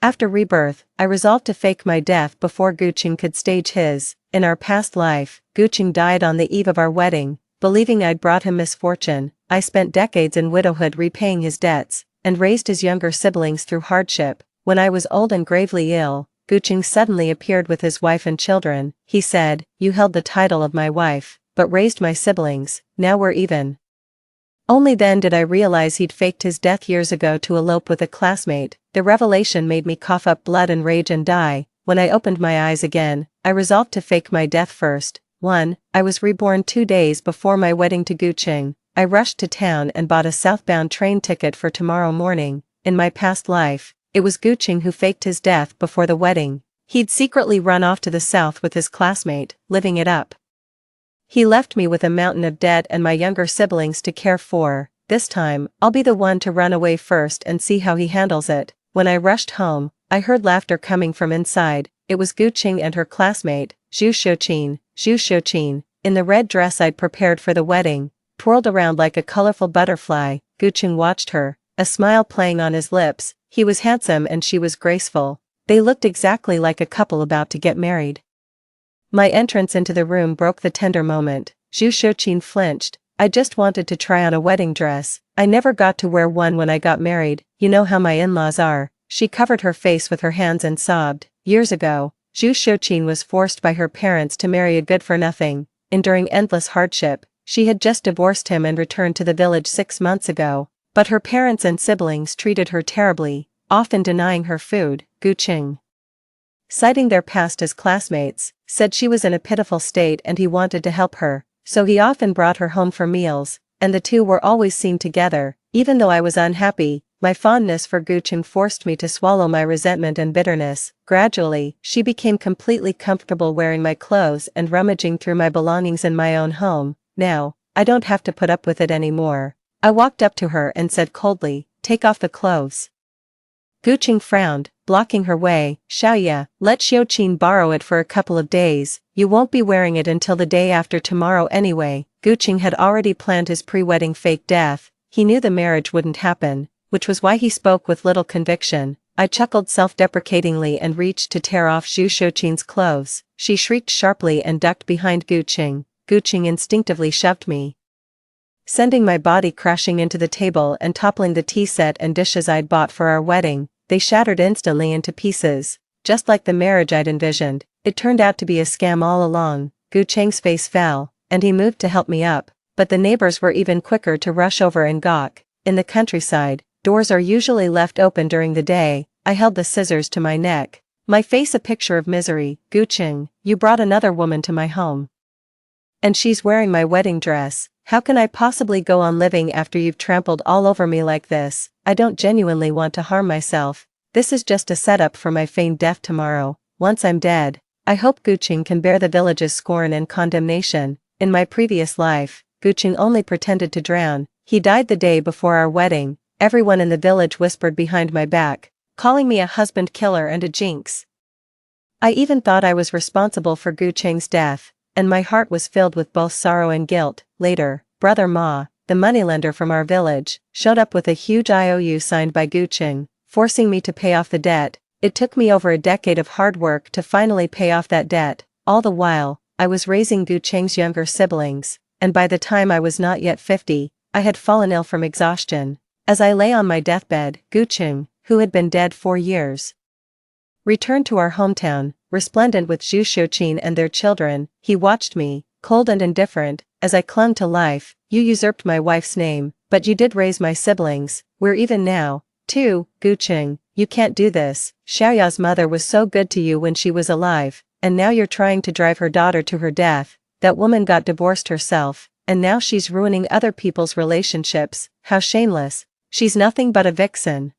After rebirth, I resolved to fake my death before Guqing could stage his. In our past life, Guqing died on the eve of our wedding. Believing I'd brought him misfortune, I spent decades in widowhood repaying his debts, and raised his younger siblings through hardship. When I was old and gravely ill, Guqing suddenly appeared with his wife and children. He said, "You held the title of my wife, but raised my siblings, now we're even." Only then did I realize he'd faked his death years ago to elope with a classmate. The revelation made me cough up blood and rage and die. When I opened my eyes again, I resolved to fake my death first. 1. I was reborn 2 days before my wedding to Guqing. I rushed to town and bought a southbound train ticket for tomorrow morning. In my past life, it was Guqing who faked his death before the wedding. He'd secretly run off to the south with his classmate, living it up. He left me with a mountain of debt and my younger siblings to care for. This time, I'll be the one to run away first and see how he handles it. When I rushed home, I heard laughter coming from inside. It was Guqing and her classmate, Zhu Xiuqin, in the red dress I'd prepared for the wedding, twirled around like a colorful butterfly. Guqing watched her, a smile playing on his lips. He was handsome and she was graceful. They looked exactly like a couple about to get married. My entrance into the room broke the tender moment. Zhu Xiuqin flinched. "I just wanted to try on a wedding dress. I never got to wear one when I got married. You know how my in-laws are." She covered her face with her hands and sobbed. Years ago, Zhu Xiuqin was forced by her parents to marry a good-for-nothing. Enduring endless hardship, she had just divorced him and returned to the village 6 months ago. But her parents and siblings treated her terribly, often denying her food. Guqing, citing their past as classmates, said she was in a pitiful state and he wanted to help her, so he often brought her home for meals, and the two were always seen together. Even though I was unhappy, my fondness for Guqing forced me to swallow my resentment and bitterness. Gradually, she became completely comfortable wearing my clothes and rummaging through my belongings in my own home. Now, I don't have to put up with it anymore. I walked up to her and said coldly, "Take off the clothes." Guqing frowned, blocking her way. "Xiaoya, let Xiuqin borrow it for a couple of days. You won't be wearing it until the day after tomorrow anyway." Guqing had already planned his pre-wedding fake death. He knew the marriage wouldn't happen, which was why he spoke with little conviction. I chuckled self-deprecatingly and reached to tear off Zhu Xiuqin's clothes. She shrieked sharply and ducked behind Guqing. Guqing instinctively shoved me, sending my body crashing into the table and toppling the tea set and dishes I'd bought for our wedding. They shattered instantly into pieces, just like the marriage I'd envisioned. It turned out to be a scam all along. Guqing's face fell, and he moved to help me up, but the neighbors were even quicker to rush over and gawk. In the countryside, doors are usually left open during the day. I held the scissors to my neck, my face a picture of misery. "Guqing, you brought another woman to my home. And she's wearing my wedding dress. How can I possibly go on living after you've trampled all over me like this? I don't genuinely want to harm myself. This is just a setup for my feigned death tomorrow. Once I'm dead, I hope Guqing can bear the village's scorn and condemnation. In my previous life, Guqing only pretended to drown. He died the day before our wedding. Everyone in the village whispered behind my back, calling me a husband killer and a jinx. I even thought I was responsible for Guqing's death, and my heart was filled with both sorrow and guilt. Later, Brother Ma, the moneylender from our village, showed up with a huge IOU signed by Guqing, forcing me to pay off the debt. It took me over a decade of hard work to finally pay off that debt. All the while, I was raising Guqing's younger siblings, and by the time I was not yet 50, I had fallen ill from exhaustion. As I lay on my deathbed, Guqing, who had been dead 4 years, returned to our hometown, resplendent with Zhu Xiuqin and their children. He watched me, cold and indifferent, as I clung to life. "You usurped my wife's name, but you did raise my siblings. We're even now, too." "Guqing, you can't do this. Xiaoya's mother was so good to you when she was alive, and now you're trying to drive her daughter to her death. That woman got divorced herself, and now she's ruining other people's relationships. How shameless. She's nothing but a vixen."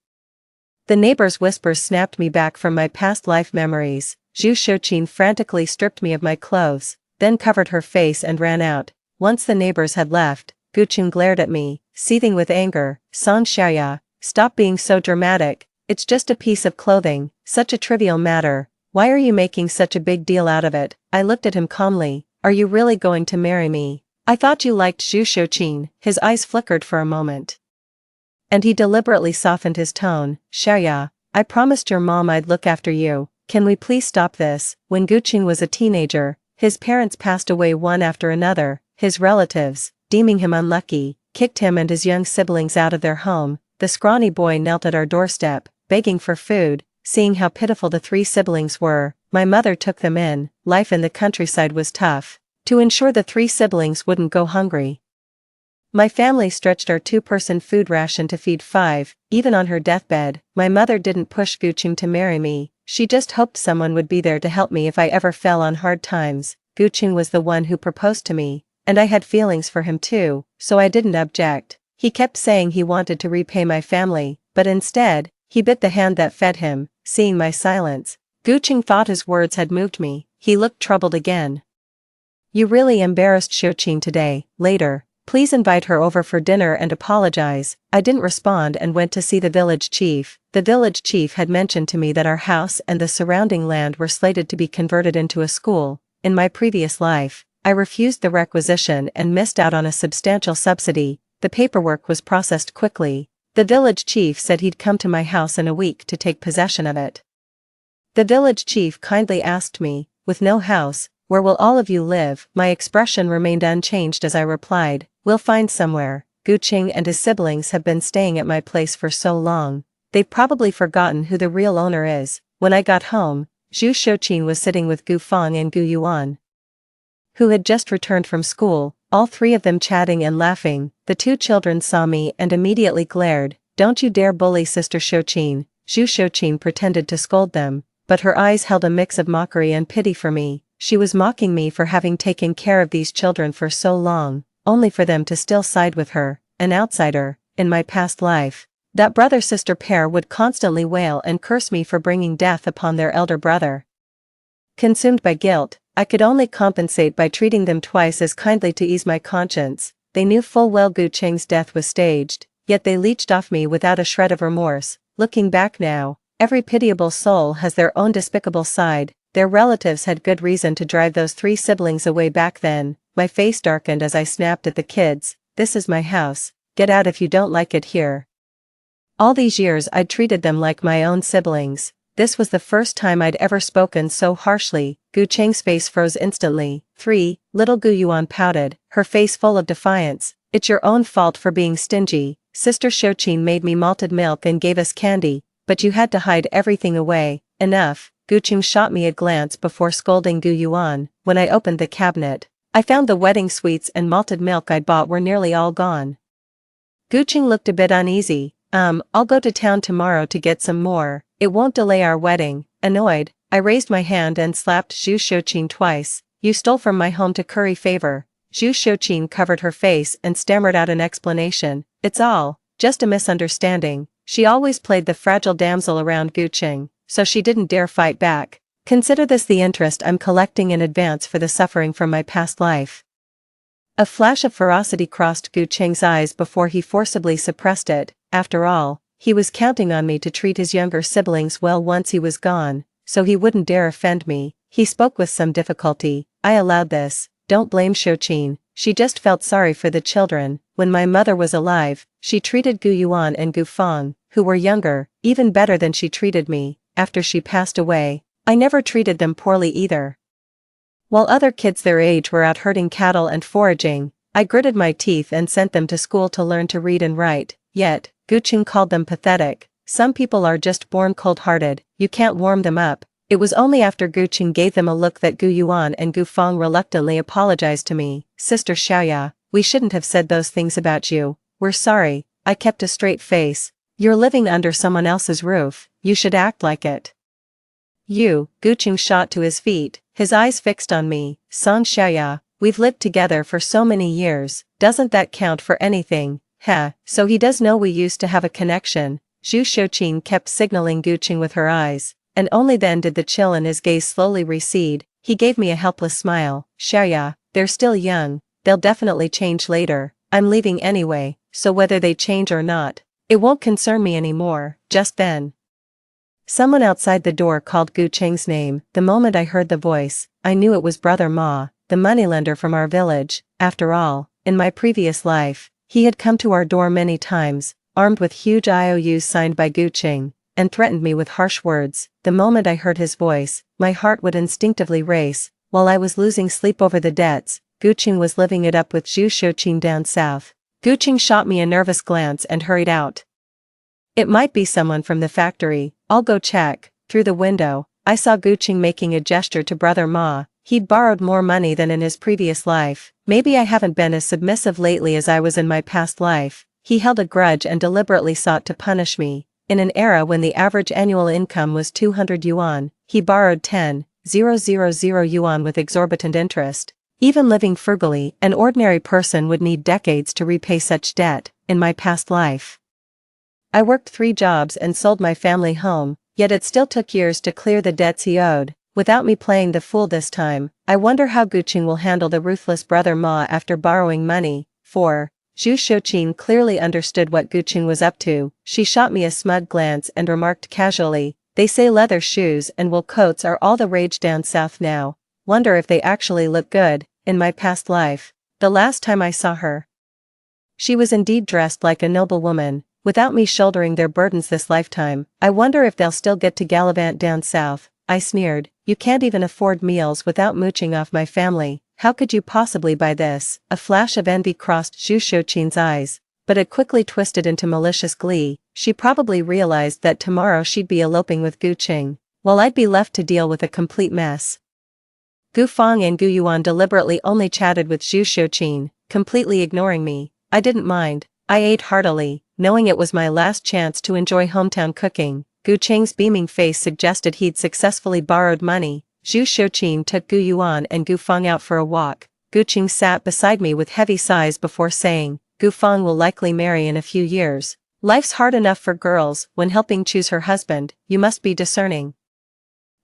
The neighbor's whispers snapped me back from my past life memories. Zhu Xiuqin frantically stripped me of my clothes, then covered her face and ran out. Once the neighbors had left, Guqing glared at me, seething with anger. "Song Xiaoya, stop being so dramatic. It's just a piece of clothing, such a trivial matter. Why are you making such a big deal out of it?" I looked at him calmly. "Are you really going to marry me? I thought you liked Zhu Xiuqin." His eyes flickered for a moment, and he deliberately softened his tone. "Xiaoya, I promised your mom I'd look after you. Can we please stop this? When Guqing was a teenager, his parents passed away one after another. His relatives, deeming him unlucky, kicked him and his young siblings out of their home. The scrawny boy knelt at our doorstep, begging for food. Seeing how pitiful the three siblings were, my mother took them in. Life in the countryside was tough. To ensure the three siblings wouldn't go hungry, my family stretched our two-person food ration to feed five. Even on her deathbed, my mother didn't push Guqing to marry me. She just hoped someone would be there to help me if I ever fell on hard times. Guqing was the one who proposed to me, and I had feelings for him too, so I didn't object. He kept saying he wanted to repay my family, but instead, he bit the hand that fed him. Seeing my silence, Guqing thought his words had moved me. He looked troubled again. You really embarrassed Xiuqing today. Later, please invite her over for dinner and apologize. I didn't respond and went to see the village chief. The village chief had mentioned to me that our house and the surrounding land were slated to be converted into a school. In my previous life, I refused the requisition and missed out on a substantial subsidy. The paperwork was processed quickly. The village chief said he'd come to my house in a week to take possession of it. The village chief kindly asked me, with no house, where will all of you live? My expression remained unchanged as I replied, we'll find somewhere. Guqing and his siblings have been staying at my place for so long. They've probably forgotten who the real owner is. When I got home, Zhu Xiuqing was sitting with Gu Feng and Gu Yuan, who had just returned from school, all three of them chatting and laughing. The two children saw me and immediately glared. Don't you dare bully Sister Xiuqing. Zhu Xiuqing pretended to scold them, but her eyes held a mix of mockery and pity for me. She was mocking me for having taken care of these children for so long, only for them to still side with her, an outsider. In my past life, that brother-sister pair would constantly wail and curse me for bringing death upon their elder brother. Consumed by guilt, I could only compensate by treating them twice as kindly to ease my conscience. They knew full well Guqing's death was staged, yet they leeched off me without a shred of remorse. Looking back now, every pitiable soul has their own despicable side. Their relatives had good reason to drive those three siblings away back then. My face darkened as I snapped at the kids. This is my house. Get out if you don't like it here. All these years I'd treated them like my own siblings. This was the first time I'd ever spoken so harshly. Guqing's face froze instantly. Little Gu Yuan pouted, her face full of defiance. It's your own fault for being stingy. Sister Xiuqing made me malted milk and gave us candy, but you had to hide everything away. Enough. Guqing shot me a glance before scolding Gu Yuan. When I opened the cabinet, I found the wedding sweets and malted milk I'd bought were nearly all gone. Guqing looked a bit uneasy. I'll go to town tomorrow to get some more. It won't delay our wedding. Annoyed, I raised my hand and slapped Zhu Xiuqing twice. You stole from my home to curry favor. Zhu Xiuqing covered her face and stammered out an explanation. It's all just a misunderstanding. She always played the fragile damsel around Guqing, so she didn't dare fight back. Consider this the interest I'm collecting in advance for the suffering from my past life. A flash of ferocity crossed Guqing's eyes before he forcibly suppressed it. After all, he was counting on me to treat his younger siblings well once he was gone, so he wouldn't dare offend me. He spoke with some difficulty. I allowed this. Don't blame Xiuqing. She just felt sorry for the children. When my mother was alive, she treated Gu Yuan and Gu Feng, who were younger, even better than she treated me. After she passed away, I never treated them poorly either. While other kids their age were out herding cattle and foraging, I gritted my teeth and sent them to school to learn to read and write. Yet, Guqing called them pathetic. Some people are just born cold-hearted, you can't warm them up. It was only after Guqing gave them a look that Gu Yuan and Gu Feng reluctantly apologized to me. Sister Xiaoya, we shouldn't have said those things about you. We're sorry. I kept a straight face. You're living under someone else's roof. You should act like it. Guqing shot to his feet, his eyes fixed on me. Song Xiaoya, we've lived together for so many years. Doesn't that count for anything? So he does know we used to have a connection. Zhu Xiuqing kept signaling Guqing with her eyes, and only then did the chill in his gaze slowly recede. He gave me a helpless smile. Xiaoya, they're still young. They'll definitely change later. I'm leaving anyway, so whether they change or not, it won't concern me anymore. Just then, someone outside the door called Guqing's name. The moment I heard the voice, I knew it was Brother Ma, the moneylender from our village. After all, in my previous life, he had come to our door many times, armed with huge IOUs signed by Guqing. and threatened me with harsh words. The moment I heard his voice, my heart would instinctively race. While I was losing sleep over the debts, Guqing was living it up with Zhu Shouqin down south. Guqing shot me a nervous glance and hurried out. It might be someone from the factory, I'll go check. Through the window, I saw Guqing making a gesture to Brother Ma. He'd borrowed more money than in his previous life. Maybe I haven't been as submissive lately as I was in my past life. He held a grudge and deliberately sought to punish me. In an era when the average annual income was 200 yuan, he borrowed 10,000 yuan with exorbitant interest. Even living frugally, an ordinary person would need decades to repay such debt. In my past life, I worked 3 jobs and sold my family home, yet it still took years to clear the debts he owed. Without me playing the fool this time, I wonder how Guqing will handle the ruthless Brother Ma after borrowing money. 4. Zhu Shouqin clearly understood what Guqing was up to. She shot me a smug glance and remarked casually, "They say leather shoes and wool coats are all the rage down south now. Wonder if they actually look good." In my past life, the last time I saw her, she was indeed dressed like a noble woman. Without me shouldering their burdens this lifetime, I wonder if they'll still get to gallivant down south. I sneered, "You can't even afford meals without mooching off my family. How could you possibly buy this?" A flash of envy crossed Zhu Shouqin's eyes, but it quickly twisted into malicious glee. She probably realized that tomorrow she'd be eloping with Guqing, while I'd be left to deal with a complete mess. Gu Feng and Gu Yuan deliberately only chatted with Zhu Shouqin, completely ignoring me. I didn't mind. I ate heartily, knowing it was my last chance to enjoy hometown cooking. Gu Cheng's beaming face suggested he'd successfully borrowed money. Zhu Shouqin took Gu Yuan and Gu Feng out for a walk. Gu Cheng sat beside me with heavy sighs before saying, "Gu Feng will likely marry in a few years. Life's hard enough for girls. When helping choose her husband, you must be discerning.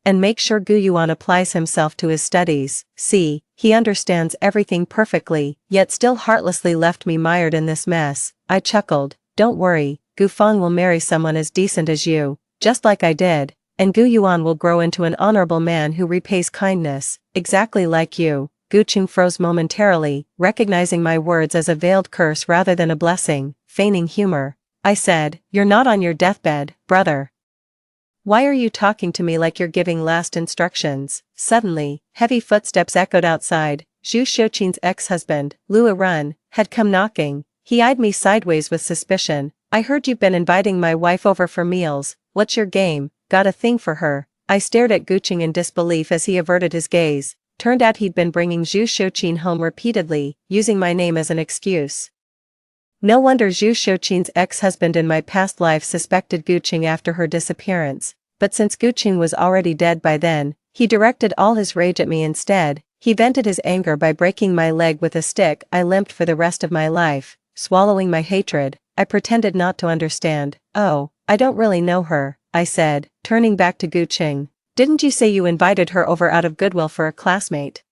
And make sure Gu Yuan applies himself to his studies. See, he understands everything perfectly, yet still heartlessly left me mired in this mess." I chuckled. "Don't worry, Gu Feng will marry someone as decent as you, just like I did, and Gu Yuan will grow into an honorable man who repays kindness, exactly like you." Guqing froze momentarily, recognizing my words as a veiled curse rather than a blessing. Feigning humor, I said, "You're not on your deathbed, brother. Why are you talking to me like you're giving last instructions?" Suddenly, heavy footsteps echoed outside. Zhu Shouqin's ex-husband, Lua Run, had come knocking. He eyed me sideways with suspicion. "I heard you've been inviting my wife over for meals. What's your game? Got a thing for her?" I stared at Guqing in disbelief as he averted his gaze. Turned out he'd been bringing Zhu Shouqin home repeatedly, using my name as an excuse. No wonder Zhu Shouqin's ex-husband in my past life suspected Guqing after her disappearance. But since Guqing was already dead by then, he directed all his rage at me instead. He vented his anger by breaking my leg with a stick. I limped for the rest of my life, swallowing my hatred. I pretended not to understand. "Oh, I don't really know her," I said, turning back to Guqing. "Didn't you say you invited her over out of goodwill for a classmate?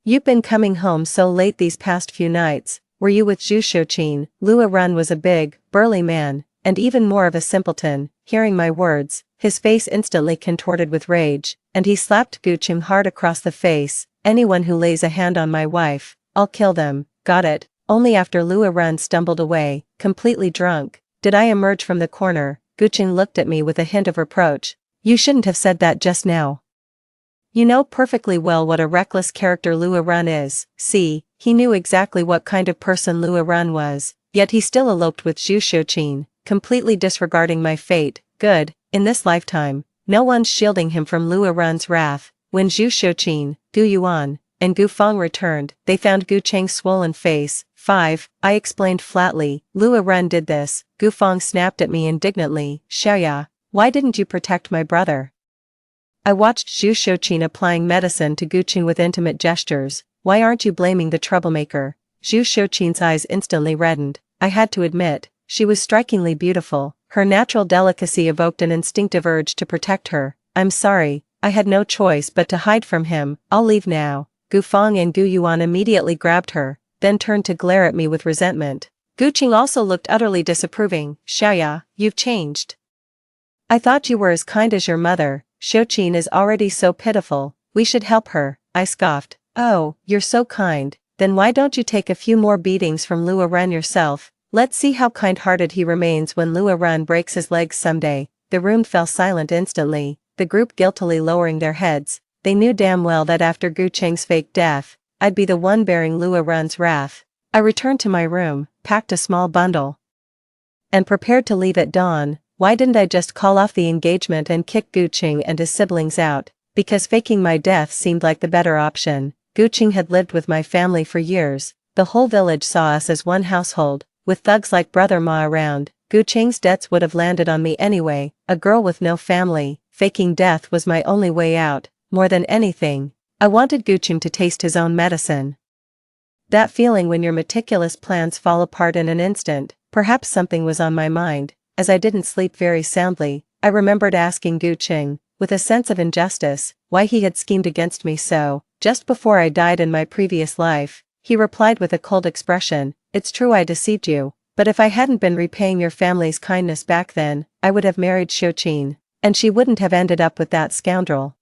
You've been coming home so late these past few nights. Were you with Zhu Shouqin?" Lua Run was a big, burly man, and even more of a simpleton. Hearing my words, his face instantly contorted with rage, and he slapped Guqing hard across the face. "Anyone who lays a hand on my wife, I'll kill them. Got it?" Only after Lua Run stumbled away, completely drunk, did I emerge from the corner. Guqing looked at me with a hint of reproach. "You shouldn't have said that just now. You know perfectly well what a reckless character Lua Run is." See, he knew exactly what kind of person Lua Run was, yet he still eloped with Zhu Shouqin, completely disregarding my fate. Good, in this lifetime, no one's shielding him from Lua Run's wrath. When Zhu Shouqin, Gu Yuan, and Gu Feng returned, they found Gu Cheng's swollen face. 5. I explained flatly. "Lua Run did this." Gu Feng snapped at me indignantly. "Xiaoya, why didn't you protect my brother?" I watched Zhu Shouqin applying medicine to Guqing with intimate gestures. "Why aren't you blaming the troublemaker?" Zhu Shouqin's eyes instantly reddened. I had to admit, she was strikingly beautiful. Her natural delicacy evoked an instinctive urge to protect her. "I'm sorry, I had no choice but to hide from him. I'll leave now." Gu Feng and Gu Yuan immediately grabbed her, then turned to glare at me with resentment. Guqing also looked utterly disapproving. "Xiaoya, you've changed. I thought you were as kind as your mother. Shouqin is already so pitiful, we should help her." I scoffed. "Oh, you're so kind. Then why don't you take a few more beatings from Lua Run yourself? Let's see how kind-hearted he remains when Lua Run breaks his legs someday." the room fell silent instantly, the group guiltily lowering their heads. They knew damn well that after Gu Cheng's fake death, I'd be the one bearing Lua Run's wrath. I returned to my room, packed a small bundle, and prepared to leave at dawn. Why didn't I just call off the engagement and kick Gu Cheng and his siblings out? Because faking my death seemed like the better option. Gu Cheng had lived with my family for years. The whole village saw us as one household. With thugs like Brother Ma around, Gu Cheng's debts would have landed on me anyway. A girl with no family, faking death was my only way out. More than anything, I wanted Gu Cheng to taste his own medicine. That feeling when your meticulous plans fall apart in an instant. Perhaps something was on my mind. As I didn't sleep very soundly, I remembered asking Gu Cheng, with a sense of injustice, why he had schemed against me so. Just before I died in my previous life, he replied with a cold expression, "It's true I deceived you, but if I hadn't been repaying your family's kindness back then, I would have married Xiuqin, and she wouldn't have ended up with that scoundrel.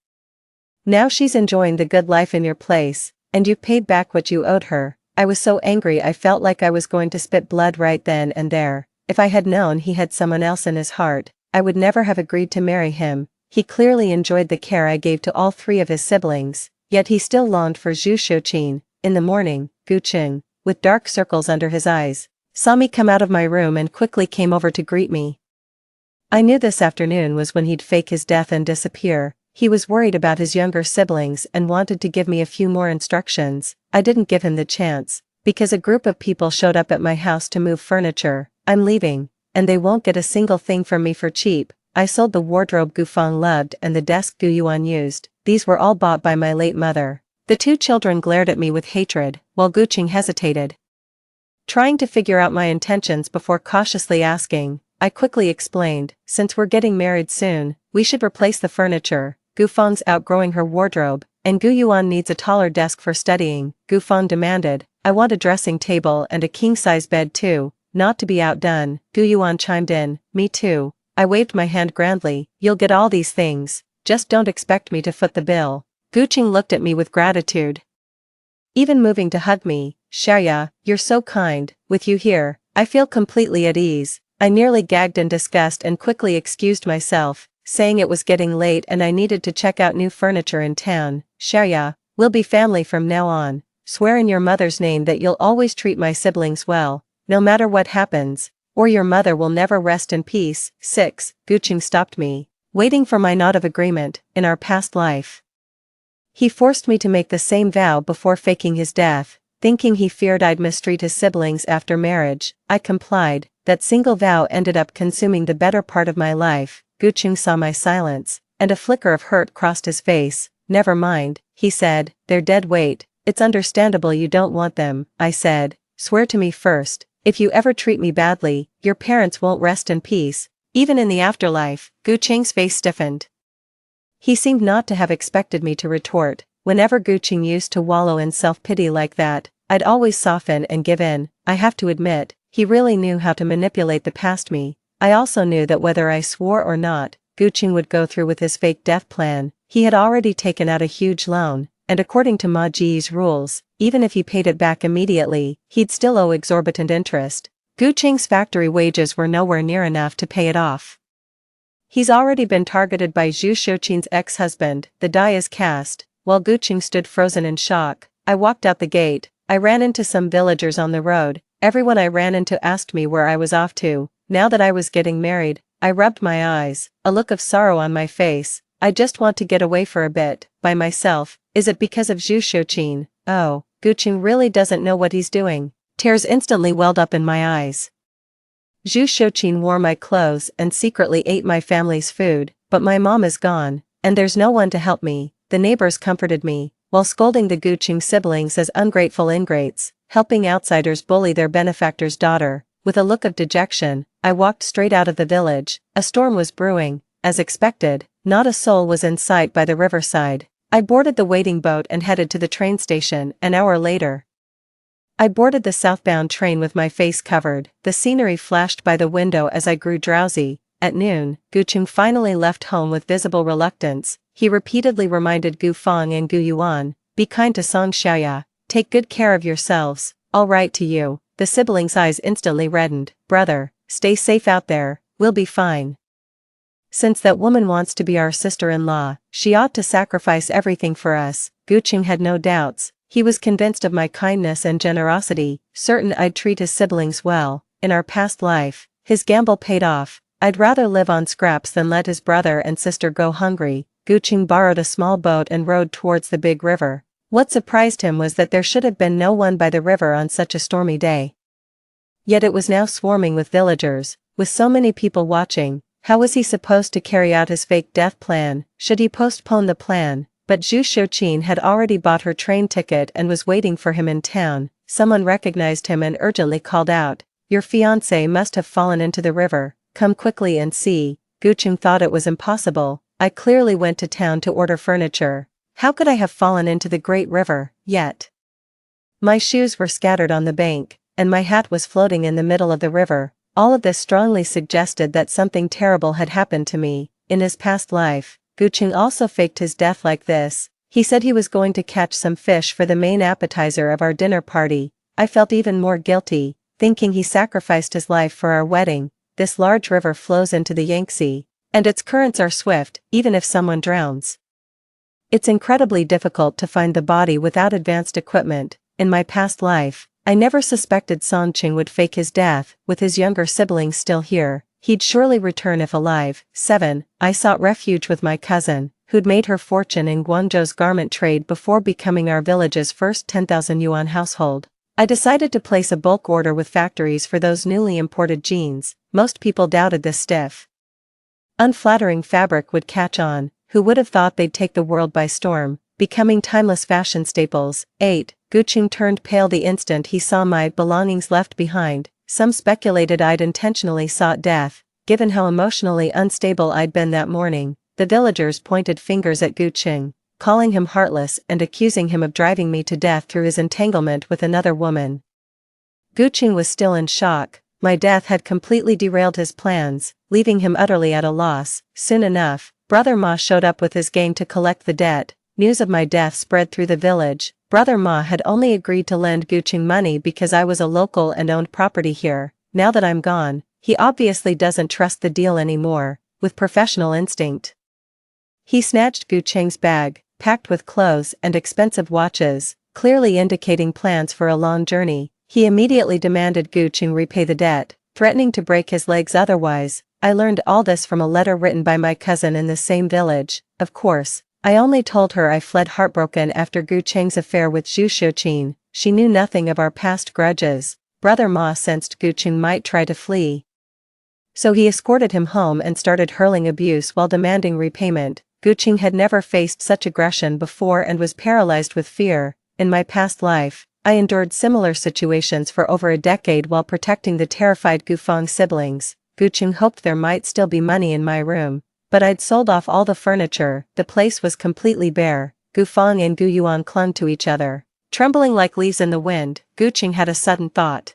Now she's enjoying the good life in your place, and you've paid back what you owed her." I was so angry I felt like I was going to spit blood right then and there. If I had known he had someone else in his heart, I would never have agreed to marry him. He clearly enjoyed the care I gave to all three of his siblings, yet he still longed for Zhu Xiuqin. In the morning, Gu Cheng, with dark circles under his eyes, saw me come out of my room and quickly came over to greet me. I knew this afternoon was when he'd fake his death and disappear. He was worried about his younger siblings and wanted to give me a few more instructions. I didn't give him the chance, because a group of people showed up at my house to move furniture. "I'm leaving, and they won't get a single thing from me for cheap. I sold the wardrobe Gu Feng loved and the desk Gu Yuan used. These were all bought by my late mother." The two children glared at me with hatred, while Gu Cheng hesitated, trying to figure out my intentions before cautiously asking. I quickly explained, "Since we're getting married soon, we should replace the furniture. Gu Feng's outgrowing her wardrobe, and Gu Yuan needs a taller desk for studying." Gu Feng demanded, "I want a dressing table and a king-size bed too." Not to be outdone, Gu Yuan chimed in, "Me too." I waved my hand grandly, "You'll get all these things, just don't expect me to foot the bill." Gu Cheng looked at me with gratitude, even moving to hug me. "Xiaoya, you're so kind. With you here, I feel completely at ease." I nearly gagged in disgust and quickly excused myself, saying it was getting late and I needed to check out new furniture in town. "Xiaoya, we'll be family from now on. Swear in your mother's name that you'll always treat my siblings well, no matter what happens, or your mother will never rest in peace." 6. Gu Cheng stopped me, waiting for my nod of agreement. In our past life, he forced me to make the same vow before faking his death, thinking he feared I'd mistreat his siblings after marriage. I complied. That single vow ended up consuming the better part of my life. Gu Cheng saw my silence, and a flicker of hurt crossed his face. "Never mind," he said, "they're dead weight. It's understandable you don't want them." I said, "Swear to me first, if you ever treat me badly, your parents won't rest in peace, even in the afterlife." Gu Cheng's face stiffened. He seemed not to have expected me to retort. Whenever Gu Cheng used to wallow in self-pity like that, I'd always soften and give in. I have to admit, he really knew how to manipulate the past me. I also knew that whether I swore or not, Gu Cheng would go through with his fake death plan. He had already taken out a huge loan, and according to Ma Ji's rules, even if he paid it back immediately, he'd still owe exorbitant interest. Gu Cheng's factory wages were nowhere near enough to pay it off. He's already been targeted by Zhu Xiuqin's ex-husband. The die is cast. While Gu Cheng stood frozen in shock, I walked out the gate. I ran into some villagers on the road. Everyone I ran into asked me where I was off to. Now that I was getting married, I rubbed my eyes, a look of sorrow on my face. "I just want to get away for a bit, by myself." "Is it because of Zhu Xiuqin?" "Oh, Gu Cheng really doesn't know what he's doing." Tears instantly welled up in my eyes. "Zhu Xiuqin wore my clothes and secretly ate my family's food, but my mom is gone, and there's no one to help me." The neighbors comforted me, while scolding the Gu Cheng siblings as ungrateful ingrates, helping outsiders bully their benefactor's daughter. With a look of dejection, I walked straight out of the village. A storm was brewing. As expected, not a soul was in sight by the riverside. I boarded the waiting boat and headed to the train station. An hour later, I boarded the southbound train with my face covered. The scenery flashed by the window as I grew drowsy. At noon, Gu Cheng finally left home with visible reluctance. He repeatedly reminded Gu Feng and Gu Yuan, "Be kind to Song Xiaoya. Take good care of yourselves." "All right to you." The siblings' eyes instantly reddened. "Brother, stay safe out there, we'll be fine." Since that woman wants to be our sister-in-law, she ought to sacrifice everything for us. Guqing had no doubts. He was convinced of my kindness and generosity, certain I'd treat his siblings well. In our past life, his gamble paid off. I'd rather live on scraps than let his brother and sister go hungry. Guqing borrowed a small boat and rowed towards the big river. What surprised him was that there should have been no one by the river on such a stormy day. Yet it was now swarming with villagers. With so many people watching, how was he supposed to carry out his fake death plan? Should he postpone the plan? But Zhu Xiuqin had already bought her train ticket and was waiting for him in town. Someone recognized him and urgently called out, "Your fiancé must have fallen into the river. Come quickly and see." Guqing thought it was impossible. I clearly went to town to order furniture. How could I have fallen into the great river, yet? My shoes were scattered on the bank, and my hat was floating in the middle of the river. All of this strongly suggested that something terrible had happened to me. In his past life, Guqing also faked his death like this. He said he was going to catch some fish for the main appetizer of our dinner party. I felt even more guilty, thinking he sacrificed his life for our wedding. This large river flows into the Yangtze, and its currents are swift, even if someone drowns. It's incredibly difficult to find the body without advanced equipment. In my past life, I never suspected Songqing would fake his death. With his younger siblings still here, he'd surely return if alive. 7. I sought refuge with my cousin, who'd made her fortune in Guangzhou's garment trade before becoming our village's first 10,000 yuan household. I decided to place a bulk order with factories for those newly imported jeans. Most people doubted this stiff, unflattering fabric would catch on. Who would have thought they'd take the world by storm, becoming timeless fashion staples? 8. Guqing turned pale the instant he saw my belongings left behind. Some speculated I'd intentionally sought death, given how emotionally unstable I'd been that morning. The villagers pointed fingers at Guqing, calling him heartless and accusing him of driving me to death through his entanglement with another woman. Guqing was still in shock. My death had completely derailed his plans, leaving him utterly at a loss. Soon enough, Brother Ma showed up with his gang to collect the debt. News of my death spread through the village. Brother Ma had only agreed to lend Guqing money because I was a local and owned property here. Now that I'm gone, he obviously doesn't trust the deal anymore. With professional instinct, he snatched Guqing's bag, packed with clothes and expensive watches, clearly indicating plans for a long journey. He immediately demanded Guqing repay the debt, threatening to break his legs otherwise. I learned all this from a letter written by my cousin in the same village. Of course, I only told her I fled heartbroken after Guqing's affair with Zhu Xiuqin. She knew nothing of our past grudges. Brother Ma sensed Guqing might try to flee, so he escorted him home and started hurling abuse while demanding repayment. Guqing had never faced such aggression before and was paralyzed with fear. In my past life, I endured similar situations for over a decade while protecting the terrified Gufang siblings. Guqing hoped there might still be money in my room, but I'd sold off all the furniture. The place was completely bare. Gufang and Guyuan clung to each other, trembling like leaves in the wind. Guqing had a sudden thought.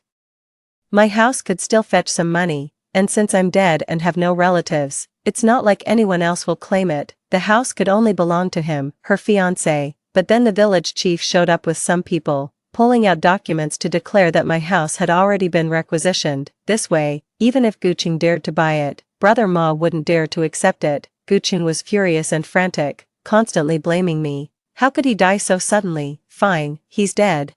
My house could still fetch some money, and since I'm dead and have no relatives, it's not like anyone else will claim it. The house could only belong to him, her fiancé. But then the village chief showed up with some people, pulling out documents to declare that my house had already been requisitioned. This way, even if Guqing dared to buy it, Brother Ma wouldn't dare to accept it. Guqing was furious and frantic, constantly blaming me. How could he die so suddenly? Fine, he's dead.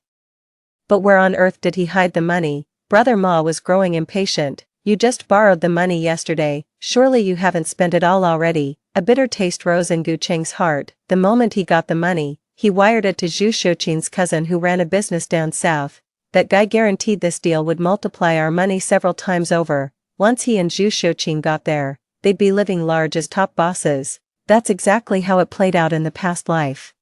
But where on earth did he hide the money? Brother Ma was growing impatient. You just borrowed the money yesterday, surely you haven't spent it all already. A bitter taste rose in Guqing's heart. The moment he got the money, he wired it to Zhu Xiuqin's cousin who ran a business down south. That guy guaranteed this deal would multiply our money several times over. Once he and Zhu Xiuqin got there, they'd be living large as top bosses. That's exactly how it played out in the past life.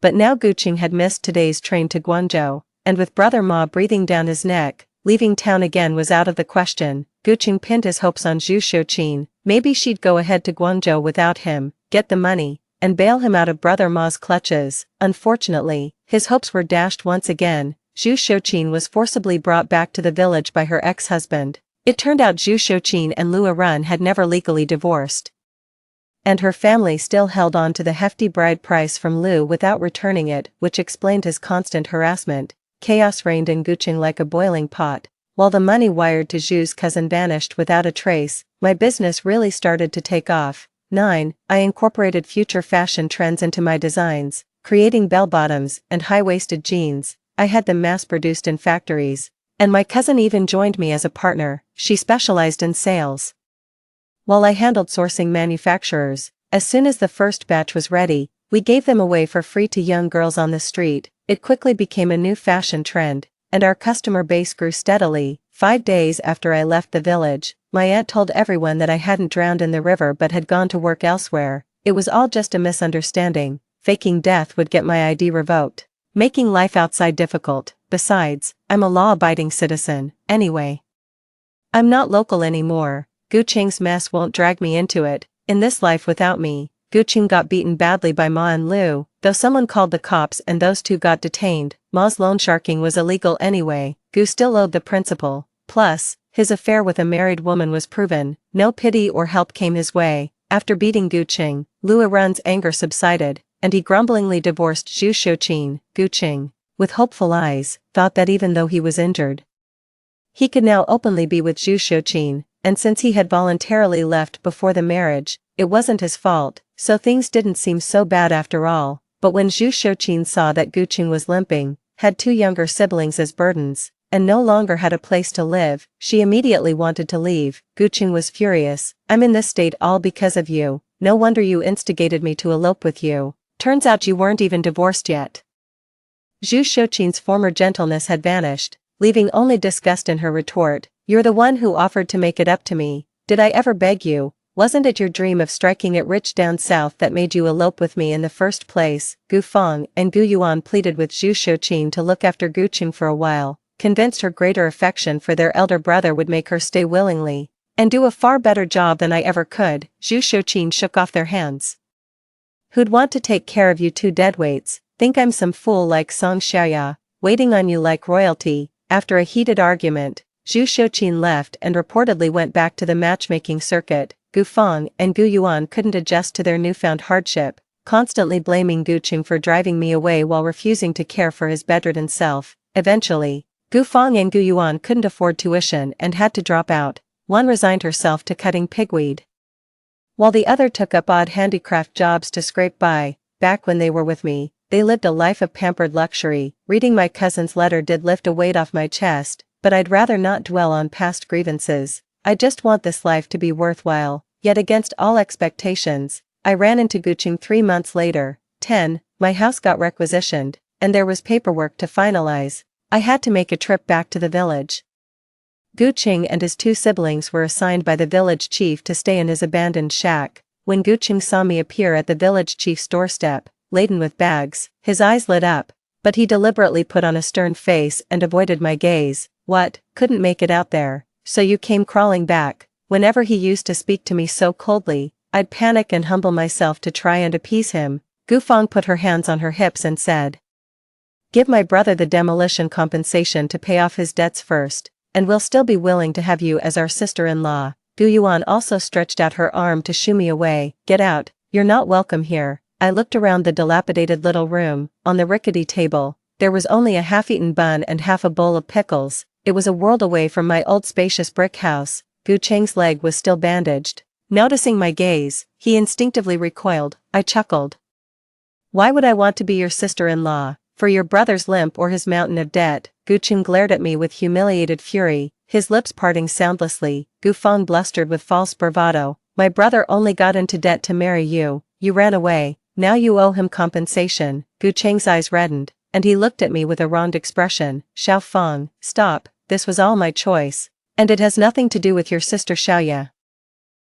But now Guqing had missed today's train to Guangzhou, and with Brother Ma breathing down his neck, leaving town again was out of the question. Guqing pinned his hopes on Zhu Xiuqin. Maybe she'd go ahead to Guangzhou without him, get the money, and bail him out of Brother Ma's clutches. Unfortunately, his hopes were dashed once again. Zhu Xiuqin was forcibly brought back to the village by her ex-husband. It turned out Zhu Xiuqin and Lu Run had never legally divorced, and her family still held on to the hefty bride price from Lu without returning it, which explained his constant harassment. Chaos reigned in Guqing like a boiling pot. While the money wired to Zhu's cousin vanished without a trace, my business really started to take off. 9. I incorporated future fashion trends into my designs, creating bell-bottoms and high-waisted jeans. I had them mass-produced in factories. And my cousin even joined me as a partner. She specialized in sales, while I handled sourcing manufacturers. As soon as the first batch was ready, we gave them away for free to young girls on the street. It quickly became a new fashion trend, and our customer base grew steadily. 5 days after I left the village, my aunt told everyone that I hadn't drowned in the river but had gone to work elsewhere. It was all just a misunderstanding. Faking death would get my ID revoked, making life outside difficult. Besides, I'm a law-abiding citizen, anyway. I'm not local anymore. Guqing's mess won't drag me into it. In this life without me, Guqing got beaten badly by Ma and Lu, though someone called the cops and those two got detained. Ma's loan sharking was illegal anyway. Gu still owed the principal. Plus, his affair with a married woman was proven. No pity or help came his way. After beating Guqing, Lu Erun's anger subsided, and he grumblingly divorced Zhu Shouqin. Guqing, with hopeful eyes, thought that even though he was injured, he could now openly be with Zhu Shouqin, and since he had voluntarily left before the marriage, it wasn't his fault, so things didn't seem so bad after all. But when Zhu Shouqin saw that Guqing was limping, had 2 younger siblings as burdens, and no longer had a place to live, she immediately wanted to leave. Guqing was furious. I'm in this state all because of you. No wonder you instigated me to elope with you. Turns out you weren't even divorced yet. Zhu Shouqin's former gentleness had vanished, leaving only disgust in her retort. You're the one who offered to make it up to me. Did I ever beg you? Wasn't it your dream of striking it rich down south that made you elope with me in the first place? Gu Feng and Gu Yuan pleaded with Zhu Shouqin to look after Guqing for a while, convinced her greater affection for their elder brother would make her stay willingly, and do a far better job than I ever could. Zhu Shouqin shook off their hands. Who'd want to take care of you 2 deadweights? Think I'm some fool like Song Xiaoya, waiting on you like royalty? After a heated argument, Zhu Shouqin left and reportedly went back to the matchmaking circuit. Gu Feng and Gu Yuan couldn't adjust to their newfound hardship, constantly blaming Guqing for driving me away while refusing to care for his bedridden self. Eventually, Gu Feng and Gu Yuan couldn't afford tuition and had to drop out. One resigned herself to cutting pigweed, while the other took up odd handicraft jobs to scrape by. Back when they were with me, they lived a life of pampered luxury. Reading my cousin's letter did lift a weight off my chest, but I'd rather not dwell on past grievances. I just want this life to be worthwhile. Yet against all expectations, I ran into Guqing 3 months later. 10. My house got requisitioned, and there was paperwork to finalize. I had to make a trip back to the village. Guqing and his 2 siblings were assigned by the village chief to stay in his abandoned shack. When Guqing saw me appear at the village chief's doorstep, laden with bags, his eyes lit up, but he deliberately put on a stern face and avoided my gaze. What? Couldn't make it out there? So you came crawling back? Whenever he used to speak to me so coldly, I'd panic and humble myself to try and appease him. Gu Feng put her hands on her hips and said, give my brother the demolition compensation to pay off his debts first, and we'll still be willing to have you as our sister-in-law. Gu Yuan also stretched out her arm to shoo me away. Get out, you're not welcome here. I looked around the dilapidated little room. On the rickety table, there was only a half-eaten bun and half a bowl of pickles. It was a world away from my old spacious brick house. Guqing's leg was still bandaged. Noticing my gaze, he instinctively recoiled. I chuckled. Why would I want to be your sister-in-law? For your brother's limp or his mountain of debt? Guqing glared at me with humiliated fury, his lips parting soundlessly. Gu Feng blustered with false bravado. My brother only got into debt to marry you. You ran away. Now you owe him compensation. Guqing's eyes reddened, and he looked at me with a wronged expression. Xiao Feng, stop. This was all my choice. And it has nothing to do with your sister Xiaoya.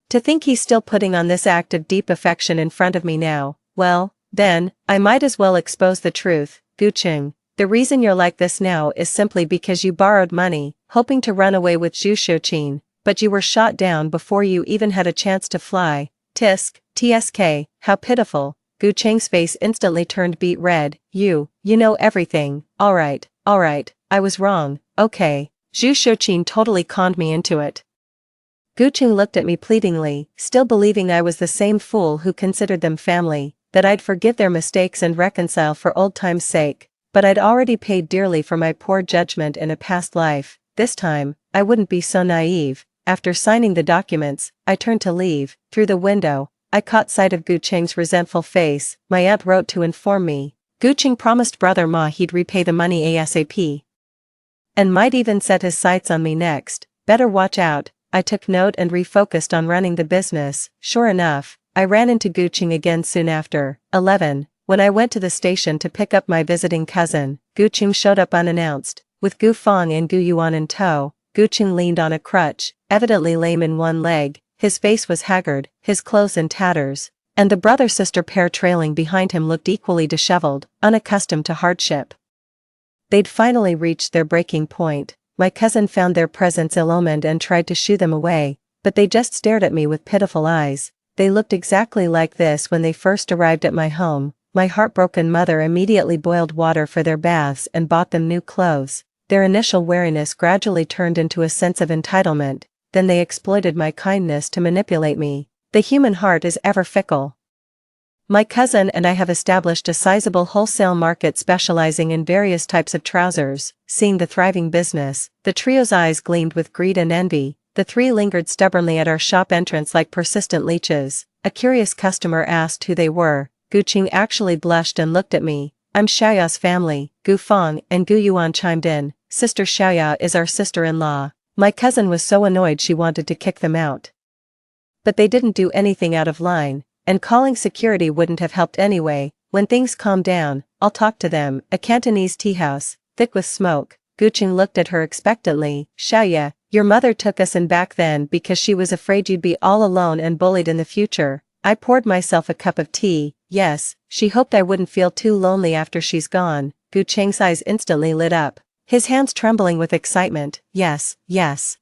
To think he's still putting on this act of deep affection in front of me now, well, then, I might as well expose the truth. Guqing, the reason you're like this now is simply because you borrowed money, hoping to run away with Zhu Shouqin, but you were shot down before you even had a chance to fly. Tisk, tsk, how pitiful. Guqing's face instantly turned beet red. You know everything. Alright, I was wrong, okay. Zhu Shouqin totally conned me into it. Guqing looked at me pleadingly, still believing I was the same fool who considered them family, that I'd forgive their mistakes and reconcile for old time's sake, but I'd already paid dearly for my poor judgment in a past life. this time, I wouldn't be so naive. After signing the documents, I turned to leave. Through the window, I caught sight of Gu Cheng's resentful face. My aunt wrote to inform me. Gu Cheng promised brother Ma he'd repay the money ASAP. And might even set his sights on me next. Better watch out. I took note and refocused on running the business. Sure enough, I ran into Gu Cheng again soon after. 11. When I went to the station to pick up my visiting cousin, Gu Cheng showed up unannounced. With Gu Feng and Gu Yuan in tow, Gu Cheng leaned on a crutch, evidently lame in one leg. His face was haggard, his clothes in tatters, and the brother-sister pair trailing behind him looked equally disheveled, unaccustomed to hardship. They'd finally reached their breaking point. My cousin found their presence ill-omened and tried to shoo them away, but they just stared at me with pitiful eyes. They looked exactly like this when they first arrived at my home. My heartbroken mother immediately boiled water for their baths and bought them new clothes. Their initial wariness gradually turned into a sense of entitlement, then they exploited my kindness to manipulate me. The human heart is ever fickle. My cousin and I have established a sizable wholesale market specializing in various types of trousers. Seeing the thriving business, the trio's eyes gleamed with greed and envy. The three lingered stubbornly at our shop entrance like persistent leeches. A curious customer asked who they were. Gu Cheng actually blushed and looked at me. I'm Xiaoya's family. Gu Feng and Gu Yuan chimed in. Sister Xiaoya is our sister-in-law. My cousin was so annoyed she wanted to kick them out. But they didn't do anything out of line. And calling security wouldn't have helped anyway. When things calm down, I'll talk to them. A Cantonese tea house, thick with smoke. Gu Cheng looked at her expectantly. Xiaoya, your mother took us in back then because she was afraid you'd be all alone and bullied in the future. I poured myself a cup of tea. Yes, she hoped I wouldn't feel too lonely after she's gone. Gu Cheng's eyes instantly lit up, his hands trembling with excitement. Yes, yes.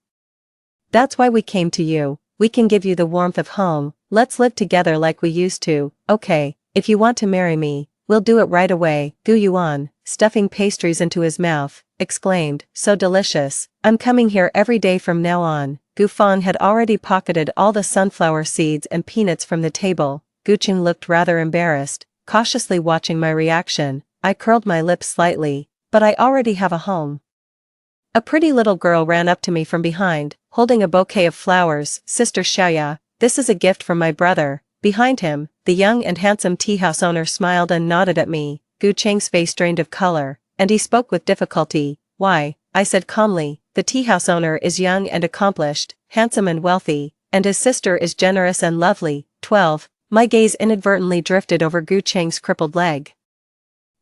That's why we came to you. We can give you the warmth of home. Let's live together like we used to. Okay, if you want to marry me, we'll do it right away. Gu Yuan, stuffing pastries into his mouth, exclaimed, so delicious. I'm coming here every day from now on. Gu Feng had already pocketed all the sunflower seeds and peanuts from the table. Gu Cheng looked rather embarrassed, cautiously watching my reaction. I curled my lips slightly. But I already have a home. A pretty little girl ran up to me from behind, holding a bouquet of flowers. Sister Xiaoya, this is a gift from my brother. Behind him, the young and handsome tea house owner smiled and nodded at me. Gu Cheng's face drained of color, and he spoke with difficulty. Why, I said calmly, the tea house owner is young and accomplished, handsome and wealthy, and his sister is generous and lovely. 12. My gaze inadvertently drifted over Gu Cheng's crippled leg.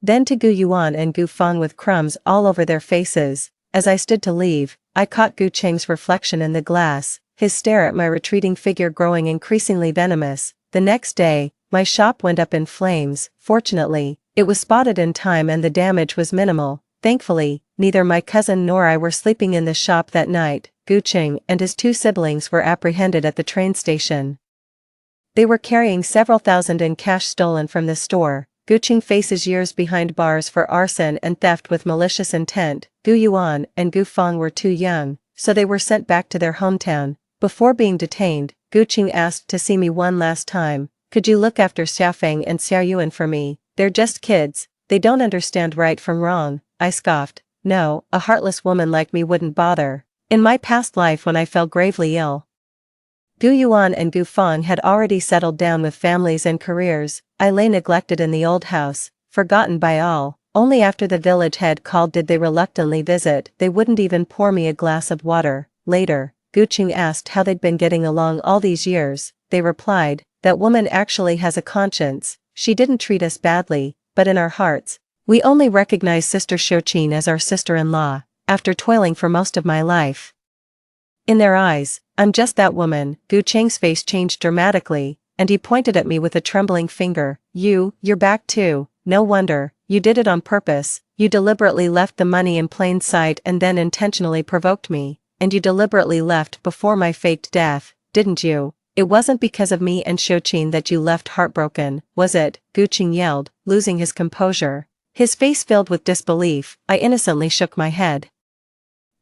Then to Gu Yuan and Gu Feng with crumbs all over their faces. As I stood to leave, I caught Gu Cheng's reflection in the glass, his stare at my retreating figure growing increasingly venomous. The next day, my shop went up in flames. Fortunately, it was spotted in time and the damage was minimal. Thankfully, neither my cousin nor I were sleeping in the shop that night. Gu Cheng and his two siblings were apprehended at the train station. They were carrying several thousand in cash stolen from the store. Gu Cheng faces years behind bars for arson and theft with malicious intent. Gu Yuan and Gu Feng were too young, so they were sent back to their hometown. Before being detained, Gu Cheng asked to see me one last time. Could you look after Xiaofeng and Xiaoyuan for me? They're just kids, they don't understand right from wrong. I scoffed. No, a heartless woman like me wouldn't bother. In my past life when I fell gravely ill, Gu Yuan and Gu Feng had already settled down with families and careers. I lay neglected in the old house, forgotten by all. Only after the village head called did they reluctantly visit. They wouldn't even pour me a glass of water. Later, Gu Cheng asked how they'd been getting along all these years. They replied, that woman actually has a conscience. She didn't treat us badly, but in our hearts, we only recognize Sister Xiuqin as our sister-in-law, after toiling for most of my life. In their eyes, I'm just that woman. Gu Cheng's face changed dramatically, and he pointed at me with a trembling finger. You're back too. No wonder, you did it on purpose. You deliberately left the money in plain sight and then intentionally provoked me. And you deliberately left before my faked death, didn't you? It wasn't because of me and Xiuqin that you left heartbroken, was it? Gu Cheng yelled, losing his composure. His face filled with disbelief. I innocently shook my head.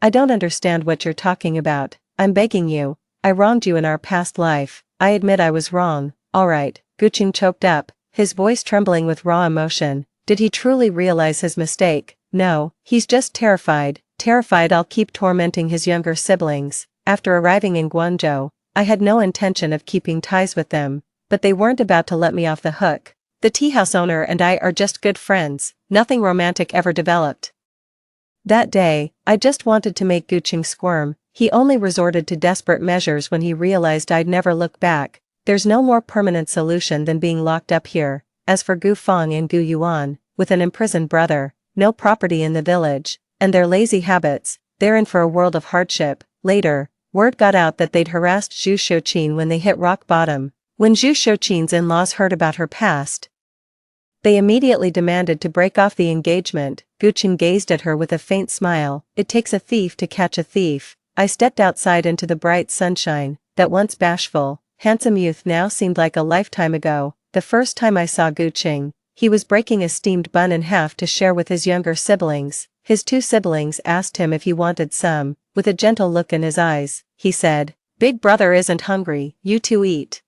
I don't understand what you're talking about. I'm begging you. I wronged you in our past life. I admit I was wrong. Alright. Gu Cheng choked up, his voice trembling with raw emotion. Did he truly realize his mistake? No, he's just terrified. terrified I'll keep tormenting his younger siblings. After arriving in Guangzhou, I had no intention of keeping ties with them, but they weren't about to let me off the hook. The tea house owner and I are just good friends, nothing romantic ever developed. That day, I just wanted to make Guqing squirm. He only resorted to desperate measures when he realized I'd never look back. There's no more permanent solution than being locked up here. As for Gu Feng and Gu Yuan, with an imprisoned brother, no property in the village, and their lazy habits, they're in for a world of hardship. Later, word got out that they'd harassed Zhu Shouqin when they hit rock bottom. When Zhu Shouqin's in-laws heard about her past, they immediately demanded to break off the engagement. Guqing gazed at her with a faint smile. It takes a thief to catch a thief. I stepped outside into the bright sunshine. That once bashful, handsome youth now seemed like a lifetime ago. The first time I saw Guqing, he was breaking a steamed bun in half to share with his younger siblings. His two siblings asked him if he wanted some. With a gentle look in his eyes, he said, "Big brother isn't hungry, you two eat."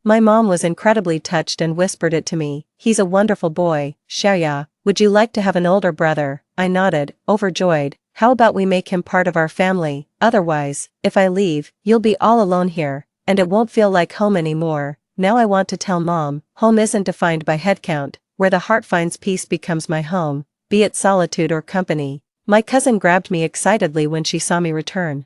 My mom was incredibly touched and whispered it to me. "He's a wonderful boy, Xiaoya. Would you like to have an older brother?" I nodded, overjoyed. "How about we make him part of our family? Otherwise, if I leave, you'll be all alone here, and it won't feel like home anymore." Now I want to tell Mom, home isn't defined by headcount. Where the heart finds peace becomes my home, be it solitude or company. My cousin grabbed me excitedly when she saw me return.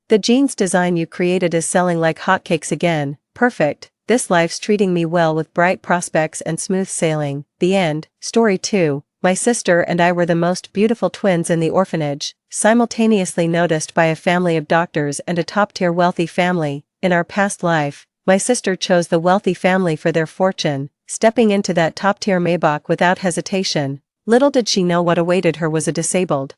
"The jeans design you created is selling like hotcakes again. Perfect. This life's treating me well with bright prospects and smooth sailing." The end. Story 2. My sister and I were the most beautiful twins in the orphanage, simultaneously noticed by a family of doctors and a top-tier wealthy family. In our past life, my sister chose the wealthy family for their fortune, stepping into that top-tier Maybach without hesitation. Little did she know what awaited her was a disabled,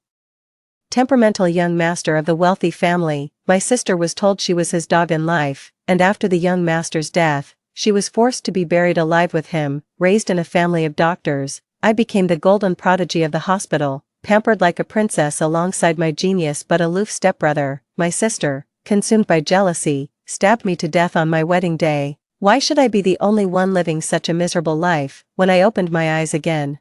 temperamental young master of the wealthy family. My sister was told she was his dog in life, and after the young master's death, she was forced to be buried alive with him. Raised in a family of doctors, I became the golden prodigy of the hospital, pampered like a princess alongside my genius but aloof stepbrother. My sister, consumed by jealousy, stabbed me to death on my wedding day. Why should I be the only one living such a miserable life? When I opened my eyes again,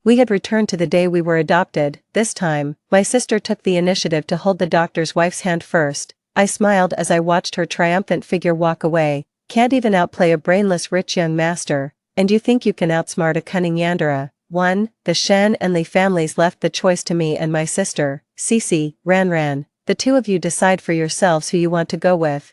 we had returned to the day we were adopted. This time, my sister took the initiative to hold the doctor's wife's hand first. I smiled as I watched her triumphant figure walk away. Can't even outplay a brainless rich young master, and you think you can outsmart a cunning Yandere. 1. The Shen and Li families left the choice to me and my sister, Cici, Ran. The two of you decide for yourselves who you want to go with.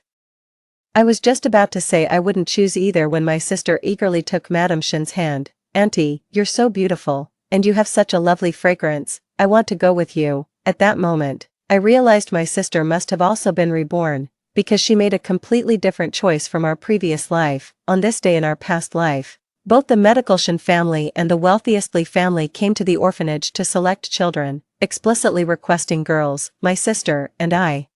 I was just about to say I wouldn't choose either when my sister eagerly took Madame Shen's hand. "Auntie, you're so beautiful. And you have such a lovely fragrance. I want to go with you." At that moment, I realized my sister must have also been reborn, because she made a completely different choice from our previous life. On this day in our past life, both the medical Shen family and the wealthiest Li family came to the orphanage to select children, explicitly requesting girls. My sister and I,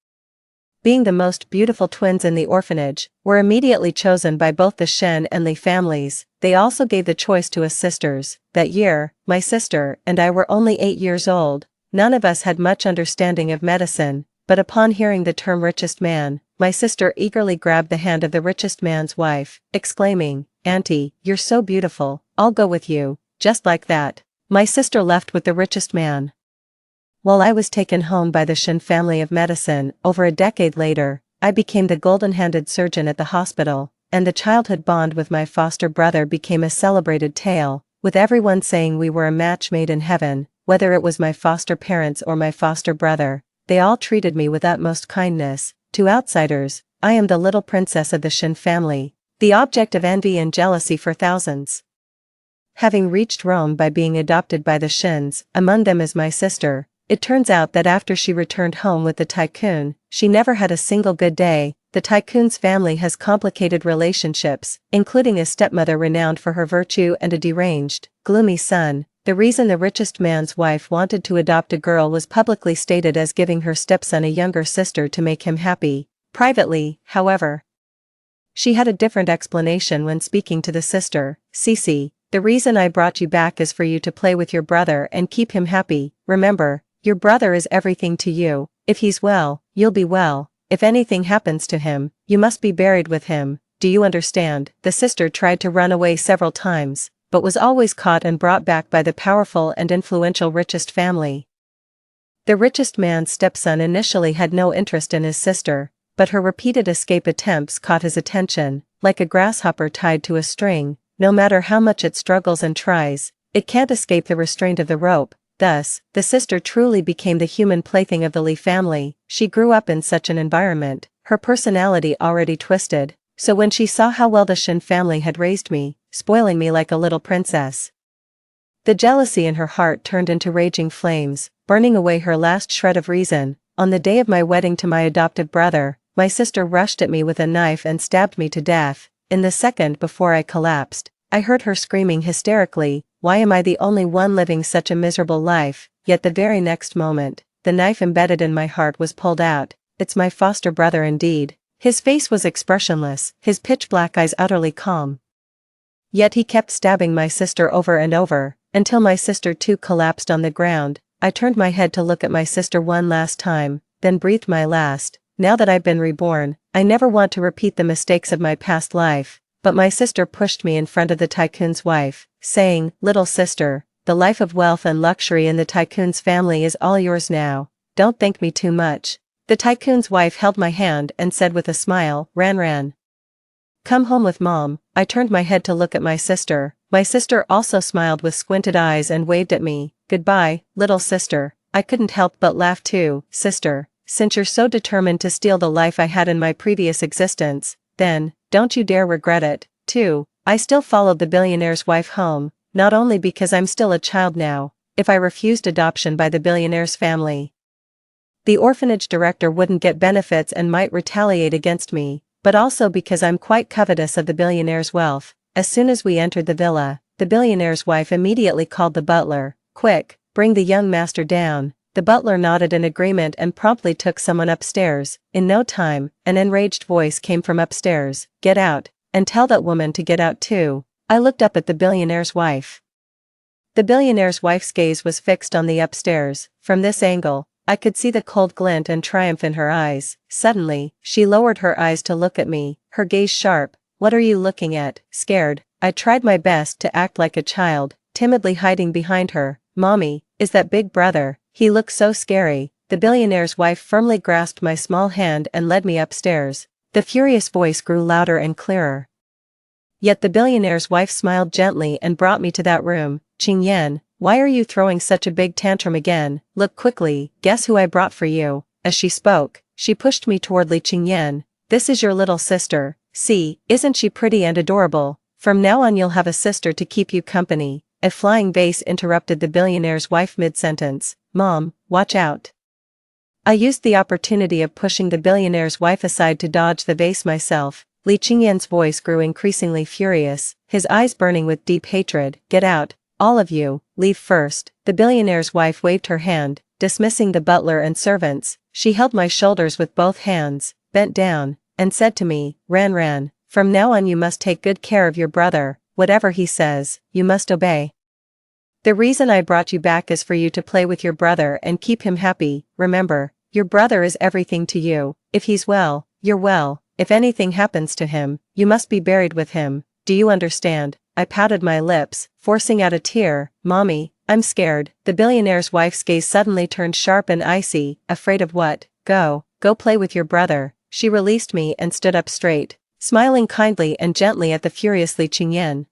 being the most beautiful twins in the orphanage, were immediately chosen by both the Shen and Li families. They also gave the choice to us sisters. That year, my sister and I were only 8 years old. None of us had much understanding of medicine, but upon hearing the term richest man, my sister eagerly grabbed the hand of the richest man's wife, exclaiming, "Auntie, you're so beautiful, I'll go with you." Just like that, my sister left with the richest man, while I was taken home by the Shen family of medicine. Over a decade later, I became the golden-handed surgeon at the hospital, and the childhood bond with my foster brother became a celebrated tale, with everyone saying we were a match made in heaven. Whether it was my foster parents or my foster brother, they all treated me with utmost kindness. To outsiders, I am the little princess of the Shen family, the object of envy and jealousy for thousands. Having reached Rome by being adopted by the Shens, among them is my sister, it turns out that after she returned home with the tycoon, she never had a single good day. The tycoon's family has complicated relationships, including a stepmother renowned for her virtue and a deranged, gloomy son. The reason the richest man's wife wanted to adopt a girl was publicly stated as giving her stepson a younger sister to make him happy. Privately, however, she had a different explanation when speaking to the sister. "Cici, the reason I brought you back is for you to play with your brother and keep him happy. Remember, your brother is everything to you. If he's well, you'll be well. If anything happens to him, you must be buried with him. Do you understand?" The sister tried to run away several times, but was always caught and brought back by the powerful and influential richest family. The richest man's stepson initially had no interest in his sister, but her repeated escape attempts caught his attention. Like a grasshopper tied to a string, no matter how much it struggles and tries, it can't escape the restraint of the rope. Thus, the sister truly became the human plaything of the Lee family. She grew up in such an environment, her personality already twisted, so when she saw how well the Shin family had raised me, spoiling me like a little princess, the jealousy in her heart turned into raging flames, burning away her last shred of reason. On the day of my wedding to my adoptive brother, my sister rushed at me with a knife and stabbed me to death. In the second before I collapsed, I heard her screaming hysterically, "Why am I the only one living such a miserable life?" Yet the very next moment, the knife embedded in my heart was pulled out. It's my foster brother indeed. His face was expressionless, his pitch-black eyes utterly calm. Yet he kept stabbing my sister over and over, until my sister too collapsed on the ground. I turned my head to look at my sister one last time, then breathed my last. Now that I've been reborn, I never want to repeat the mistakes of my past life. But my sister pushed me in front of the tycoon's wife, saying, "Little sister, the life of wealth and luxury in the tycoon's family is all yours now. Don't thank me too much." The tycoon's wife held my hand and said with a smile, Ran. "Come home with mom." I turned my head to look at my sister. My sister also smiled with squinted eyes and waved at me. "Goodbye, little sister." I couldn't help but laugh too. "Sister, since you're so determined to steal the life I had in my previous existence, then, don't you dare regret it." 2. I still followed the billionaire's wife home, not only because I'm still a child now. If I refused adoption by the billionaire's family, the orphanage director wouldn't get benefits and might retaliate against me, but also because I'm quite covetous of the billionaire's wealth. As soon as we entered the villa, the billionaire's wife immediately called the butler. "Quick, bring the young master down." The butler nodded in agreement and promptly took someone upstairs. In no time, an enraged voice came from upstairs. "Get out, and tell that woman to get out too." I looked up at the billionaire's wife. The billionaire's wife's gaze was fixed on the upstairs. From this angle, I could see the cold glint and triumph in her eyes. Suddenly, she lowered her eyes to look at me, her gaze sharp. "What are you looking at?" Scared, I tried my best to act like a child, timidly hiding behind her. "Mommy, is that Big Brother? He looks so scary." The billionaire's wife firmly grasped my small hand and led me upstairs. The furious voice grew louder and clearer. Yet the billionaire's wife smiled gently and brought me to that room. "Qingyan, why are you throwing such a big tantrum again? Look quickly, guess who I brought for you?" As she spoke, she pushed me toward Li Qingyan. "This is your little sister. See, isn't she pretty and adorable? From now on you'll have a sister to keep you company." A flying vase interrupted the billionaire's wife mid-sentence. "Mom, watch out." I used the opportunity of pushing the billionaire's wife aside to dodge the vase myself. Li Qingyan's voice grew increasingly furious, his eyes burning with deep hatred. "Get out, all of you, leave first." The billionaire's wife waved her hand, dismissing the butler and servants. She held my shoulders with both hands, bent down, and said to me, Ran, from now on you must take good care of your brother. Whatever he says, you must obey. The reason I brought you back is for you to play with your brother and keep him happy. Remember, your brother is everything to you. If he's well, you're well. If anything happens to him, you must be buried with him. Do you understand? I pouted my lips, forcing out a tear. "Mommy, I'm scared." The billionaire's wife's gaze suddenly turned sharp and icy. "Afraid of what? Go play with your brother." She released me and stood up straight, smiling kindly and gently at the furious Li Qingyan.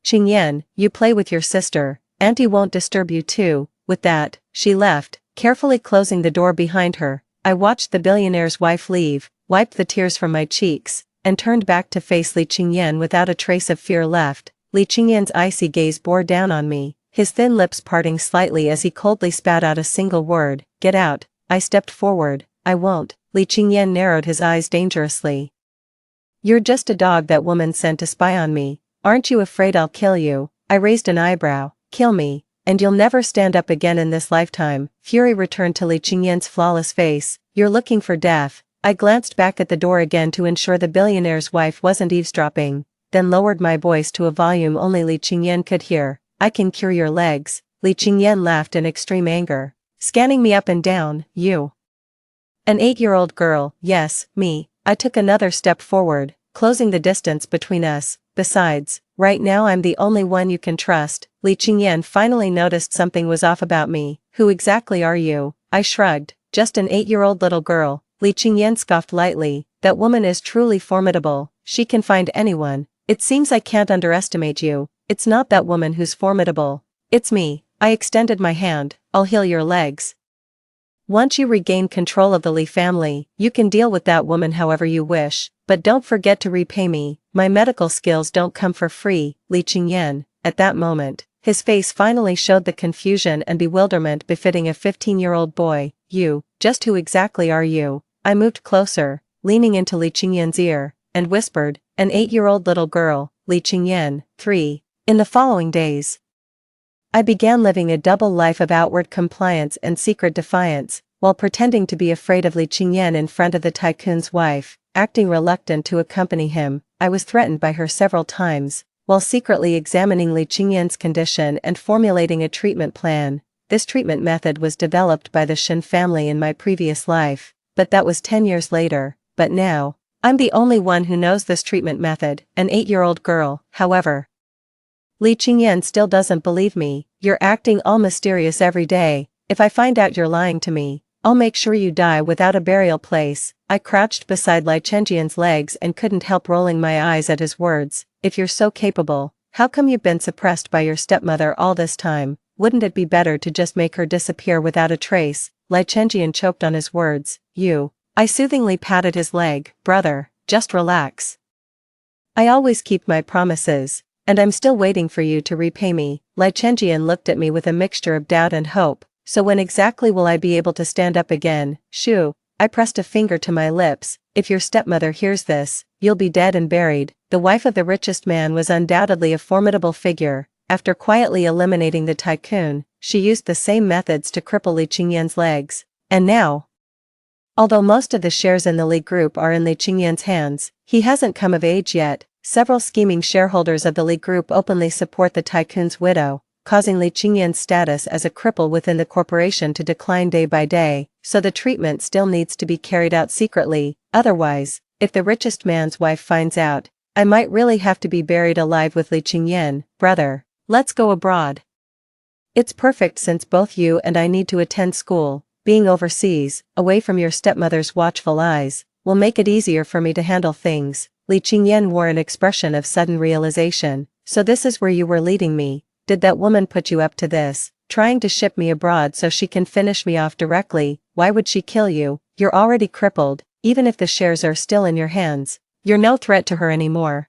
"Qingyan, you play with your sister. Auntie won't disturb you too." With that, she left, carefully closing the door behind her. I watched the billionaire's wife leave, wiped the tears from my cheeks, and turned back to face Li Qingyan without a trace of fear left. Li Qingyan's icy gaze bore down on me, his thin lips parting slightly as he coldly spat out a single word. "Get out." I stepped forward. "I won't." Li Qingyan narrowed his eyes dangerously. "You're just a dog that woman sent to spy on me. Aren't you afraid I'll kill you?" I raised an eyebrow. "Kill me, and you'll never stand up again in this lifetime." Fury returned to Li Qingyan's flawless face. "You're looking for death." I glanced back at the door again to ensure the billionaire's wife wasn't eavesdropping, then lowered my voice to a volume only Li Qingyan could hear. "I can cure your legs." Li Qingyan laughed in extreme anger, scanning me up and down. "You? An 8-year-old girl?" "Yes, me." I took another step forward, closing the distance between us. "Besides, right now I'm the only one you can trust." Li Qingyan finally noticed something was off about me. "Who exactly are you?" I shrugged. Just an 8-year-old little girl. Li Qingyan scoffed lightly. That woman is truly formidable. She can find anyone. It seems I can't underestimate you. It's not that woman who's formidable. It's me. I extended my hand. I'll heal your legs. Once you regain control of the Li family, you can deal with that woman however you wish, but don't forget to repay me. My medical skills don't come for free. Li Qingyan, at that moment, his face finally showed the confusion and bewilderment befitting a 15-year-old boy. You, just who exactly are you? I moved closer, leaning into Li Qingyan's ear, and whispered, an 8-year-old little girl, Li Qingyan, 3. In the following days, I began living a double life of outward compliance and secret defiance, while pretending to be afraid of Li Qingyan in front of the tycoon's wife, acting reluctant to accompany him. I was threatened by her several times, while secretly examining Li Qingyan's condition and formulating a treatment plan. This treatment method was developed by the Shen family in my previous life, but that was 10 years later. But now, I'm the only one who knows this treatment method, an 8-year-old girl, however. Li Qingyan still doesn't believe me. You're acting all mysterious every day. If I find out you're lying to me, I'll make sure you die without a burial place. I crouched beside Li Qingyan's legs and couldn't help rolling my eyes at his words. If you're so capable, how come you've been suppressed by your stepmother all this time? Wouldn't it be better to just make her disappear without a trace? Li Qingyan choked on his words. I soothingly patted his leg. Brother, just relax. I always keep my promises. And I'm still waiting for you to repay me. Li Qingyan looked at me with a mixture of doubt and hope. So when exactly will I be able to stand up again? Shoo. I pressed a finger to my lips. If your stepmother hears this, you'll be dead and buried. The wife of the richest man was undoubtedly a formidable figure. After quietly eliminating the tycoon, she used the same methods to cripple Li Qingyan's legs. And now, although most of the shares in the Li Group are in Li Qingyan's hands, he hasn't come of age yet. Several scheming shareholders of the Li Group openly support the tycoon's widow, causing Li Qingyan's status as a cripple within the corporation to decline day by day, so the treatment still needs to be carried out secretly. Otherwise, if the richest man's wife finds out, I might really have to be buried alive with Li Qingyan. Brother, let's go abroad. It's perfect since both you and I need to attend school. Being overseas, away from your stepmother's watchful eyes, will make it easier for me to handle things. Li Qingyan wore an expression of sudden realization. So this is where you were leading me. Did that woman put you up to this, trying to ship me abroad so she can finish me off directly? Why would she kill you? You're already crippled. Even if the shares are still in your hands, you're no threat to her anymore.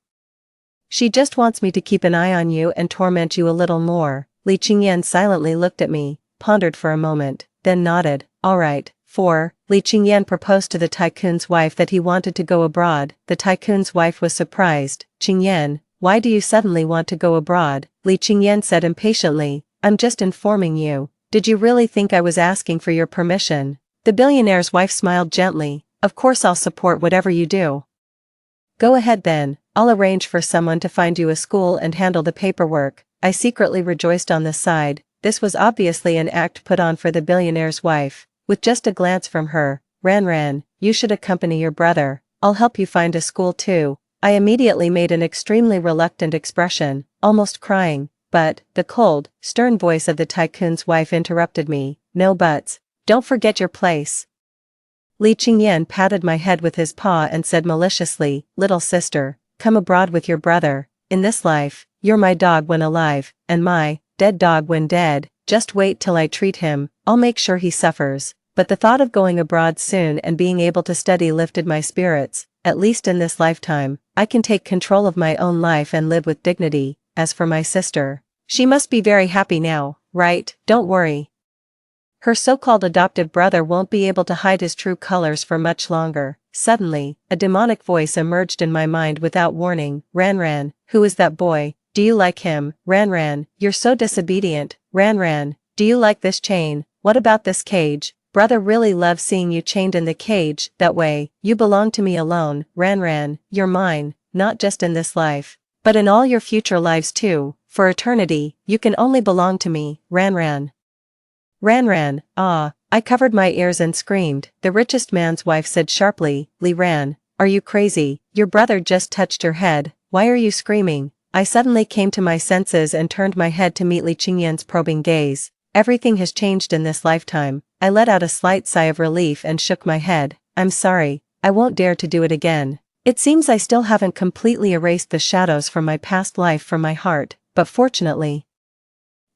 She just wants me to keep an eye on you and torment you a little more. Li Qingyan silently looked at me, pondered for a moment, then nodded. All right. 4. Li Qingyan proposed to the tycoon's wife that he wanted to go abroad. The tycoon's wife was surprised. Qingyan, why do you suddenly want to go abroad? Li Qingyan said impatiently. I'm just informing you. Did you really think I was asking for your permission? The billionaire's wife smiled gently. Of course I'll support whatever you do. Go ahead then. I'll arrange for someone to find you a school and handle the paperwork. I secretly rejoiced on this side. This was obviously an act put on for the billionaire's wife. With just a glance from her, Ran, you should accompany your brother. I'll help you find a school too. I immediately made an extremely reluctant expression, almost crying, but the cold, stern voice of the tycoon's wife interrupted me. No buts. Don't forget your place. Li Qingyan patted my head with his paw and said maliciously, little sister, come abroad with your brother. In this life, you're my dog when alive, and my dead dog when dead. Just wait till I treat him. I'll make sure he suffers. But the thought of going abroad soon and being able to study lifted my spirits. At least in this lifetime, I can take control of my own life and live with dignity. As for my sister, she must be very happy now, right? Don't worry. Her so-called adoptive brother won't be able to hide his true colors for much longer. Suddenly, a demonic voice emerged in my mind without warning. Ran, who is that boy? Do you like him? Ran, you're so disobedient. Ran, do you like this chain? What about this cage? Brother really loves seeing you chained in the cage. That way, you belong to me alone. Ran, you're mine, not just in this life, but in all your future lives too. For eternity, you can only belong to me. Ran, ah. I covered my ears and screamed. The richest man's wife said sharply, Li Ran, are you crazy? Your brother just touched your head. Why are you screaming? I suddenly came to my senses and turned my head to meet Li Qingyan's probing gaze. Everything has changed in this lifetime. I let out a slight sigh of relief and shook my head. I'm sorry, I won't dare to do it again. It seems I still haven't completely erased the shadows from my past life from my heart, but fortunately,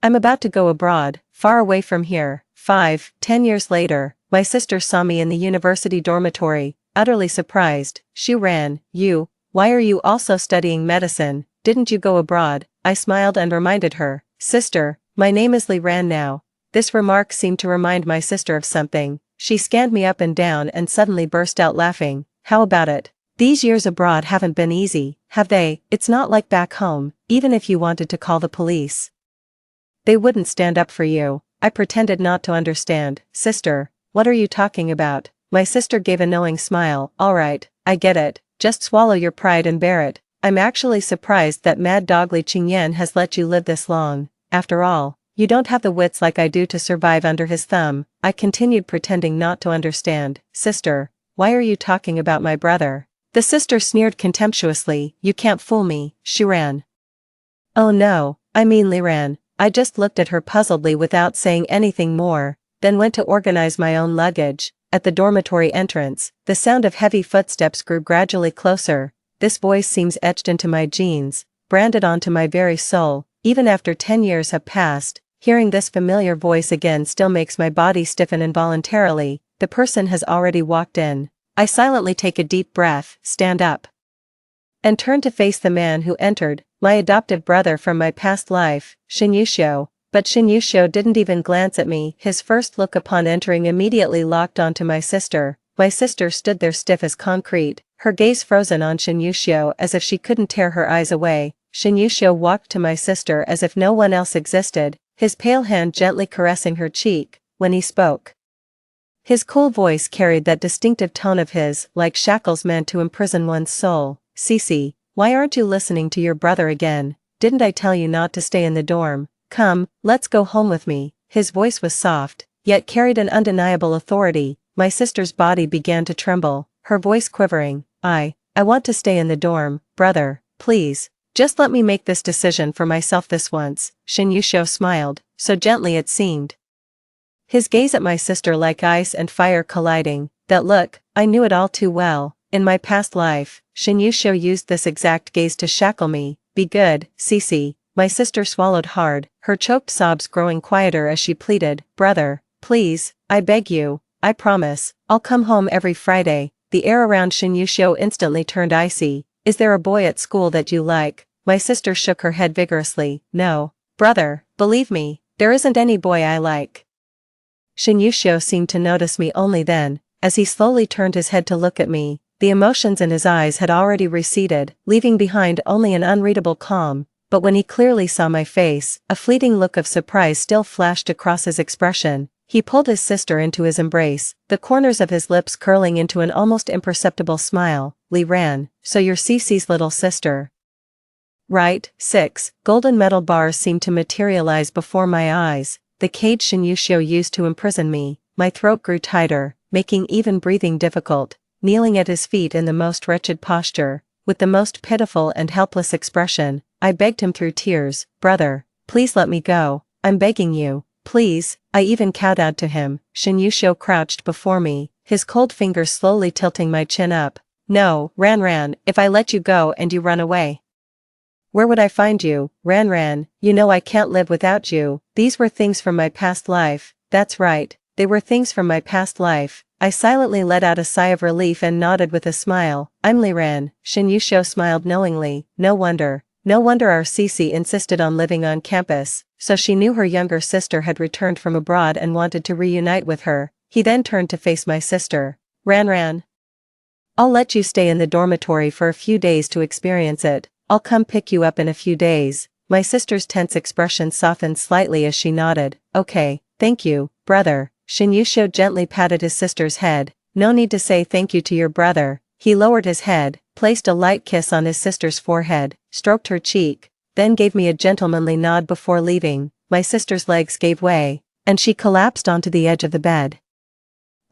I'm about to go abroad, far away from here. 10 years later, my sister saw me in the university dormitory, utterly surprised. She ran. Why are you also studying medicine? Didn't you go abroad? I smiled and reminded her. Sister, my name is Li Ran now. This remark seemed to remind my sister of something. She scanned me up and down and suddenly burst out laughing. How about it? These years abroad haven't been easy, have they? It's not like back home, even if you wanted to call the police. They wouldn't stand up for you. I pretended not to understand. Sister, what are you talking about? My sister gave a knowing smile. Alright, I get it. Just swallow your pride and bear it. I'm actually surprised that Mad Dog Li Qingyan has let you live this long. After all, you don't have the wits like I do to survive under his thumb. I continued pretending not to understand. Sister, why are you talking about my brother? The sister sneered contemptuously. You can't fool me, Shi Ran. Oh no, I mean Li Ran. I just looked at her puzzledly without saying anything more, then went to organize my own luggage. At the dormitory entrance, the sound of heavy footsteps grew gradually closer. This voice seems etched into my genes, branded onto my very soul. Even after 10 years have passed, hearing this familiar voice again still makes my body stiffen involuntarily. The person has already walked in. I silently take a deep breath, stand up, and turn to face the man who entered, my adoptive brother from my past life, Shin Yuxiu. But Shin Yuxiu didn't even glance at me. His first look upon entering immediately locked onto my sister. My sister stood there stiff as concrete, her gaze frozen on Shin Yuxiu as if she couldn't tear her eyes away. Shin Yuxiu walked to my sister as if no one else existed, his pale hand gently caressing her cheek. When he spoke, his cool voice carried that distinctive tone of his, like shackles meant to imprison one's soul. Cece, why aren't you listening to your brother again? Didn't I tell you not to stay in the dorm? Come, let's go home with me. His voice was soft, yet carried an undeniable authority. My sister's body began to tremble, her voice quivering. I want to stay in the dorm, brother, please. Just let me make this decision for myself this once. Shin Yuxiu smiled, so gently it seemed. His gaze at my sister like ice and fire colliding. That look, I knew it all too well. In my past life, Shin Yuxiu used this exact gaze to shackle me. Be good, Cece. My sister swallowed hard, her choked sobs growing quieter as she pleaded. Brother, please, I beg you, I promise, I'll come home every Friday. The air around Shin Yuxiu instantly turned icy. Is there a boy at school that you like? My sister shook her head vigorously. No, brother, believe me, there isn't any boy I like. Shin Yuxiu seemed to notice me only then, as he slowly turned his head to look at me. The emotions in his eyes had already receded, leaving behind only an unreadable calm, but when he clearly saw my face, a fleeting look of surprise still flashed across his expression. He pulled his sister into his embrace, the corners of his lips curling into an almost imperceptible smile. Li Ran, so you're Cece's little sister, right? 6 golden metal bars seemed to materialize before my eyes, the cage Shin Yuxiu used to imprison me. My throat grew tighter, making even breathing difficult. Kneeling at his feet in the most wretched posture, with the most pitiful and helpless expression, I begged him through tears. Brother, please let me go, I'm begging you, please. I even kowtowed to him. Shin Yuxiu crouched before me, his cold fingers slowly tilting my chin up. No, Ran, if I let you go and you run away, where would I find you? Ran, you know I can't live without you. These were things from my past life. That's right, they were things from my past life. I silently let out a sigh of relief and nodded with a smile. I'm Li Ran. Shin Yuxiu smiled knowingly. No wonder our Cece insisted on living on campus, so she knew her younger sister had returned from abroad and wanted to reunite with her. He then turned to face my sister. Ran, I'll let you stay in the dormitory for a few days to experience it. I'll come pick you up in a few days. My sister's tense expression softened slightly as she nodded. Okay, thank you, brother. Shin Yuxiu gently patted his sister's head. No need to say thank you to your brother. He lowered his head, placed a light kiss on his sister's forehead, stroked her cheek, then gave me a gentlemanly nod before leaving. My sister's legs gave way, and she collapsed onto the edge of the bed.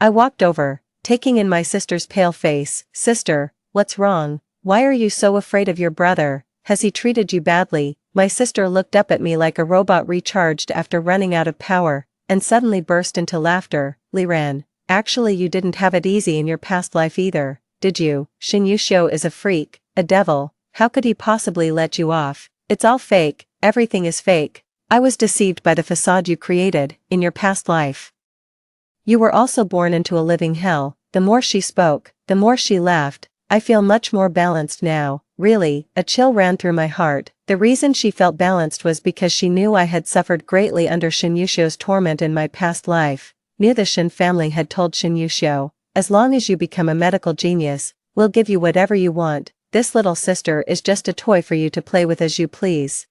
I walked over, taking in my sister's pale face. Sister, what's wrong? Why are you so afraid of your brother? Has he treated you badly? My sister looked up at me like a robot recharged after running out of power, and suddenly burst into laughter. Liran, actually you didn't have it easy in your past life either, did you? Shinyusho is a freak, a devil, how could he possibly let you off? It's all fake, everything is fake. I was deceived by the facade you created, in your past life. You were also born into a living hell. The more she spoke, the more she laughed. I feel much more balanced now, really. A chill ran through my heart. The reason she felt balanced was because she knew I had suffered greatly under Shinyusho's torment in my past life. Knew the Shin family had told Shinyusho, as long as you become a medical genius, we'll give you whatever you want. This little sister is just a toy for you to play with as you please.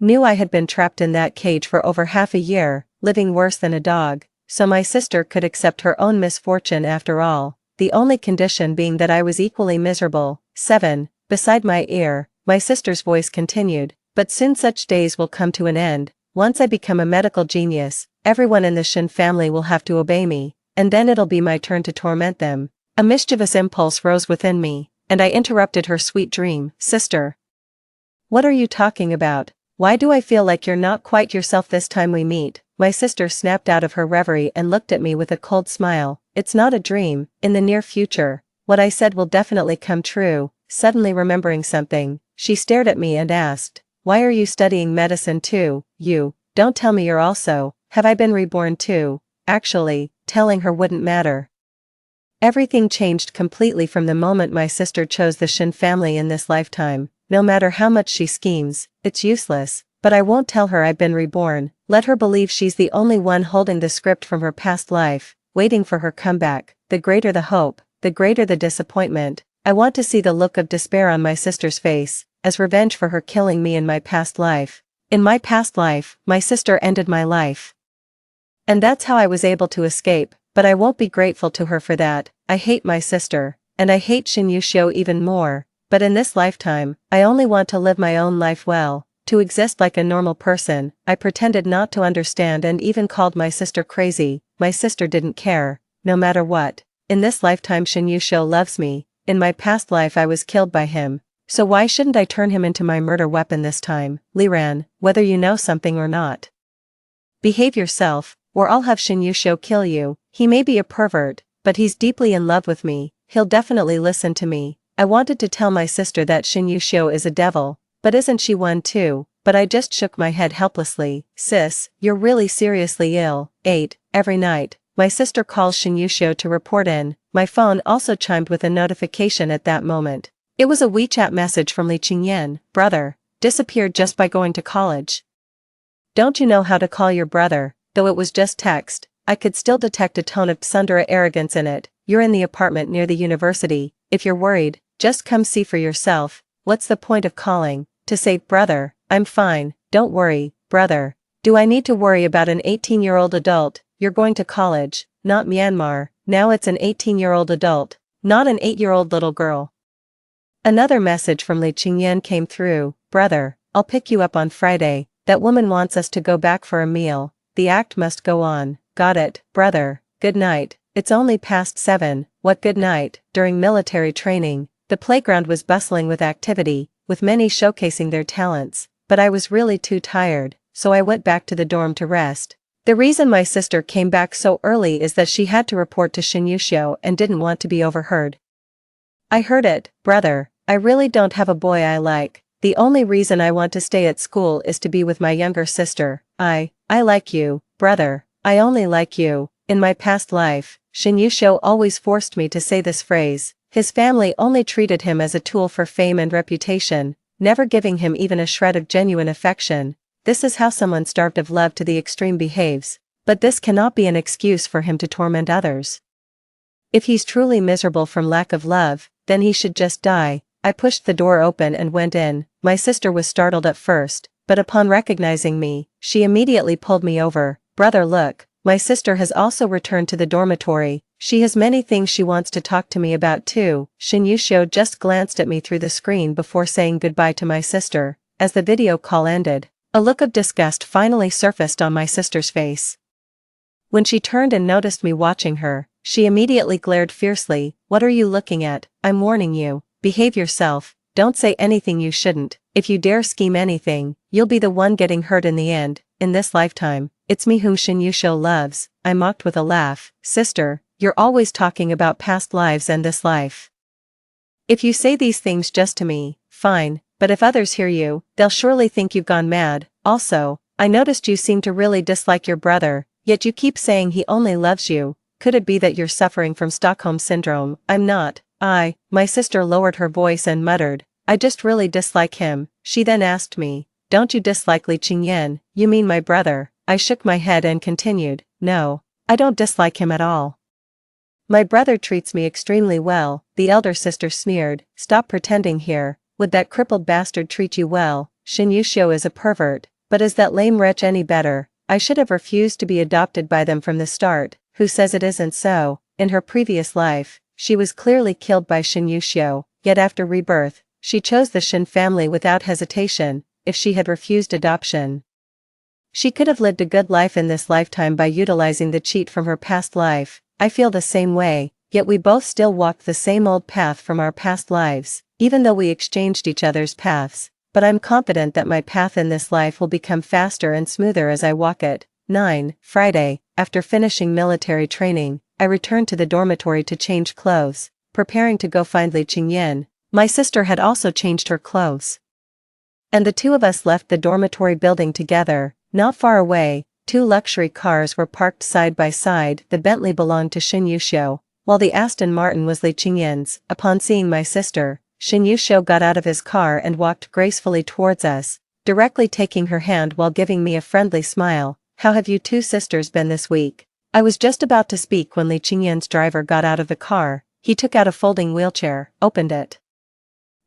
Knew I had been trapped in that cage for over half a year, living worse than a dog, so my sister could accept her own misfortune after all, the only condition being that I was equally miserable. 7. Beside my ear, my sister's voice continued, but soon such days will come to an end. Once I become a medical genius, everyone in the Shin family will have to obey me, and then it'll be my turn to torment them. A mischievous impulse rose within me, and I interrupted her sweet dream. Sister, what are you talking about? Why do I feel like you're not quite yourself this time we meet? My sister snapped out of her reverie and looked at me with a cold smile. It's not a dream. In the near future, what I said will definitely come true. Suddenly remembering something, she stared at me and asked, why are you studying medicine too? You, don't tell me you're also, have I been reborn too? Actually, telling her wouldn't matter. Everything changed completely from the moment my sister chose the Shin family in this lifetime. No matter how much she schemes, it's useless, but I won't tell her I've been reborn. Let her believe she's the only one holding the script from her past life, waiting for her comeback. The greater the hope, the greater the disappointment. I want to see the look of despair on my sister's face, as revenge for her killing me in my past life. In my past life, my sister ended my life. And that's how I was able to escape, but I won't be grateful to her for that. I hate my sister, and I hate Shinyusho even more. But in this lifetime, I only want to live my own life well, to exist like a normal person. I pretended not to understand and even called my sister crazy. My sister didn't care, no matter what. In this lifetime Shinyusho loves me, in my past life I was killed by him, so why shouldn't I turn him into my murder weapon this time? Liran, whether you know something or not, behave yourself, or I'll have Shinyusho kill you. He may be a pervert, but he's deeply in love with me, he'll definitely listen to me. I wanted to tell my sister that Shinyusho is a devil, but isn't she one too? But I just shook my head helplessly. Sis, you're really seriously ill. 8. Every night, my sister calls Shinyusho to report in. My phone also chimed with a notification at that moment. It was a WeChat message from Li Qingyan. Brother, disappeared just by going to college. Don't you know how to call your brother? Though it was just text, I could still detect a tone of tsundere arrogance in it. You're in the apartment near the university. If you're worried, just come see for yourself. What's the point of calling? To say, brother, I'm fine, don't worry, brother. Do I need to worry about an 18-year-old adult? You're going to college, not Myanmar. Now it's an 18-year-old adult, not an 8-year-old little girl. Another message from Li Qingyan came through. Brother, I'll pick you up on Friday. That woman wants us to go back for a meal. The act must go on. Got it, brother. Good night. It's only past 7. What good night? During military training, the playground was bustling with activity, with many showcasing their talents, but I was really too tired, so I went back to the dorm to rest. The reason my sister came back so early is that she had to report to Shinyusho and didn't want to be overheard. I heard it, brother. I really don't have a boy I like. The only reason I want to stay at school is to be with my younger sister. I like you, brother. I only like you. In my past life, Shinyusho always forced me to say this phrase. His family only treated him as a tool for fame and reputation, never giving him even a shred of genuine affection. This is how someone starved of love to the extreme behaves, but this cannot be an excuse for him to torment others. If he's truly miserable from lack of love, then he should just die. I pushed the door open and went in. My sister was startled at first, but upon recognizing me, she immediately pulled me over. Brother, look, my sister has also returned to the dormitory. She has many things she wants to talk to me about too. Shinyusho just glanced at me through the screen before saying goodbye to my sister. As the video call ended, a look of disgust finally surfaced on my sister's face. When she turned and noticed me watching her, she immediately glared fiercely. What are you looking at? I'm warning you. Behave yourself. don't say anything you shouldn't. If you dare scheme anything, you'll be the one getting hurt in the end. In this lifetime, it's me whom Shin Yusho loves. I mocked with a laugh. Sister, you're always talking about past lives and this life. If you say these things just to me, fine, but if others hear you, they'll surely think you've gone mad. Also, I noticed you seem to really dislike your brother, yet you keep saying he only loves you. Could it be that you're suffering from Stockholm Syndrome? I'm not. My sister lowered her voice and muttered, I just really dislike him. She then asked me, don't you dislike Li Qingyan? You mean my brother? I shook my head and continued, no, I don't dislike him at all. My brother treats me extremely well, the elder sister sneered. Stop pretending here. Would that crippled bastard treat you well? Shin Yusho is a pervert, but is that lame wretch any better? I should have refused to be adopted by them from the start. Who says it isn't so? In her previous life, she was clearly killed by Shin Yusho, yet after rebirth, she chose the Shin family without hesitation. If she had refused adoption, she could have lived a good life in this lifetime by utilizing the cheat from her past life. I feel the same way, yet we both still walked the same old path from our past lives, even though we exchanged each other's paths, but I'm confident that my path in this life will become faster and smoother as I walk it. 9. Friday, after finishing military training, I returned to the dormitory to change clothes, preparing to go find Li Qingyan. My sister had also changed her clothes, and the two of us left the dormitory building together. Not far away, two luxury cars were parked side by side. The Bentley belonged to Shin Yusho, while the Aston Martin was Li Qingyan's. Upon seeing my sister, Shin Yusho got out of his car and walked gracefully towards us, directly taking her hand while giving me a friendly smile. How have you two sisters been this week? I was just about to speak when Li Qingyan's driver got out of the car. He took out a folding wheelchair, opened it,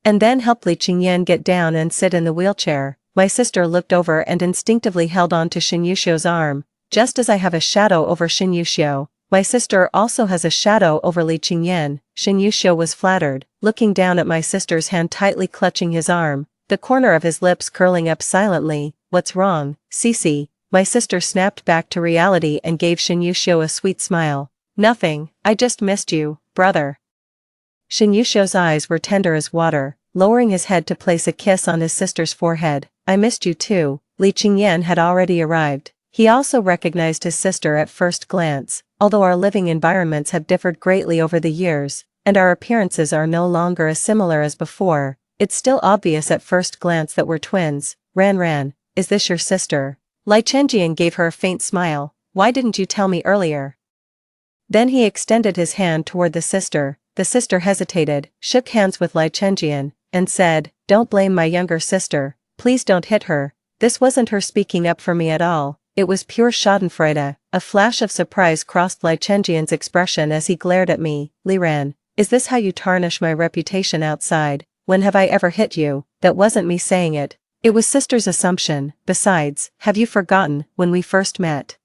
and then helped Li Qingyan get down and sit in the wheelchair. My sister looked over and instinctively held on to Shin Yusho's arm. Just as I have a shadow over Shin Yusho, my sister also has a shadow over Li Qingyan. Shin Yusho was flattered, looking down at my sister's hand tightly clutching his arm, the corner of his lips curling up silently. What's wrong, Cece? My sister snapped back to reality and gave Shin Yusho a sweet smile. Nothing, I just missed you, brother. Shin Yusho's eyes were tender as water, lowering his head to place a kiss on his sister's forehead. I missed you too. Li Qingyan had already arrived. He also recognized his sister at first glance. Although our living environments have differed greatly over the years, and our appearances are no longer as similar as before, it's still obvious at first glance that we're twins. Ran, is this your sister? Li Chenjian gave her a faint smile. Why didn't you tell me earlier? Then he extended his hand toward the sister. The sister hesitated, shook hands with Li Chenjian, and said, don't blame my younger sister. Please don't hit her. This wasn't her speaking up for me at all. It was pure schadenfreude. A flash of surprise crossed Li Chenjian's expression as he glared at me. Li Ran, is this how you tarnish my reputation outside? When have I ever hit you? That wasn't me saying it. It was sister's assumption. Besides, have you forgotten, when we first met,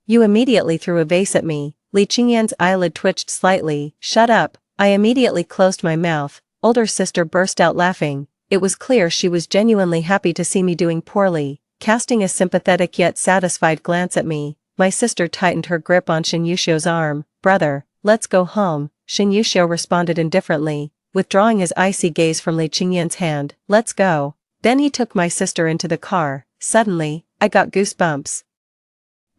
you immediately threw a vase at me. Li Qingyan's eyelid twitched slightly. Shut up. I immediately closed my mouth. Older sister burst out laughing. It was clear she was genuinely happy to see me doing poorly. Casting a sympathetic yet satisfied glance at me, my sister tightened her grip on Shin Yusho's arm. Brother, let's go home. Shin Yusho responded indifferently, withdrawing his icy gaze from Li Qingyan's hand. Let's go. Then he took my sister into the car. Suddenly, I got goosebumps.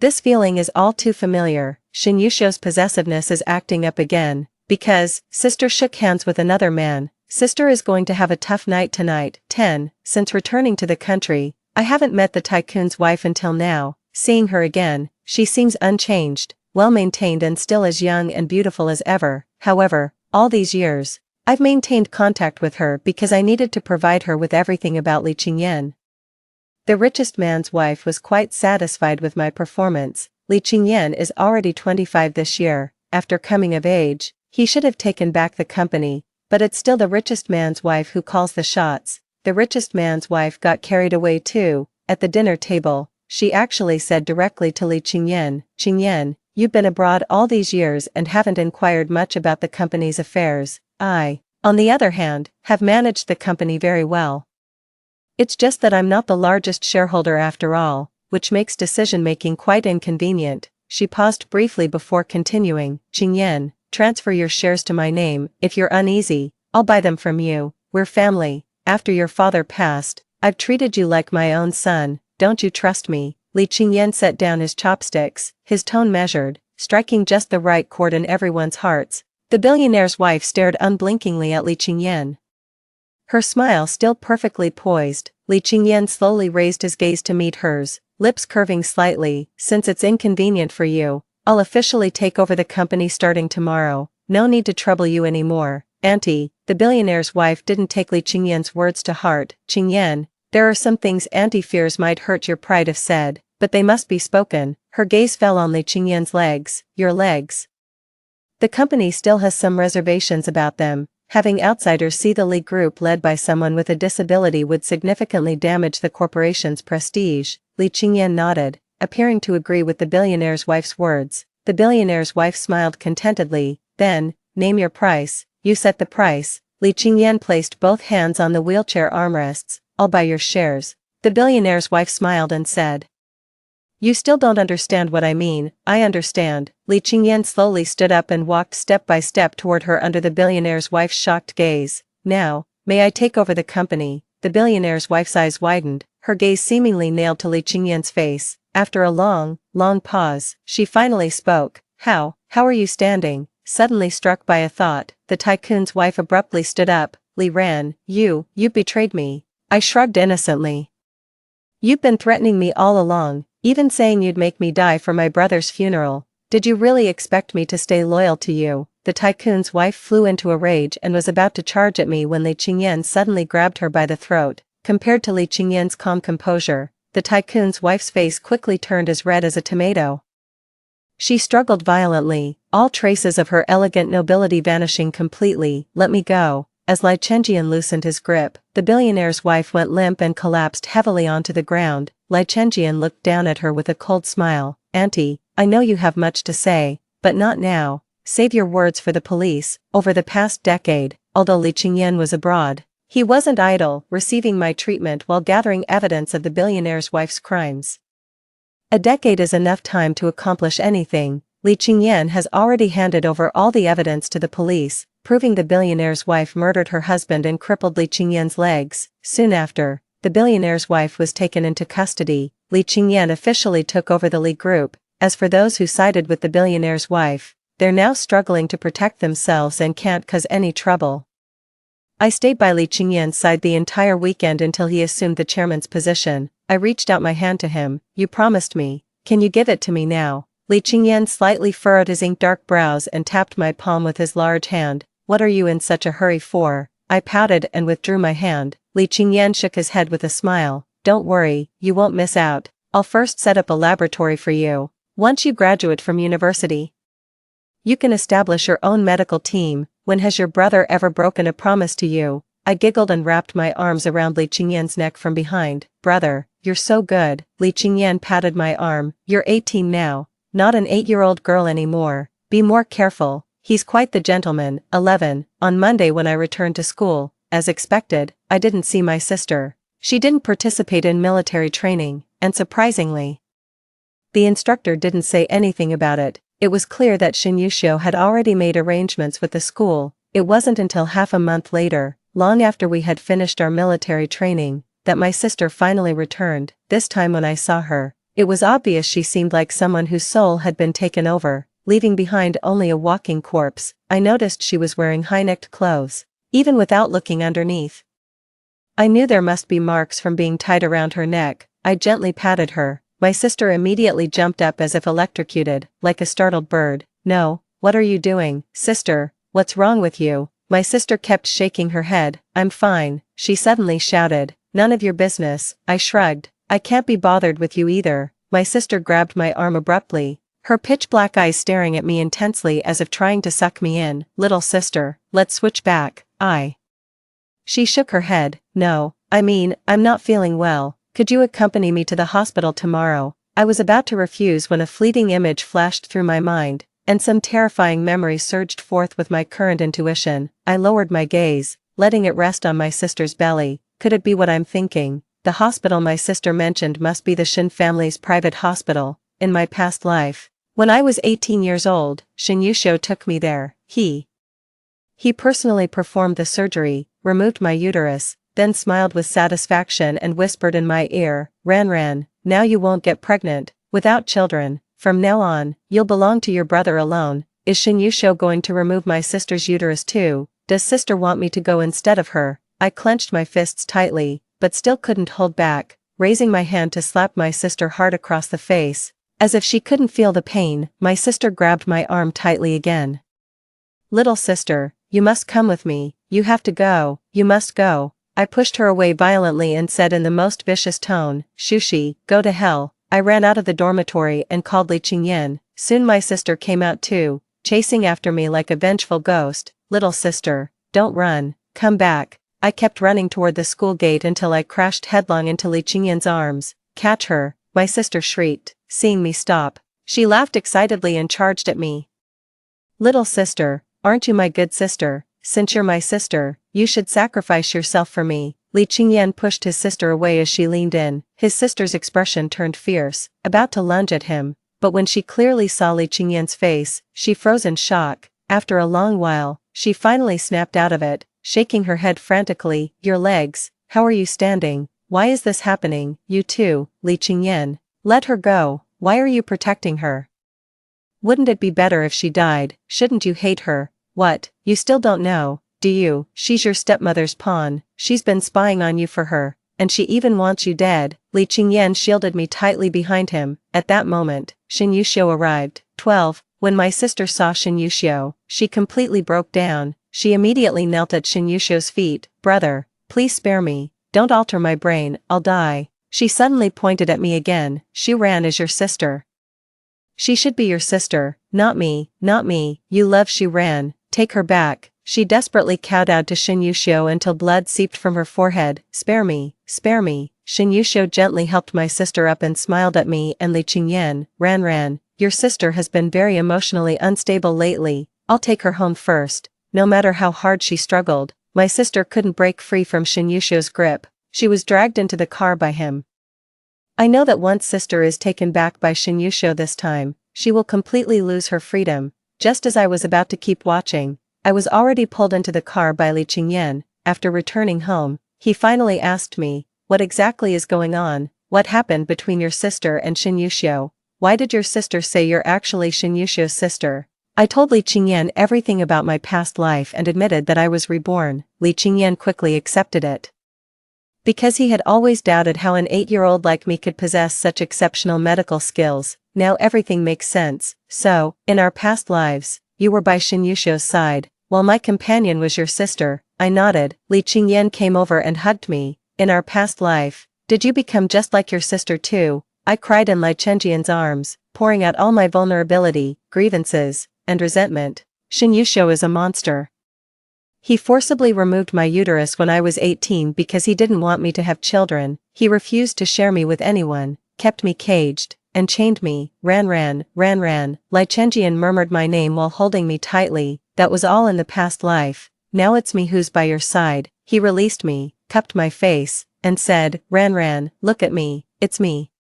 This feeling is all too familiar. Shin Yusho's possessiveness is acting up again, because sister shook hands with another man. Sister is going to have a tough night tonight. 10. Since returning to the country, I haven't met the tycoon's wife until now. Seeing her again, she seems unchanged, well-maintained and still as young and beautiful as ever. However, all these years, I've maintained contact with her because I needed to provide her with everything about Li Qingyan. The richest man's wife was quite satisfied with my performance. Li Qingyan is already 25 this year. After coming of age, he should have taken back the company, but it's still the richest man's wife who calls the shots. The richest man's wife got carried away too. At the dinner table, she actually said directly to Li Qingyan, Qingyan, you've been abroad all these years and haven't inquired much about the company's affairs. I, on the other hand, have managed the company very well. It's just that I'm not the largest shareholder after all, which makes decision-making quite inconvenient. She paused briefly before continuing, Qingyan, transfer your shares to my name. If you're uneasy, I'll buy them from you. we're family. After your father passed, I've treated you like my own son, don't you trust me? Li Qingyan set down his chopsticks, his tone measured, striking just the right chord in everyone's hearts. The billionaire's wife stared unblinkingly at Li Qingyan. Her smile still perfectly poised, Li Qingyan slowly raised his gaze to meet hers, lips curving slightly. Since it's inconvenient for you, I'll officially take over the company starting tomorrow. No need to trouble you anymore, Auntie. The billionaire's wife didn't take Li Qingyan's words to heart. Qingyan, there are some things Auntie fears might hurt your pride if said, but they must be spoken. Her gaze fell on Li Qingyan's legs. Your legs? The company still has some reservations about them. Having outsiders see the Li Group led by someone with a disability would significantly damage the corporation's prestige. Li Qingyan nodded, appearing to agree with the billionaire's wife's words. The billionaire's wife smiled contentedly. Then, name your price. You set the price. Li Qingyan placed both hands on the wheelchair armrests. I'll buy your shares. The billionaire's wife smiled and said. You still don't understand what I mean. I understand. Li Qingyan slowly stood up and walked step by step toward her under the billionaire's wife's shocked gaze. Now, may I take over the company? The billionaire's wife's eyes widened, her gaze seemingly nailed to Li Qingyan's face. After a long pause, she finally spoke. How are you standing? Suddenly struck by a thought, the tycoon's wife abruptly stood up. Li Ran, you betrayed me. I shrugged innocently. You've been threatening me all along, even saying you'd make me die for my brother's funeral. Did you really expect me to stay loyal to you? The tycoon's wife flew into a rage and was about to charge at me when Li Qingyan suddenly grabbed her by the throat. Compared to Li Qingyan's calm composure, the tycoon's wife's face quickly turned as red as a tomato. She struggled violently, all traces of her elegant nobility vanishing completely. Let me go. As Li Chenjian loosened his grip, the billionaire's wife went limp and collapsed heavily onto the ground. Li Chenjian looked down at her with a cold smile. Auntie, I know you have much to say, but not now. Save your words for the police. Over the past decade, although Li Qingyan was abroad, he wasn't idle, receiving my treatment while gathering evidence of the billionaire's wife's crimes. A decade is enough time to accomplish anything. Li Qingyan has already handed over all the evidence to the police, proving the billionaire's wife murdered her husband and crippled Li Qingyan's legs. Soon after, the billionaire's wife was taken into custody. Li Qingyan officially took over the Li Group. As for those who sided with the billionaire's wife, they're now struggling to protect themselves and can't cause any trouble. I stayed by Li Qingyan's side the entire weekend until he assumed the chairman's position. I reached out my hand to him. You promised me. Can you give it to me now? Li Qingyan slightly furrowed his ink-dark brows and tapped my palm with his large hand. What are you in such a hurry for? I pouted and withdrew my hand. Li Qingyan shook his head with a smile. Don't worry, you won't miss out. I'll first set up a laboratory for you. Once you graduate from university, you can establish your own medical team. When has your brother ever broken a promise to you? I giggled and wrapped my arms around Li Qingyan's neck from behind. Brother, you're so good. Li Qingyan patted my arm. You're 18 now, not an 8-year-old girl anymore. Be more careful. He's quite the gentleman. 11. On Monday when I returned to school, as expected, I didn't see my sister. She didn't participate in military training, and surprisingly, the instructor didn't say anything about it. It was clear that Shin Yushio had already made arrangements with the school. It wasn't until half a month later, long after we had finished our military training, that my sister finally returned. This time when I saw her, it was obvious she seemed like someone whose soul had been taken over, leaving behind only a walking corpse. I noticed she was wearing high-necked clothes, even without looking underneath. I knew there must be marks from being tied around her neck. I gently patted her. My sister immediately jumped up as if electrocuted, like a startled bird. No, what are you doing, sister? What's wrong with you? My sister kept shaking her head. I'm fine, she suddenly shouted. None of your business. I shrugged. I can't be bothered with you either. My sister grabbed my arm abruptly, her pitch-black eyes staring at me intensely as if trying to suck me in. Little sister, let's switch back. She shook her head. No, I'm not feeling well. Could you accompany me to the hospital tomorrow? I was about to refuse when a fleeting image flashed through my mind, and some terrifying memory surged forth with my current intuition. I lowered my gaze, letting it rest on my sister's belly. Could it be what I'm thinking? The hospital my sister mentioned must be the Shin family's private hospital. In my past life, when I was 18 years old, Shin Yushio took me there. He He personally performed the surgery, removed my uterus, then smiled with satisfaction and whispered in my ear, Ran, now you won't get pregnant, without children, from now on, you'll belong to your brother alone. Is Shinyusho going to remove my sister's uterus too? Does sister want me to go instead of her? I clenched my fists tightly, but still couldn't hold back, raising my hand to slap my sister hard across the face. As if she couldn't feel the pain, my sister grabbed my arm tightly again. Little sister, you must come with me, you have to go, you must go. I pushed her away violently and said in the most vicious tone, Shushi, go to hell. I ran out of the dormitory and called Li Qingyan. Soon my sister came out too, chasing after me like a vengeful ghost. Little sister, don't run, come back. I kept running toward the school gate until I crashed headlong into Li Qingyan's arms. Catch her, my sister shrieked, seeing me stop. She laughed excitedly and charged at me. Little sister, aren't you my good sister? Since you're my sister, you should sacrifice yourself for me. Li Qingyan pushed his sister away as she leaned in. His sister's expression turned fierce, about to lunge at him, but when she clearly saw Li Qingyan's face, she froze in shock. After a long while, she finally snapped out of it, shaking her head frantically. Your legs, how are you standing? Why is this happening? You too, Li Qingyan. Let her go, why are you protecting her? Wouldn't it be better if she died? Shouldn't you hate her? What, you still don't know, do you? She's your stepmother's pawn, she's been spying on you for her, and she even wants you dead. Li Qingyan shielded me tightly behind him. At that moment, Shinyusho arrived. 12. When my sister saw Shinyusho, she completely broke down. She immediately knelt at Shinyusho's feet. Brother, please spare me, don't alter my brain, I'll die. She suddenly pointed at me again. Shuran is your sister. She should be your sister, not me, you love Shuran, take her back. She desperately kowtowed to Shinyusho until blood seeped from her forehead. Spare me, spare me. Shinyusho gently helped my sister up and smiled at me and Li Qingyan. Ran, your sister has been very emotionally unstable lately, I'll take her home first. No matter how hard she struggled, my sister couldn't break free from Shinyusho's grip. She was dragged into the car by him. I know that once sister is taken back by Shinyusho this time, she will completely lose her freedom. Just as I was about to keep watching, I was already pulled into the car by Li Qingyan. After returning home, he finally asked me, what exactly is going on? What happened between your sister and Shinyusho? Why did your sister say you're actually Shinyusho's sister? I told Li Qingyan everything about my past life and admitted that I was reborn. Li Qingyan quickly accepted it. Because he had always doubted how an 8-year-old like me could possess such exceptional medical skills, now everything makes sense. So, in our past lives, you were by Shinyusho's side, while my companion was your sister. I nodded. Li Qingyan came over and hugged me. In our past life, did you become just like your sister too? I cried in Li Qingyan's arms, pouring out all my vulnerability, grievances, and resentment. Shinyusho is a monster. He forcibly removed my uterus when I was 18 because he didn't want me to have children. He refused to share me with anyone, kept me caged, and chained me. Ran. Li Qingyan murmured my name while holding me tightly. That was all in the past life. Now it's me who's by your side. He released me, cupped my face, and said, Ran, look at me, it's me.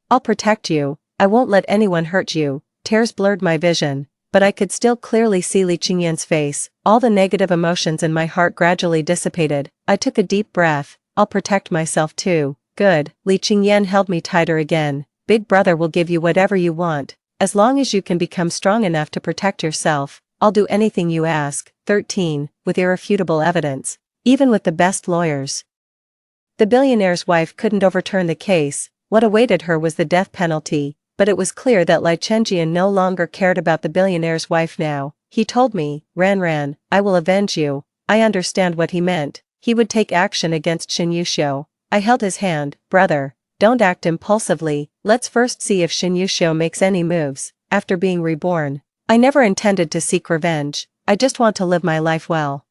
I'll protect you, I won't let anyone hurt you. Tears blurred my vision, but I could still clearly see Li Qingyan's face. All the negative emotions in my heart gradually dissipated. I took a deep breath. I'll protect myself too. Good. Li Qingyan held me tighter again. Big brother will give you whatever you want. As long as you can become strong enough to protect yourself, I'll do anything you ask. 13. With irrefutable evidence. Even with the best lawyers. The billionaire's wife couldn't overturn the case. What awaited her was the death penalty, but it was clear that Li Qingyan no longer cared about the billionaire's wife now. He told me, Ran, I will avenge you. I understand what he meant. He would take action against Shinyusho. I held his hand. Brother, don't act impulsively. Let's first see if Shinyusho makes any moves. After being reborn, I never intended to seek revenge. I just want to live my life well.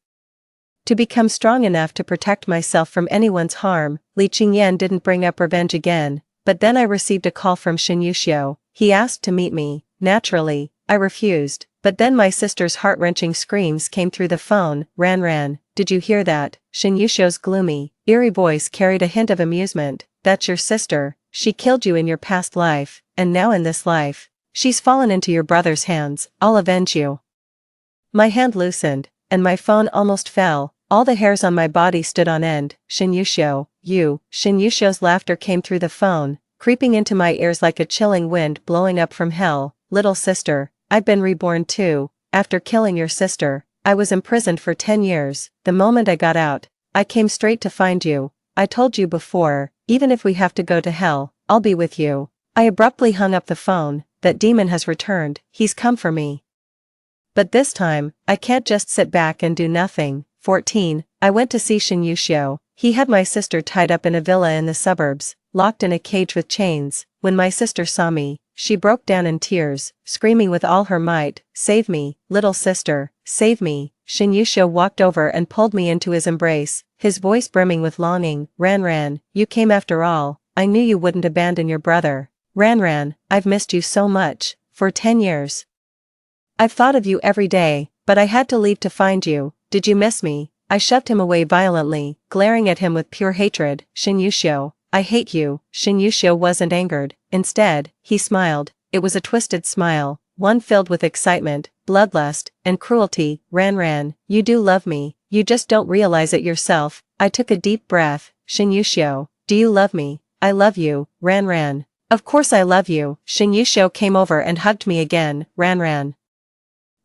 To become strong enough to protect myself from anyone's harm. Li Qingyan didn't bring up revenge again, but then I received a call from Shinyusho. He asked to meet me. Naturally, I refused, but then my sister's heart-wrenching screams came through the phone. Ran, did you hear that? Shinyusho's gloomy, eerie voice carried a hint of amusement. That's your sister. She killed you in your past life, and now in this life, she's fallen into your brother's hands. I'll avenge you. My hand loosened. and my phone almost fell. All the hairs on my body stood on end. Shinyusho, you. Shinyusho's laughter came through the phone, creeping into my ears like a chilling wind blowing up from hell. Little sister, I've been reborn too. After killing your sister, I was imprisoned for 10 years. The moment I got out, I came straight to find you. I told you before, even if we have to go to hell, I'll be with you. I abruptly hung up the phone. That demon has returned, he's come for me. But this time, I can't just sit back and do nothing. 14. I went to see Shinyusho. He had my sister tied up in a villa in the suburbs, locked in a cage with chains. When my sister saw me, she broke down in tears, screaming with all her might, "Save me, little sister, save me." Shinyusho walked over and pulled me into his embrace, his voice brimming with longing. Ran, you came after all. I knew you wouldn't abandon your brother. Ran, I've missed you so much, for 10 years. I've thought of you every day, but I had to leave to find you. Did you miss me? I shoved him away violently, glaring at him with pure hatred. Shinyusho, I hate you. Shinyusho wasn't angered. Instead, he smiled. It was a twisted smile, one filled with excitement, bloodlust, and cruelty. Ran, you do love me, you just don't realize it yourself. I took a deep breath. Shinyusho, do you love me? I love you. Ran. Of course I love you. Shinyusho came over and hugged me again. Ran.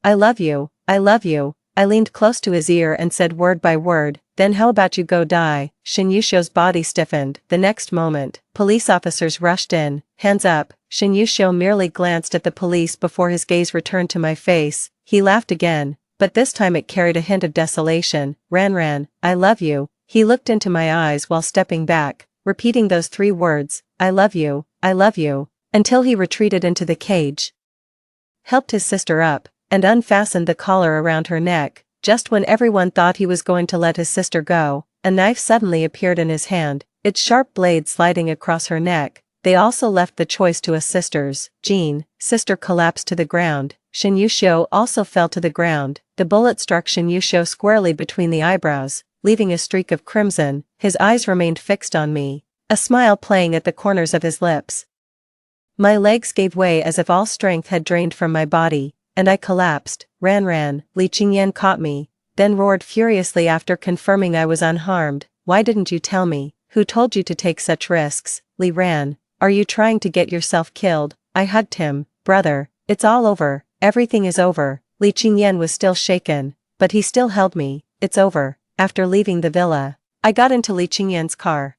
I love you. I leaned close to his ear and said word by word, then how about you go die? Shinyusho's body stiffened. The next moment, police officers rushed in. Hands up. Shinyusho merely glanced at the police before his gaze returned to my face. He laughed again, but this time it carried a hint of desolation. Ran, I love you. He looked into my eyes while stepping back, repeating those 3 words, I love you, until he retreated into the cage. Helped his sister up, and unfastened the collar around her neck. Just when everyone thought he was going to let his sister go, a knife suddenly appeared in his hand, its sharp blade sliding across her neck. They also left the choice to us sisters. Jean, sister collapsed to the ground. Shinyusho also fell to the ground. The bullet struck Shinyusho squarely between the eyebrows, leaving a streak of crimson. His eyes remained fixed on me, a smile playing at the corners of his lips. My legs gave way as if all strength had drained from my body, and I collapsed. Ran. Li Qingyan caught me, then roared furiously after confirming I was unharmed. Why didn't you tell me? Who told you to take such risks? Li ran. Are you trying to get yourself killed? I hugged him. Brother, it's all over. Everything is over. Li Qingyan was still shaken, but he still held me. It's over. After leaving the villa, I got into Li Qingyan's car.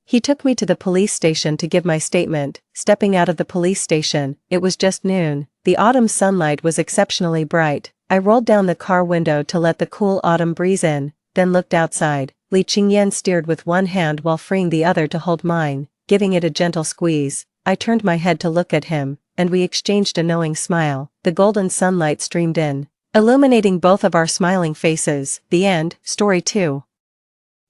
He took me to the police station to give my statement. Stepping out of the police station, it was just noon. The autumn sunlight was exceptionally bright. I rolled down the car window to let the cool autumn breeze in, then looked outside. Li Qingyan steered with one hand while freeing the other to hold mine, giving it a gentle squeeze. I turned my head to look at him, and we exchanged a knowing smile. The golden sunlight streamed in, illuminating both of our smiling faces. The end. Story 2.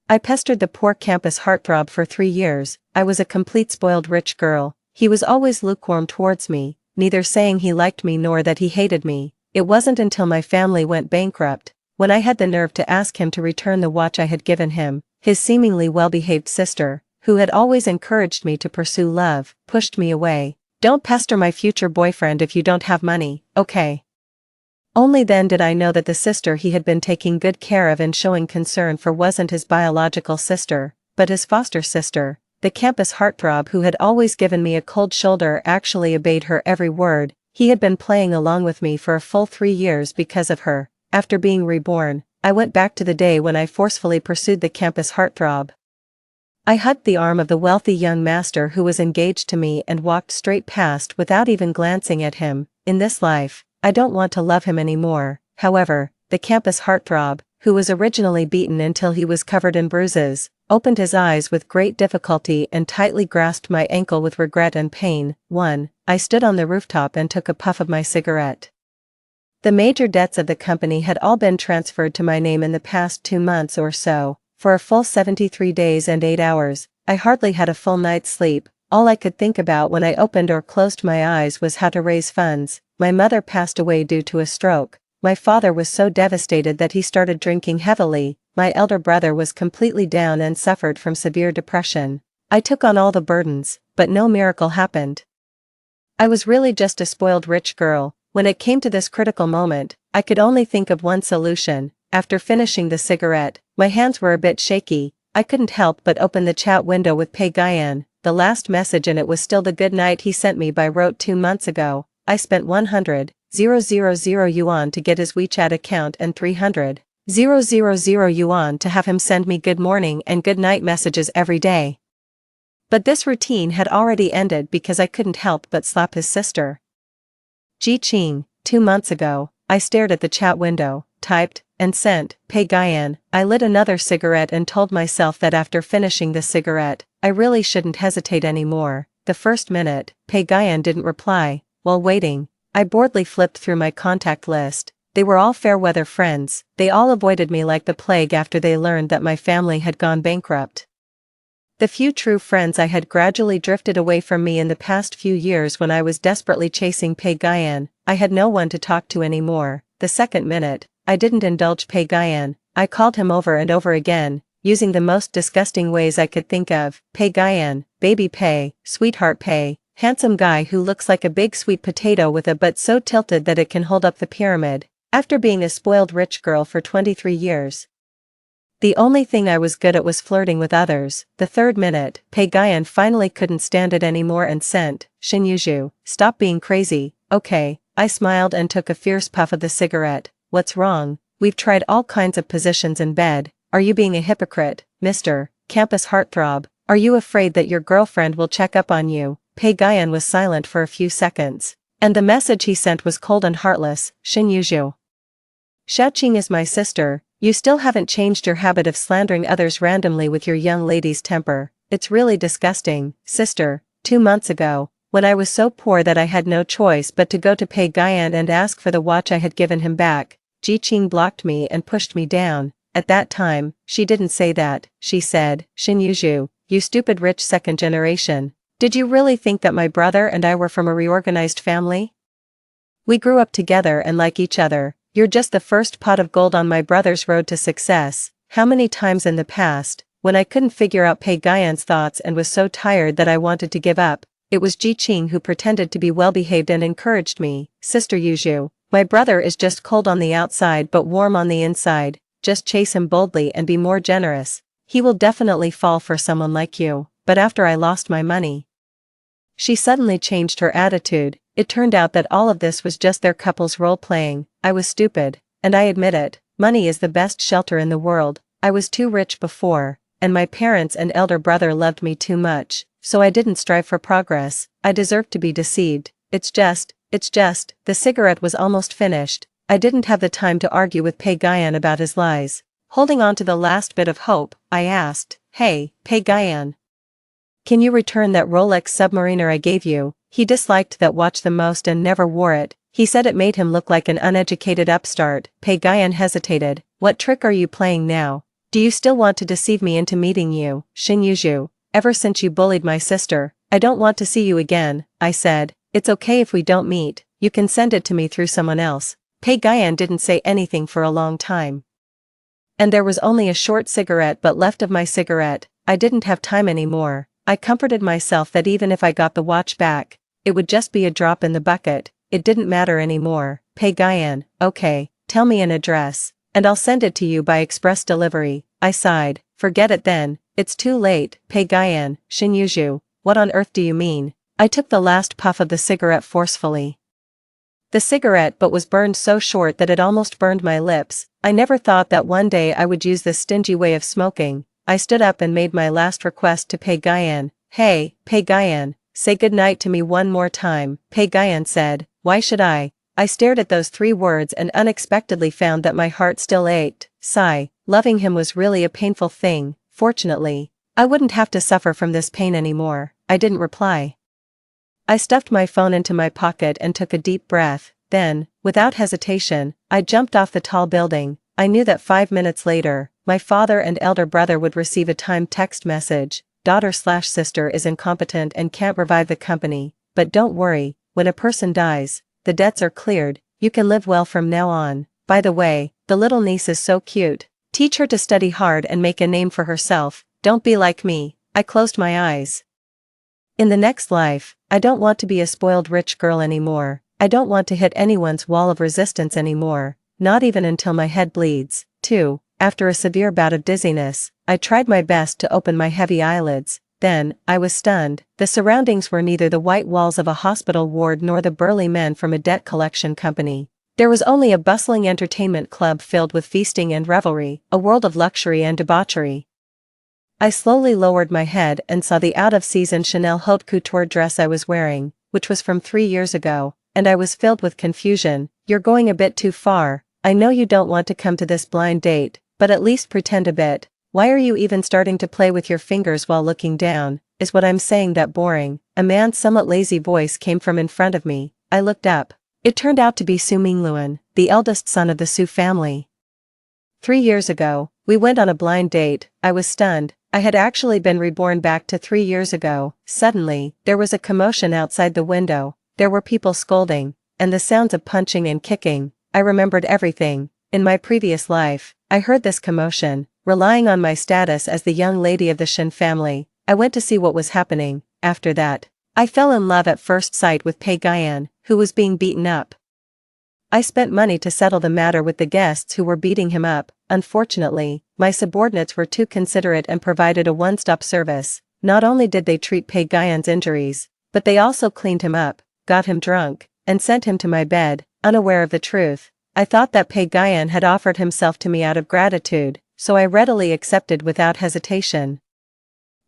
I pestered the poor campus heartthrob for 3 years. I was a complete spoiled rich girl. He was always lukewarm towards me, neither saying he liked me nor that he hated me. It wasn't until my family went bankrupt, when I had the nerve to ask him to return the watch I had given him. His seemingly well-behaved sister, who had always encouraged me to pursue love, pushed me away. Don't pester my future boyfriend if you don't have money, okay? Only then did I know that the sister he had been taking good care of and showing concern for wasn't his biological sister, but his foster sister. The campus heartthrob who had always given me a cold shoulder actually obeyed her every word. He had been playing along with me for a full 3 years because of her. After being reborn, I went back to the day when I forcefully pursued the campus heartthrob. I hugged the arm of the wealthy young master who was engaged to me and walked straight past without even glancing at him. In this life, I don't want to love him anymore. However, the campus heartthrob, who was originally beaten until he was covered in bruises, opened his eyes with great difficulty and tightly grasped my ankle with regret and pain. 1. I stood on the rooftop and took a puff of my cigarette. The major debts of the company had all been transferred to my name in the past 2 months or so. For a full 73 days and 8 hours, I hardly had a full night's sleep. All I could think about when I opened or closed my eyes was how to raise funds. My mother passed away due to a stroke. My father was so devastated that he started drinking heavily. My elder brother was completely down and suffered from severe depression. I took on all the burdens, but no miracle happened. I was really just a spoiled rich girl. When it came to this critical moment, I could only think of one solution. After finishing the cigarette, my hands were a bit shaky. I couldn't help but open the chat window with Pei Guyan. The last message in it was still the good night he sent me by rote 2 months ago. I spent 100,000 yuan to get his WeChat account and 300,000 yuan to have him send me good morning and good night messages every day. But this routine had already ended because I couldn't help but slap his sister. Ji Qing, 2 months ago. I stared at the chat window, typed, and sent, Pei Guyan. I lit another cigarette and told myself that after finishing the cigarette, I really shouldn't hesitate anymore. The first minute, Pei Guyan didn't reply. While waiting, I boredly flipped through my contact list. They were all fair-weather friends. They all avoided me like the plague after they learned that my family had gone bankrupt. The few true friends I had gradually drifted away from me in the past few years when I was desperately chasing Pei Guyan. I had no one to talk to anymore. The second minute, I didn't indulge Pei Guyan. I called him over and over again, using the most disgusting ways I could think of. Pei Guyan, baby Pei, sweetheart Pei, handsome guy who looks like a big sweet potato with a butt so tilted that it can hold up the pyramid. After being a spoiled rich girl for 23 years. The only thing I was good at was flirting with others. The third minute, Pei Guyan finally couldn't stand it anymore and sent, Xin Yuzhu, stop being crazy. Okay, I smiled and took a fierce puff of the cigarette. What's wrong? We've tried all kinds of positions in bed. Are you being a hypocrite, Mr. Campus Heartthrob? Are you afraid that your girlfriend will check up on you? Pei Guyan was silent for a few seconds. And the message he sent was cold and heartless, Xin Yuzhu. Xiaoqing is my sister. You still haven't changed your habit of slandering others randomly with your young lady's temper. It's really disgusting, sister. 2 months ago, when I was so poor that I had no choice but to go to Pei Guyan and ask for the watch I had given him back, Ji Qing blocked me and pushed me down. At that time, she didn't say that. She said, Xin Yuzhu, you stupid rich second generation. Did you really think that my brother and I were from a reorganized family? We grew up together and like each other. You're just the first pot of gold on my brother's road to success. How many times in the past, when I couldn't figure out Pei Guyan's thoughts and was so tired that I wanted to give up, it was Ji Qing who pretended to be well-behaved and encouraged me. Sister Yuzhu, my brother is just cold on the outside but warm on the inside. Just chase him boldly and be more generous. He will definitely fall for someone like you. But after I lost my money. She suddenly changed her attitude. It turned out that all of this was just their couple's role-playing. I was stupid, and I admit it. Money is the best shelter in the world. I was too rich before, and my parents and elder brother loved me too much, so I didn't strive for progress. I deserved to be deceived. It's just, the cigarette was almost finished. I didn't have the time to argue with Pei Guyan about his lies. Holding on to the last bit of hope, I asked, Hey, Pei Guyan. Can you return that Rolex Submariner I gave you? He disliked that watch the most and never wore it. He said it made him look like an uneducated upstart. Pei Guyan hesitated. What trick are you playing now? Do you still want to deceive me into meeting you, Xin Yuzhu? Ever since you bullied my sister, I don't want to see you again, I said. It's okay if we don't meet. You can send it to me through someone else. Pei Guyan didn't say anything for a long time. And there was only a short cigarette but left of my cigarette. I didn't have time anymore. I comforted myself that even if I got the watch back, it would just be a drop in the bucket. It didn't matter anymore. Pei Guyan, okay, tell me an address, and I'll send it to you by express delivery. I sighed. Forget it then, it's too late. Pei Guyan, Xin Yuzhu, what on earth do you mean? I took the last puff of the cigarette forcefully. The cigarette but was burned so short that it almost burned my lips. I never thought that one day I would use this stingy way of smoking. I stood up and made my last request to Pei Guyan. Hey, Pei Guyan, say goodnight to me one more time. Pei Guyan said, why should I? I stared at those 3 words and unexpectedly found that my heart still ached. Sigh, loving him was really a painful thing. Fortunately, I wouldn't have to suffer from this pain anymore. I didn't reply. I stuffed my phone into my pocket and took a deep breath. Then, without hesitation, I jumped off the tall building. I knew that 5 minutes later, my father and elder brother would receive a timed text message. Daughter/sister is incompetent and can't revive the company. But don't worry, when a person dies, the debts are cleared. You can live well from now on. By the way, the little niece is so cute. Teach her to study hard and make a name for herself. Don't be like me. I closed my eyes. In the next life, I don't want to be a spoiled rich girl anymore. I don't want to hit anyone's wall of resistance anymore. not even until my head bleeds. 2. After a severe bout of dizziness, I tried my best to open my heavy eyelids. Then, I was stunned. The surroundings were neither the white walls of a hospital ward nor the burly men from a debt collection company. There was only a bustling entertainment club filled with feasting and revelry, a world of luxury and debauchery. I slowly lowered my head and saw the out-of-season Chanel haute couture dress I was wearing, which was from 3 years ago, and I was filled with confusion. You're going a bit too far. I know you don't want to come to this blind date, but at least pretend a bit. Why are you even starting to play with your fingers while looking down? Is what I'm saying that boring? A man's somewhat lazy voice came from in front of me. I looked up. It turned out to be Su Mingluan, the eldest son of the Su family. 3 years ago, we went on a blind date. I was stunned. I had actually been reborn back to 3 years ago. Suddenly, there was a commotion outside the window. There were people scolding, and the sounds of punching and kicking. I remembered everything. In my previous life, I heard this commotion. Relying on my status as the young lady of the Shen family, I went to see what was happening. After that, I fell in love at first sight with Pei Guyan, who was being beaten up. I spent money to settle the matter with the guests who were beating him up. Unfortunately, my subordinates were too considerate and provided a one-stop service. Not only did they treat Pei Guyan's injuries, but they also cleaned him up, got him drunk, and sent him to my bed. Unaware of the truth, I thought that Pei Guyan had offered himself to me out of gratitude, so I readily accepted without hesitation.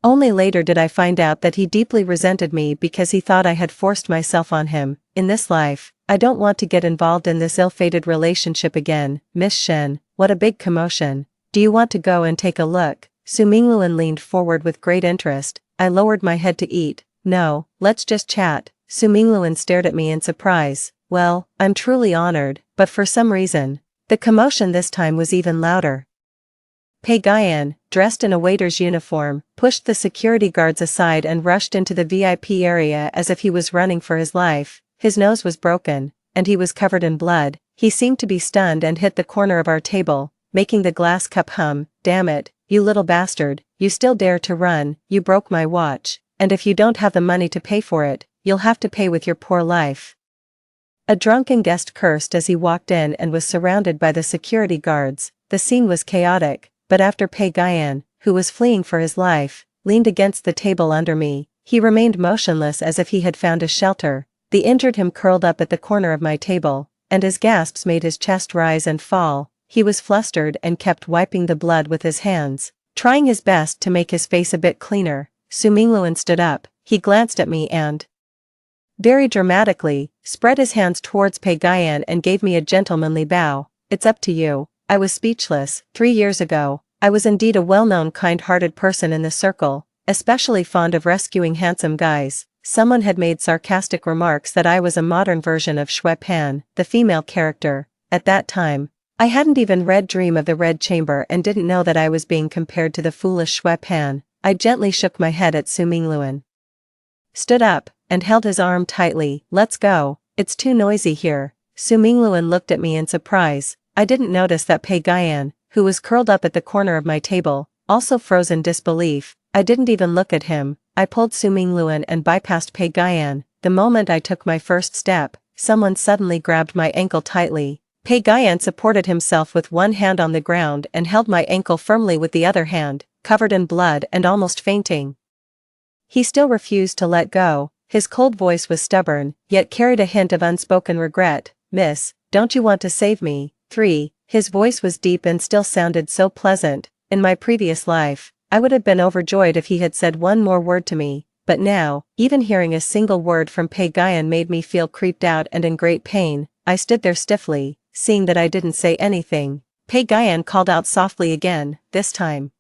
Only later did I find out that he deeply resented me because he thought I had forced myself on him. In this life, I don't want to get involved in this ill-fated relationship again. Miss Shen, what a big commotion. Do you want to go and take a look? Su Mingluan leaned forward with great interest. I lowered my head to eat. No, let's just chat. Su Mingluan stared at me in surprise. Well, I'm truly honored, but for some reason, the commotion this time was even louder. Pei Guyan, dressed in a waiter's uniform, pushed the security guards aside and rushed into the VIP area as if he was running for his life. His nose was broken, and he was covered in blood. He seemed to be stunned and hit the corner of our table, making the glass cup hum. Damn it, you little bastard, you still dare to run. You broke my watch, and if you don't have the money to pay for it, you'll have to pay with your poor life. A drunken guest cursed as he walked in and was surrounded by the security guards. The scene was chaotic, but after Pei Guyan, who was fleeing for his life, leaned against the table under me, he remained motionless as if he had found a shelter. The injured him curled up at the corner of my table, and his gasps made his chest rise and fall. He was flustered and kept wiping the blood with his hands, trying his best to make his face a bit cleaner. Su Mingluan stood up. He glanced at me and, very dramatically, spread his hands towards Pei Guyan and gave me a gentlemanly bow. It's up to you. I was speechless. 3 years ago, I was indeed a well-known kind-hearted person in the circle, especially fond of rescuing handsome guys. Someone had made sarcastic remarks that I was a modern version of Shui Pan, the female character. At that time, I hadn't even read Dream of the Red Chamber and didn't know that I was being compared to the foolish Shui Pan. I gently shook my head at Su Mingluan, stood up, and held his arm tightly. Let's go. It's too noisy here. Su Mingluan looked at me in surprise. I didn't notice that Pei Guyan, who was curled up at the corner of my table, also froze in disbelief. I didn't even look at him. I pulled Su Mingluan and bypassed Pei Guyan. The moment I took my first step, someone suddenly grabbed my ankle tightly. Pei Guyan supported himself with one hand on the ground and held my ankle firmly with the other hand, covered in blood and almost fainting. He still refused to let go. His cold voice was stubborn, yet carried a hint of unspoken regret. Miss, don't you want to save me? 3. His voice was deep and still sounded so pleasant. In my previous life, I would have been overjoyed if he had said one more word to me, but now, even hearing a single word from Pei Guyan made me feel creeped out and in great pain. I stood there stiffly, seeing that I didn't say anything. Pei Guyan called out softly again, this time.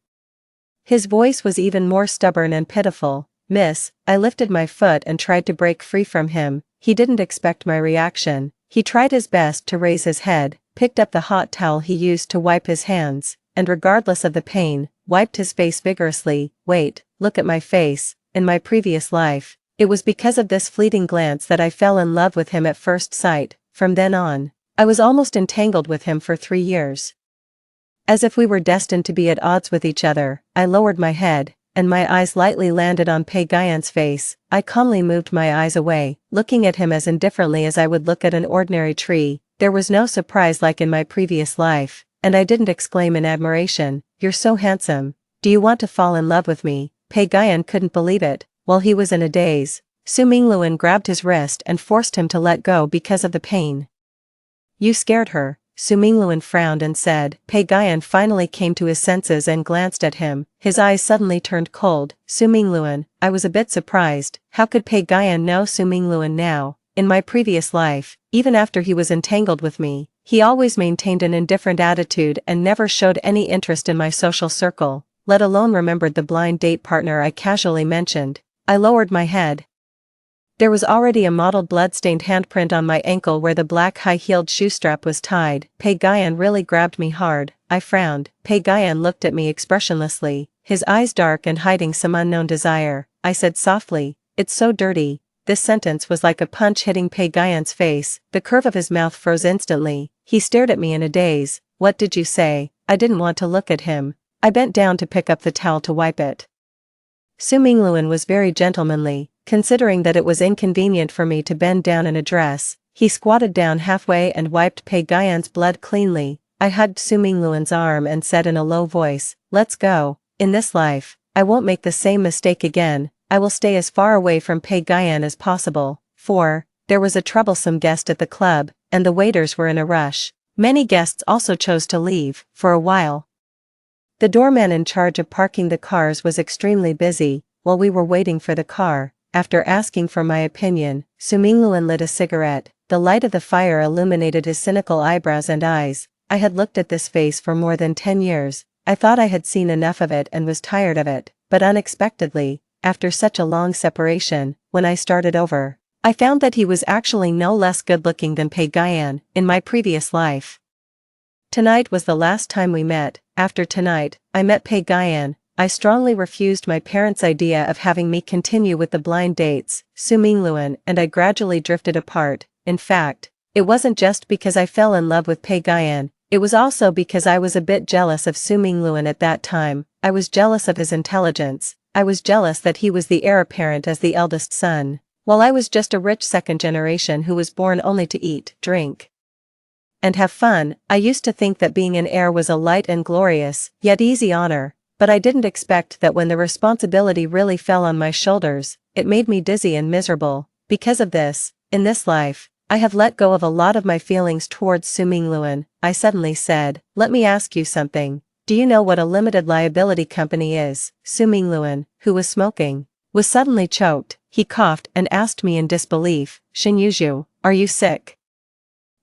His voice was even more stubborn and pitiful. Miss, I lifted my foot and tried to break free from him. He didn't expect my reaction. He tried his best to raise his head, picked up the hot towel he used to wipe his hands, and regardless of the pain, wiped his face vigorously. Wait, look at my face. In my previous life, it was because of this fleeting glance that I fell in love with him at first sight. From then on, I was almost entangled with him for 3 years. As if we were destined to be at odds with each other, I lowered my head, and my eyes lightly landed on Pei Guyan's face. I calmly moved my eyes away, looking at him as indifferently as I would look at an ordinary tree. There was no surprise like in my previous life, and I didn't exclaim in admiration, "You're so handsome. Do you want to fall in love with me?" Pei Guyan couldn't believe it. While he was in a daze, Su Mingluan grabbed his wrist and forced him to let go because of the pain. "You scared her." Su Mingluan frowned and said. Pei Guyan finally came to his senses and glanced at him. His eyes suddenly turned cold. "Su Mingluan, I was a bit surprised. How could Pei Guyan know Su Mingluan now? In my previous life, even after he was entangled with me, he always maintained an indifferent attitude and never showed any interest in my social circle, let alone remembered the blind date partner I casually mentioned." I lowered my head. There was already a mottled blood-stained handprint on my ankle where the black high-heeled shoe strap was tied. Pei Guyan really grabbed me hard. I frowned. Pei Guyan looked at me expressionlessly, his eyes dark and hiding some unknown desire. I said softly, "It's so dirty." This sentence was like a punch hitting Pei Guyan's face. The curve of his mouth froze instantly. He stared at me in a daze. "What did you say?" I didn't want to look at him. I bent down to pick up the towel to wipe it. Su Mingluan was very gentlemanly. Considering that it was inconvenient for me to bend down in a dress, he squatted down halfway and wiped Pei Guyan's blood cleanly. I hugged Su Mingluan's arm and said in a low voice, "Let's go. In this life, I won't make the same mistake again. I will stay as far away from Pei Guyan as possible." 4. There was a troublesome guest at the club, and the waiters were in a rush. Many guests also chose to leave, for a while. The doorman in charge of parking the cars was extremely busy. While we were waiting for the car, after asking for my opinion, Su Mingluan lit a cigarette. The light of the fire illuminated his cynical eyebrows and eyes. I had looked at this face for more than 10 years. I thought I had seen enough of it and was tired of it, but unexpectedly, after such a long separation, when I started over, I found that he was actually no less good-looking than Pei Guyan in my previous life. Tonight was the last time we met. After tonight, I met Pei Guyan. I strongly refused my parents' idea of having me continue with the blind dates. Su Mingluan and I gradually drifted apart. In fact, it wasn't just because I fell in love with Pei Guyan, it was also because I was a bit jealous of Su Mingluan at that time. I was jealous of his intelligence. I was jealous that he was the heir apparent as the eldest son, while I was just a rich second generation who was born only to eat, drink, and have fun. I used to think that being an heir was a light and glorious, yet easy honor. But I didn't expect that when the responsibility really fell on my shoulders, it made me dizzy and miserable. Because of this, in this life, I have let go of a lot of my feelings towards Su Mingluan. I suddenly said, "Let me ask you something. Do you know what a limited liability company is?" Su Mingluan, who was smoking, was suddenly choked. He coughed and asked me in disbelief, "Shin Yuzhu, are you sick?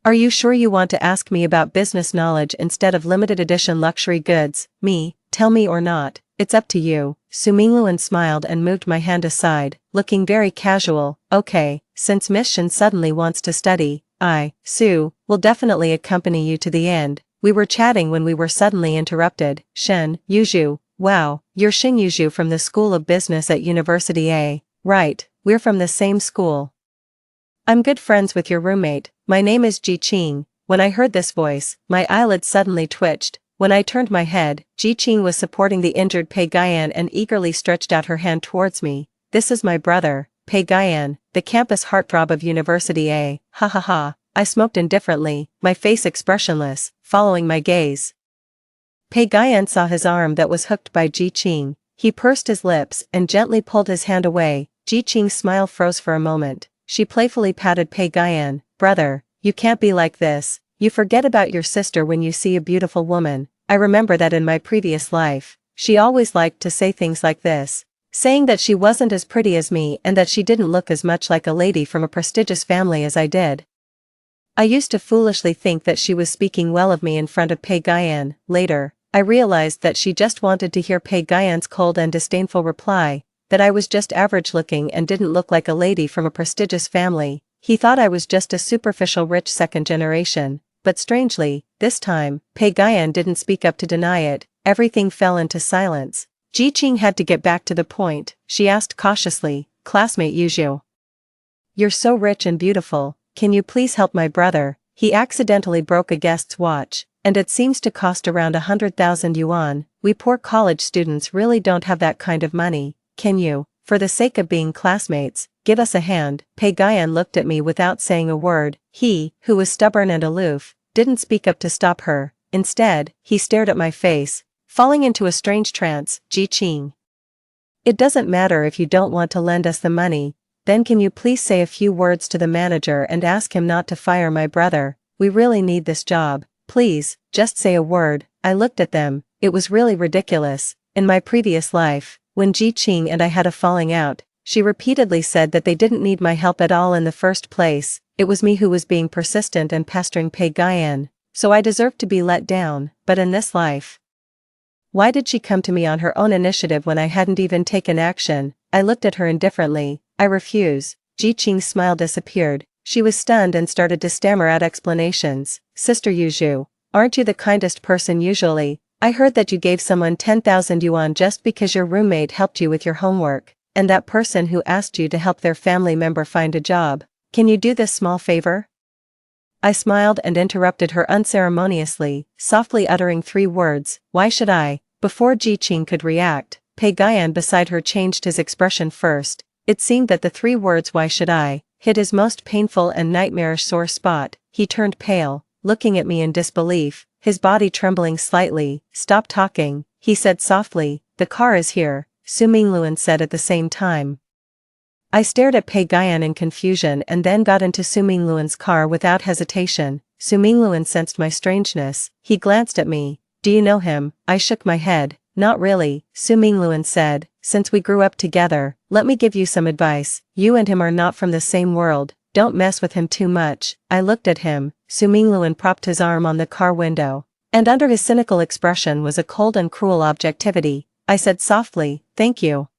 Are you sure you want to ask me about business knowledge instead of limited edition luxury goods?" "Me, tell me or not, it's up to you." Su Mingluan smiled and moved my hand aside, looking very casual. "Okay, since Miss Shin suddenly wants to study, Su, will definitely accompany you to the end." We were chatting when we were suddenly interrupted. "Shin Yuzhu, wow, you're Shin Yuzhu from the School of Business at University A. Right, we're from the same school. I'm good friends with your roommate. My name is Ji Qing." When I heard this voice, my eyelids suddenly twitched. When I turned my head, Ji Qing was supporting the injured Pei Guyan and eagerly stretched out her hand towards me. "This is my brother, Pei Guyan, the campus heartthrob of University A." Ha ha ha. I smoked indifferently, my face expressionless, following my gaze. Pei Guyan saw his arm that was hooked by Ji Qing. He pursed his lips and gently pulled his hand away. Ji Qing's smile froze for a moment. She playfully patted Pei Guyan. "Brother, you can't be like this. You forget about your sister when you see a beautiful woman." I remember that in my previous life, she always liked to say things like this, saying that she wasn't as pretty as me and that she didn't look as much like a lady from a prestigious family as I did. I used to foolishly think that she was speaking well of me in front of Pei Guyan. Later, I realized that she just wanted to hear Pei Guyan's cold and disdainful reply, that I was just average looking and didn't look like a lady from a prestigious family. He thought I was just a superficial rich second generation. But strangely, this time, Pei Guyan didn't speak up to deny it. Everything fell into silence. Ji Qing had to get back to the point. She asked cautiously, "Classmate Yuzhu, you're so rich and beautiful, can you please help my brother? He accidentally broke a guest's watch, and it seems to cost around 100,000 yuan. We poor college students really don't have that kind of money. Can you, For the sake of being classmates, give us a hand. Pei-Guyan looked at me without saying a word. He, who was stubborn and aloof, didn't speak up to stop her. Instead, he stared at my face, falling into a strange trance. Ji-Qing. It doesn't matter if you don't want to lend us the money, then can you please say a few words to the manager and ask him not to fire my brother? We really need this job. Please, just say a word. I looked at them. It was really ridiculous. In my previous life, when Ji-Qing and I had a falling out, she repeatedly said that they didn't need my help at all in the first place. It was me who was being persistent and pestering Pei-Guyan, so I deserved to be let down. But in this life, why did she come to me on her own initiative when I hadn't even taken action? I looked at her indifferently. I refuse. Ji-Qing's smile disappeared. She was stunned and started to stammer out explanations. Sister Yuzhu, aren't you the kindest person usually? I heard that you gave someone 10,000 yuan just because your roommate helped you with your homework, and that person who asked you to help their family member find a job. Can you do this small favor? I smiled and interrupted her unceremoniously, softly uttering 3 words, why should I? Before Ji-Qing could react, Pei-Guyan beside her changed his expression first. It seemed that the 3 words why should I hit his most painful and nightmarish sore spot. He turned pale, looking at me in disbelief, his body trembling slightly. Stop talking, he said softly. The car is here, Su Mingluan said at the same time. I stared at Pei-Guyan in confusion and then got into Su Mingluan's car without hesitation. Su Mingluan sensed my strangeness. He glanced at me. Do you know him? I shook my head. Not really, Su Mingluan said. Since we grew up together, let me give you some advice. You and him are not from the same world. Don't mess with him too much. I looked at him. Su Mingluan propped his arm on the car window, and under his cynical expression was a cold and cruel objectivity. I said softly, thank you.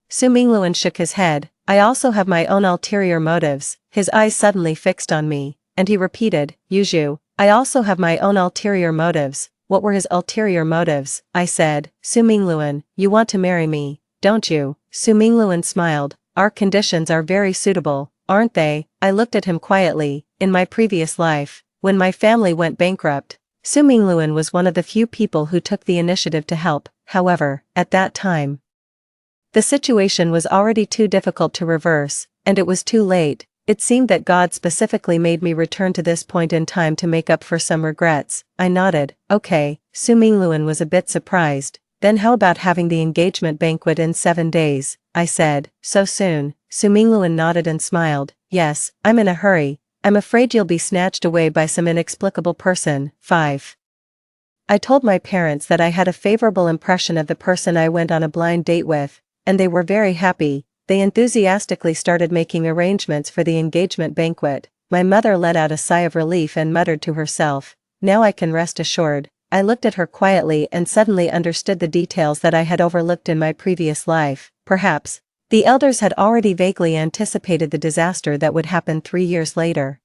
Su Mingluan shook his head. I also have my own ulterior motives. His eyes suddenly fixed on me, and he repeated, Yuzhu, I also have my own ulterior motives. What were his ulterior motives? I said. Su Mingluan, you want to marry me, don't you? Su Mingluan smiled. Our conditions are very suitable, aren't they? I looked at him quietly. In my previous life, when my family went bankrupt, Su Mingluan was one of the few people who took the initiative to help. However, at that time, the situation was already too difficult to reverse, and it was too late. It seemed that God specifically made me return to this point in time to make up for some regrets. I nodded. Okay. Su Mingluan was a bit surprised. Then how about having the engagement banquet in 7 days? I said. So soon? Su Mingluan nodded and smiled. Yes, I'm in a hurry. I'm afraid you'll be snatched away by some inexplicable person. 5. I told my parents that I had a favorable impression of the person I went on a blind date with, and they were very happy. They enthusiastically started making arrangements for the engagement banquet. My mother let out a sigh of relief and muttered to herself, now I can rest assured. I looked at her quietly and suddenly understood the details that I had overlooked in my previous life. Perhaps the elders had already vaguely anticipated the disaster that would happen 3 years later.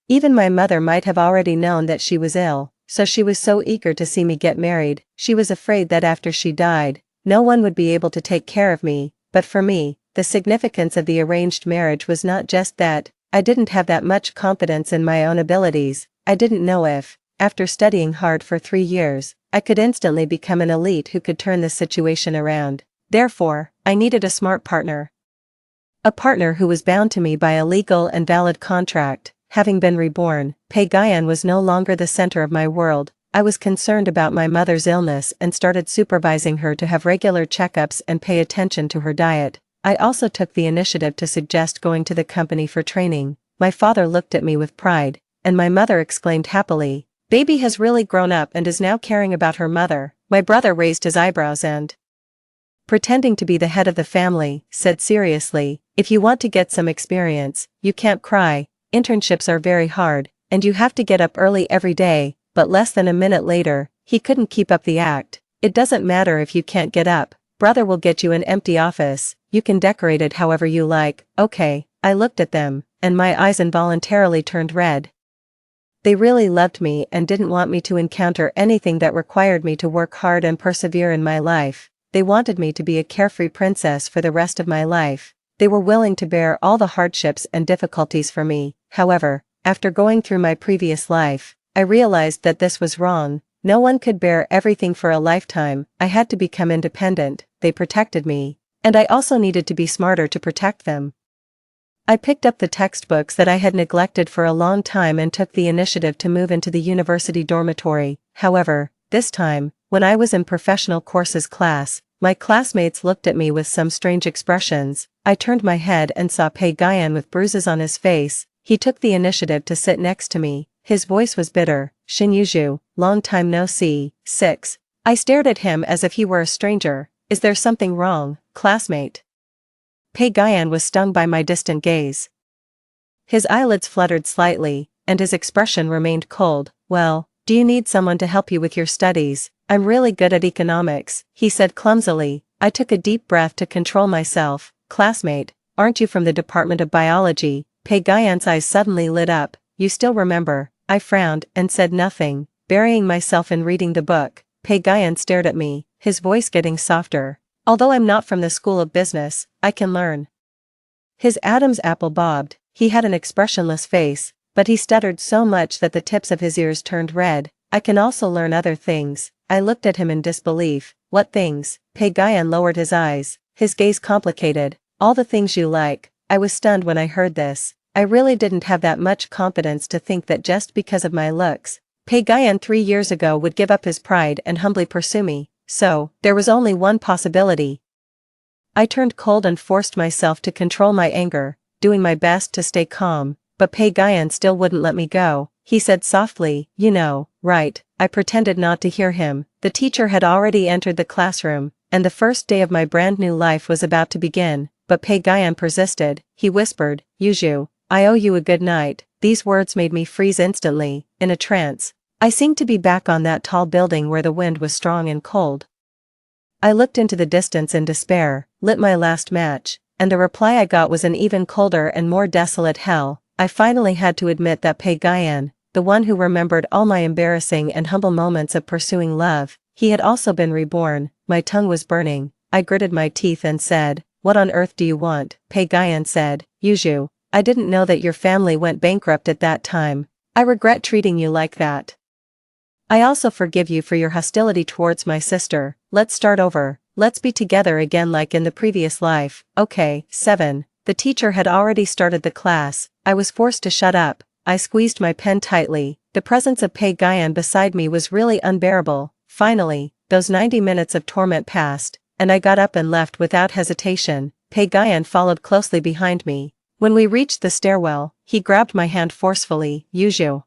Even my mother might have already known that she was ill, so she was so eager to see me get married. She was afraid that after she died, no one would be able to take care of me. But for me, the significance of the arranged marriage was not just that. I didn't have that much confidence in my own abilities. I didn't know if, after studying hard for 3 years, I could instantly become an elite who could turn the situation around. Therefore, I needed a smart partner. A partner who was bound to me by a legal and valid contract. Having been reborn, Pei-Guyan was no longer the center of my world. I was concerned about my mother's illness and started supervising her to have regular checkups and pay attention to her diet. I also took the initiative to suggest going to the company for training. My father looked at me with pride, and my mother exclaimed happily, "Baby has really grown up and is now caring about her mother." My brother raised his eyebrows and, pretending to be the head of the family, said seriously, "If you want to get some experience, you can't cry. Internships are very hard, and you have to get up early every day." But less than a minute later, he couldn't keep up the act. "It doesn't matter if you can't get up. Brother will get you an empty office. You can decorate it however you like." Okay. I looked at them, and my eyes involuntarily turned red. They really loved me and didn't want me to encounter anything that required me to work hard and persevere in my life. They wanted me to be a carefree princess for the rest of my life. They were willing to bear all the hardships and difficulties for me. However, after going through my previous life, I realized that this was wrong. No one could bear everything for a lifetime. I had to become independent. They protected me, And I also needed to be smarter to protect them. I picked up the textbooks that I had neglected for a long time and took the initiative to move into the university dormitory. However, this time, when I was in professional courses class, my classmates looked at me with some strange expressions. I turned my head and saw Pei Guyan with bruises on his face. He took the initiative to sit next to me. His voice was bitter. Shinjuju, long time no see. 6. I stared at him as if he were a stranger. Is there something wrong, classmate? Pei Guyan was stung by my distant gaze. His eyelids fluttered slightly, and his expression remained cold. Well, do you need someone to help you with your studies? I'm really good at economics, he said clumsily. I took a deep breath to control myself. Classmate, aren't you from the Department of Biology? Pei Guyan's eyes suddenly lit up. You still remember? I frowned and said nothing, burying myself in reading the book. Pei Guyan stared at me, his voice getting softer. Although I'm not from the School of Business, I can learn. His Adam's apple bobbed. He had an expressionless face, but he stuttered so much that the tips of his ears turned red. I can also learn other things. I looked at him in disbelief. What things? Pei Guyan lowered his eyes, his gaze complicated. All the things you like. I was stunned when I heard this. I really didn't have that much confidence to think that just because of my looks, Pei Guyan 3 years ago would give up his pride and humbly pursue me. So, there was only one possibility. I turned cold and forced myself to control my anger, doing my best to stay calm, but Pei Guyan still wouldn't let me go. He said softly, you know, right. I pretended not to hear him. The teacher had already entered the classroom, and the first day of my brand new life was about to begin, but Pei Guyan persisted. He whispered, Yuju, I owe you a good night. These words made me freeze instantly, in a trance. I seemed to be back on that tall building where the wind was strong and cold. I looked into the distance in despair, lit my last match, and the reply I got was an even colder and more desolate hell. I finally had to admit that Pei Guyan, the one who remembered all my embarrassing and humble moments of pursuing love, he had also been reborn. My tongue was burning. I gritted my teeth and said, what on earth do you want? Pei Guyan said, Yuju, I didn't know that your family went bankrupt at that time. I regret treating you like that. I also forgive you for your hostility towards my sister. Let's start over. Let's be together again like in the previous life. Okay. 7. The teacher had already started the class. I was forced to shut up. I squeezed my pen tightly. The presence of Pei Guyan beside me was really unbearable. Finally, those 90 minutes of torment passed, and I got up and left without hesitation. Pei Guyan followed closely behind me. When we reached the stairwell, he grabbed my hand forcefully. Yuju.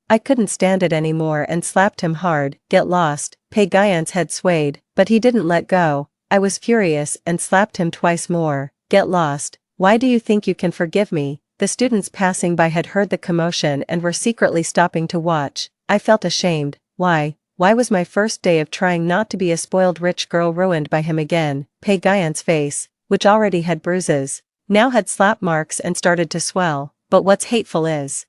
I couldn't stand it anymore and slapped him hard. Get lost. Pei Guyan's head swayed, but he didn't let go. I was furious and slapped him twice more. Get lost. Why do you think you can forgive me? The students passing by had heard the commotion and were secretly stopping to watch. I felt ashamed. Why was my first day of trying not to be a spoiled rich girl ruined by him again? Pei Guyan's face, which already had bruises, now had slap marks and started to swell. But what's hateful is,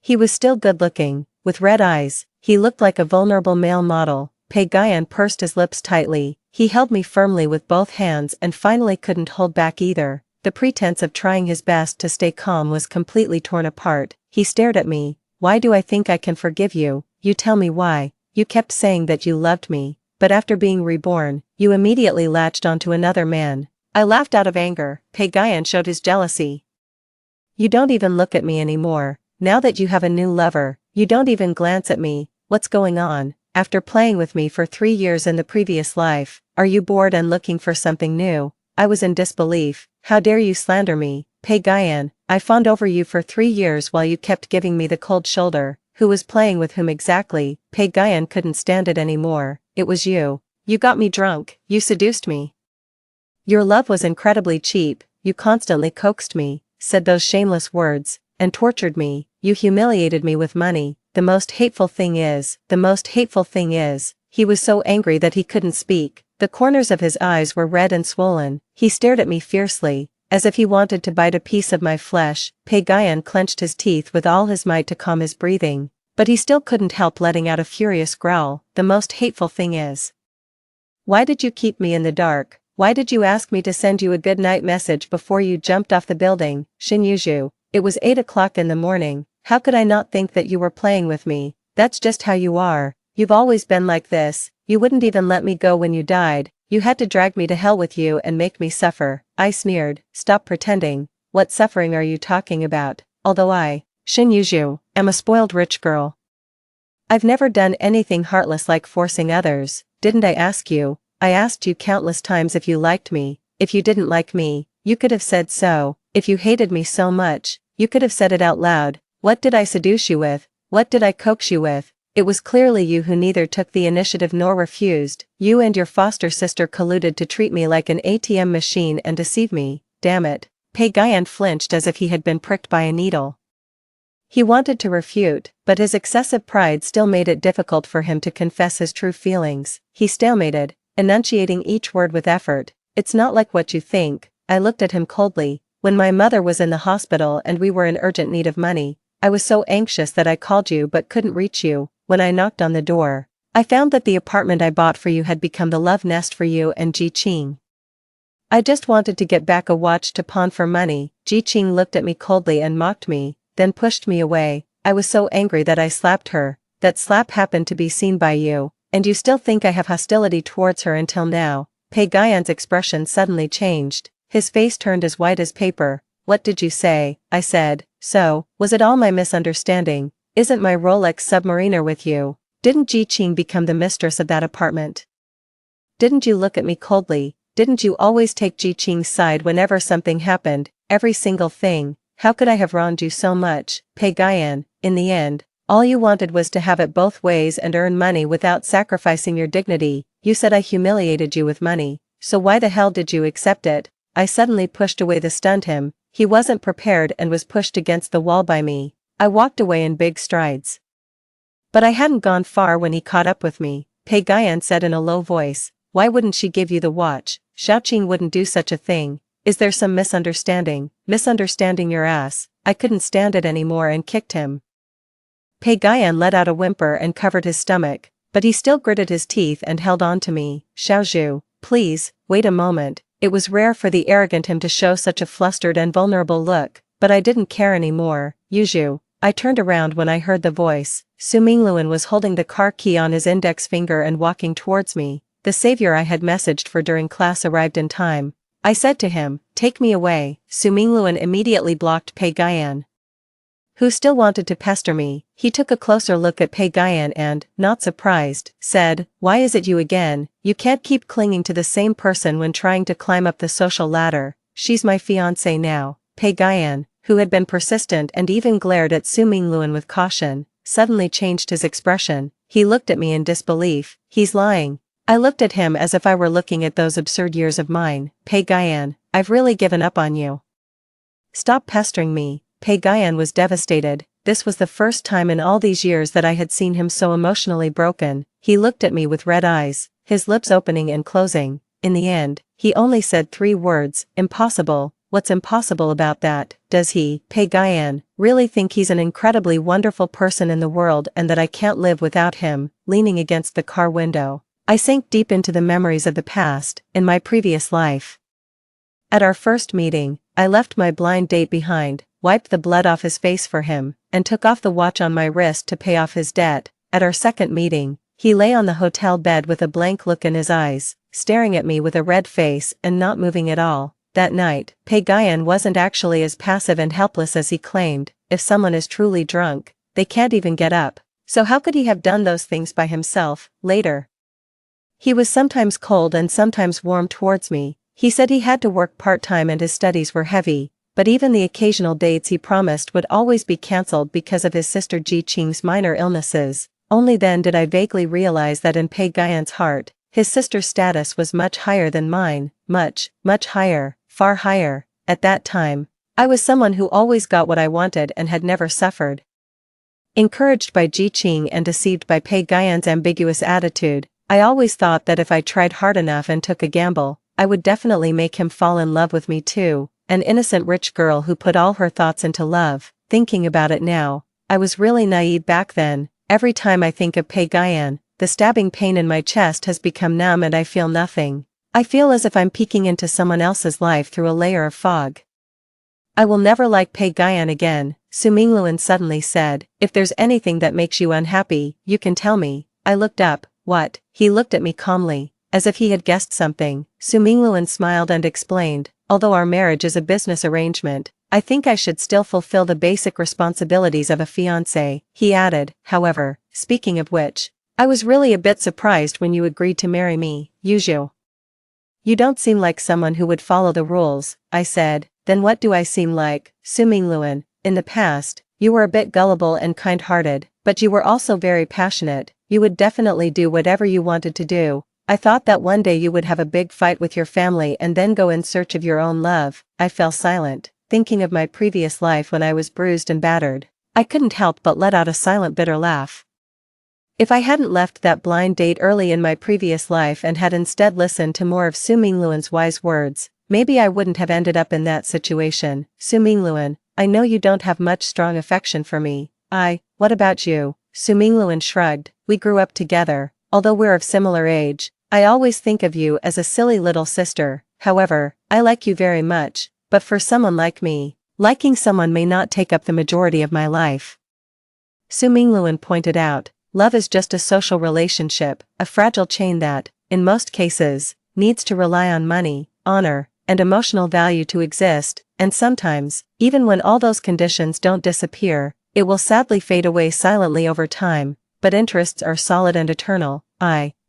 he was still good-looking, with red eyes. He looked like a vulnerable male model. Pei Guyan pursed his lips tightly. He held me firmly with both hands and finally couldn't hold back either. The pretense of trying his best to stay calm was completely torn apart. He stared at me. Why do I think I can forgive you? You tell me why. You kept saying that you loved me, but after being reborn, you immediately latched onto another man. I laughed out of anger. Pei Guyan showed his jealousy. You don't even look at me anymore. Now that you have a new lover, you don't even glance at me. What's going on? After playing with me for 3 years in the previous life, are you bored and looking for something new? I was in disbelief. How dare you slander me? Pei Guyan, I fawned over you for 3 years while you kept giving me the cold shoulder. Who was playing with whom exactly? Pei Guyan couldn't stand it anymore. It was you. You got me drunk. You seduced me. Your love was incredibly cheap. You constantly coaxed me, said those shameless words, and tortured me. You humiliated me with money. The most hateful thing is, he was so angry that he couldn't speak. The corners of his eyes were red and swollen. He stared at me fiercely, as if he wanted to bite a piece of my flesh. Pei Guyan clenched his teeth with all his might to calm his breathing, but he still couldn't help letting out a furious growl. The most hateful thing is, why did you keep me in the dark? Why did you ask me to send you a good night message before you jumped off the building? Shinjuju. It was 8 o'clock in the morning. How could I not think that you were playing with me? That's just how you are. You've always been like this. You wouldn't even let me go when you died. You had to drag me to hell with you and make me suffer, I sneered. Stop pretending. What suffering are you talking about? Although I, Shin Yuju, am a spoiled rich girl. I've never done anything heartless like forcing others, didn't I ask you? I asked you countless times if you liked me. If you didn't like me, you could have said so. If you hated me so much, you could have said it out loud. What did I seduce you with? What did I coax you with? It was clearly you who neither took the initiative nor refused. You and your foster sister colluded to treat me like an ATM machine and deceive me. Damn it. Pei-Guyan flinched as if he had been pricked by a needle. He wanted to refute, but his excessive pride still made it difficult for him to confess his true feelings. He stalemated, enunciating each word with effort. It's not like what you think. I looked at him coldly. When my mother was in the hospital and we were in urgent need of money, I was so anxious that I called you but couldn't reach you. When I knocked on the door, I found that the apartment I bought for you had become the love nest for you and Ji Qing. I just wanted to get back a watch to pawn for money. Ji Qing looked at me coldly and mocked me, then pushed me away. I was so angry that I slapped her. That slap happened to be seen by you, and you still think I have hostility towards her until now. Pei-Guyan's expression suddenly changed. His face turned as white as paper. What did you say? I said. So, was it all my misunderstanding? Isn't my Rolex submariner with you? Didn't Ji Qing become the mistress of that apartment? Didn't you look at me coldly? Didn't you always take Ji Qing's side whenever something happened? Every single thing. How could I have wronged you so much? Pei-Guyan, in the end, all you wanted was to have it both ways and earn money without sacrificing your dignity. You said I humiliated you with money, so why the hell did you accept it? I suddenly pushed away the stunned him. He wasn't prepared and was pushed against the wall by me. I walked away in big strides. But I hadn't gone far when he caught up with me. Pei-Guyan said in a low voice, why wouldn't she give you the watch? Xiaoqing wouldn't do such a thing. Is there some misunderstanding? Misunderstanding your ass. I couldn't stand it anymore and kicked him. Pei-Guyan let out a whimper and covered his stomach, but he still gritted his teeth and held on to me. Xiaozhu, please, wait a moment. It was rare for the arrogant him to show such a flustered and vulnerable look, but I didn't care anymore. Yuju. I turned around when I heard the voice. Su Mingluan was holding the car key on his index finger and walking towards me. The savior I had messaged for during class arrived in time. I said to him, take me away. Su Mingluan immediately blocked Pei-Guyan, who still wanted to pester me. He took a closer look at Pei-Guyan and, not surprised, said, why is it you again? You can't keep clinging to the same person when trying to climb up the social ladder. She's my fiancé now. Pei-Guyan, who had been persistent and even glared at Su Mingluan with caution, suddenly changed his expression. He looked at me in disbelief. He's lying. I looked at him as if I were looking at those absurd years of mine. Pei-Guyan, I've really given up on you. Stop pestering me. Pei-Guyan was devastated. This was the first time in all these years that I had seen him so emotionally broken. He looked at me with red eyes, his lips opening and closing. In the end, he only said 3 words, impossible. What's impossible about that? Does he, Pei-Guyan, really think he's an incredibly wonderful person in the world and that I can't live without him? Leaning against the car window, I sank deep into the memories of the past, in my previous life. At our first meeting, I left my blind date behind, wiped the blood off his face for him, and took off the watch on my wrist to pay off his debt. At our second meeting, he lay on the hotel bed with a blank look in his eyes, staring at me with a red face and not moving at all. That night, Pei-Guyan wasn't actually as passive and helpless as he claimed. If someone is truly drunk, they can't even get up. So how could he have done those things by himself? Later, he was sometimes cold and sometimes warm towards me. He said he had to work part-time and his studies were heavy, but even the occasional dates he promised would always be cancelled because of his sister Ji Qing's minor illnesses. Only then did I vaguely realize that in Pei-Guyan's heart, his sister's status was much higher than mine. Much, much higher. Far higher. At that time, I was someone who always got what I wanted and had never suffered. Encouraged by Ji Qing and deceived by Pei-Guyan's ambiguous attitude, I always thought that if I tried hard enough and took a gamble, I would definitely make him fall in love with me too, an innocent rich girl who put all her thoughts into love. Thinking about it now, I was really naive back then. Every time I think of Pei-Guyan, the stabbing pain in my chest has become numb and I feel nothing. I feel as if I'm peeking into someone else's life through a layer of fog. I will never like Pei-Guyan again, Su Mingluan suddenly said. If there's anything that makes you unhappy, you can tell me. I looked up. What? He looked at me calmly. as if he had guessed something. Su Mingluan smiled and explained, although our marriage is a business arrangement, I think I should still fulfill the basic responsibilities of a fiancé. He added, however, speaking of which, I was really a bit surprised when you agreed to marry me, Yuju. You don't seem like someone who would follow the rules, I said. Then what do I seem like? Su Mingluan, in the past, you were a bit gullible and kind-hearted, but you were also very passionate. You would definitely do whatever you wanted to do. I thought that one day you would have a big fight with your family and then go in search of your own love. I fell silent, thinking of my previous life when I was bruised and battered. I couldn't help but let out a silent bitter laugh. If I hadn't left that blind date early in my previous life and had instead listened to more of Su Mingluan's wise words, maybe I wouldn't have ended up in that situation. Su Mingluan, I know you don't have much strong affection for me. What about you? Su Mingluan shrugged. We grew up together, although we're of similar age. I always think of you as a silly little sister. However, I like you very much, but for someone like me, liking someone may not take up the majority of my life. Su Mingluan pointed out, love is just a social relationship, a fragile chain that, in most cases, needs to rely on money, honor, and emotional value to exist, and sometimes, even when all those conditions don't disappear, it will sadly fade away silently over time, but interests are solid and eternal.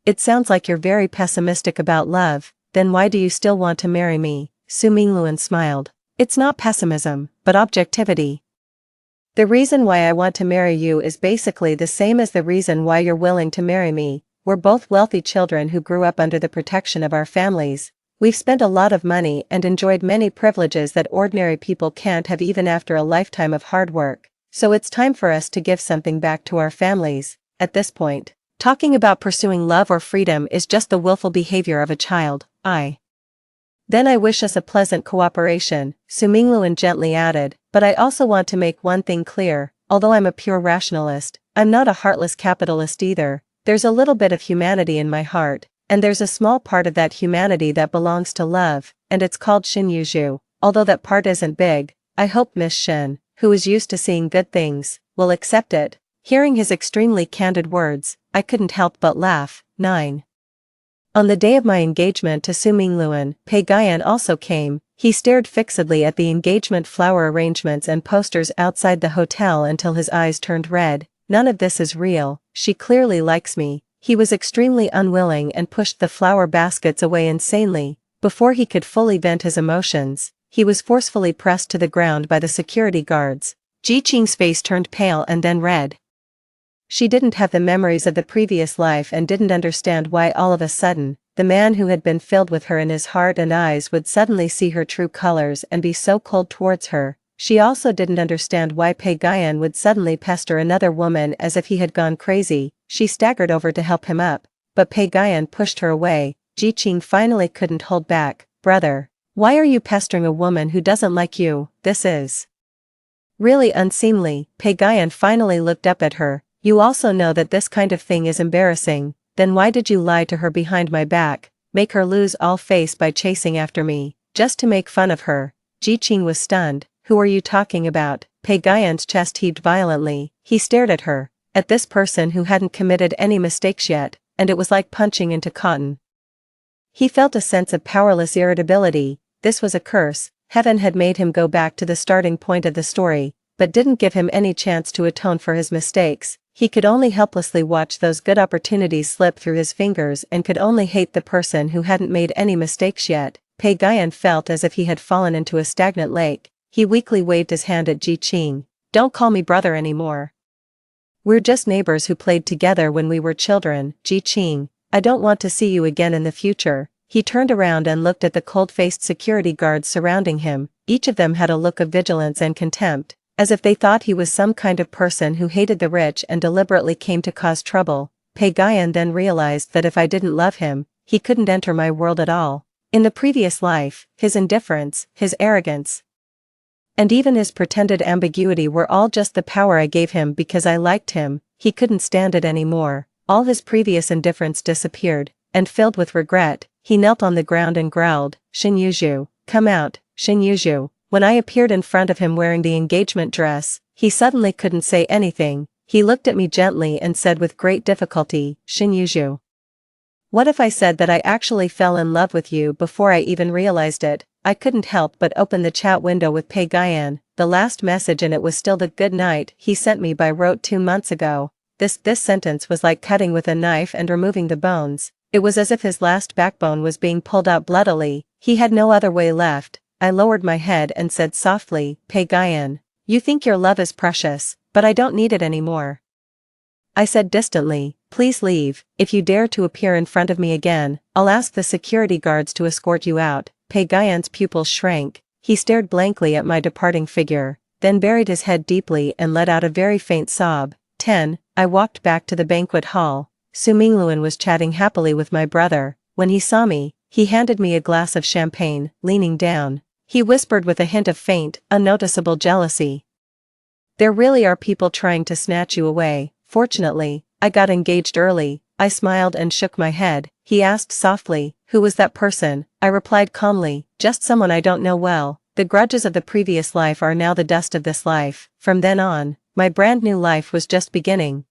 It sounds like you're very pessimistic about love, then why do you still want to marry me? Su Mingluan smiled. It's not pessimism, but objectivity. The reason why I want to marry you is basically the same as the reason why you're willing to marry me. We're both wealthy children who grew up under the protection of our families. We've spent a lot of money and enjoyed many privileges that ordinary people can't have even after a lifetime of hard work. So it's time for us to give something back to our families. At this point, talking about pursuing love or freedom is just the willful behavior of a child. Then I wish us a pleasant cooperation, Su Mingluan gently added, but I also want to make one thing clear, although I'm a pure rationalist, I'm not a heartless capitalist either. There's a little bit of humanity in my heart, and there's a small part of that humanity that belongs to love, and it's called Xinyuju. Although that part isn't big, I hope Miss Shin, who is used to seeing good things, will accept it. Hearing his extremely candid words, I couldn't help but laugh. 9. On the day of my engagement to Su Mingluan, Pei Guyan also came. He stared fixedly at the engagement flower arrangements and posters outside the hotel until his eyes turned red. None of this is real, she clearly likes me. He was extremely unwilling and pushed the flower baskets away insanely. Before he could fully vent his emotions, he was forcefully pressed to the ground by the security guards. Ji Qing's face turned pale and then red. She didn't have the memories of the previous life and didn't understand why all of a sudden, the man who had been filled with her in his heart and eyes would suddenly see her true colors and be so cold towards her. She also didn't understand why Pei Guyan would suddenly pester another woman as if he had gone crazy. She staggered over to help him up, but Pei Guyan pushed her away. Ji Qing finally couldn't hold back. Brother, why are you pestering a woman who doesn't like you? This is really unseemly. Pei Guyan finally looked up at her. You also know that this kind of thing is embarrassing, then why did you lie to her behind my back, make her lose all face by chasing after me, just to make fun of her? Ji Qing was stunned. Who are you talking about? Pei Guyan's chest heaved violently. He stared at her, at this person who hadn't committed any mistakes yet, and it was like punching into cotton. He felt a sense of powerless irritability. This was a curse. Heaven had made him go back to the starting point of the story, but didn't give him any chance to atone for his mistakes. He could only helplessly watch those good opportunities slip through his fingers and could only hate the person who hadn't made any mistakes yet. Pei Guyan felt as if he had fallen into a stagnant lake. He weakly waved his hand at Ji Qing. Don't call me brother anymore. We're just neighbors who played together when we were children. Ji Qing, I don't want to see you again in the future. He turned around and looked at the cold-faced security guards surrounding him. Each of them had a look of vigilance and contempt, as if they thought he was some kind of person who hated the rich and deliberately came to cause trouble. Pei Guyan then realized that if I didn't love him, he couldn't enter my world at all. In the previous life, his indifference, his arrogance, and even his pretended ambiguity were all just the power I gave him because I liked him. He couldn't stand it anymore. All his previous indifference disappeared, and filled with regret, he knelt on the ground and growled, Xinyuju, come out, Xinyuju. When I appeared in front of him wearing the engagement dress, he suddenly couldn't say anything. He looked at me gently and said with great difficulty, Xinyuju. What if I said that I actually fell in love with you before I even realized it? I couldn't help but open the chat window with Pei Guyan. The last message in it was still the good night he sent me by rote 2 months ago. This sentence was like cutting with a knife and removing the bones. It was as if his last backbone was being pulled out bloodily. He had no other way left. I lowered my head and said softly, Pei Guyan, you think your love is precious, but I don't need it anymore. I said distantly, please leave. If you dare to appear in front of me again, I'll ask the security guards to escort you out. Pei Guyan's pupils shrank. He stared blankly at my departing figure, then buried his head deeply and let out a very faint sob. 10. I walked back to the banquet hall. Su Mingluan was chatting happily with my brother. When he saw me, he handed me a glass of champagne. Leaning down, he whispered with a hint of faint, unnoticeable jealousy, there really are people trying to snatch you away. Fortunately, I got engaged early. I smiled and shook my head. He asked softly, who was that person? I replied calmly, just someone I don't know well. The grudges of the previous life are now the dust of this life. From then on, my brand new life was just beginning.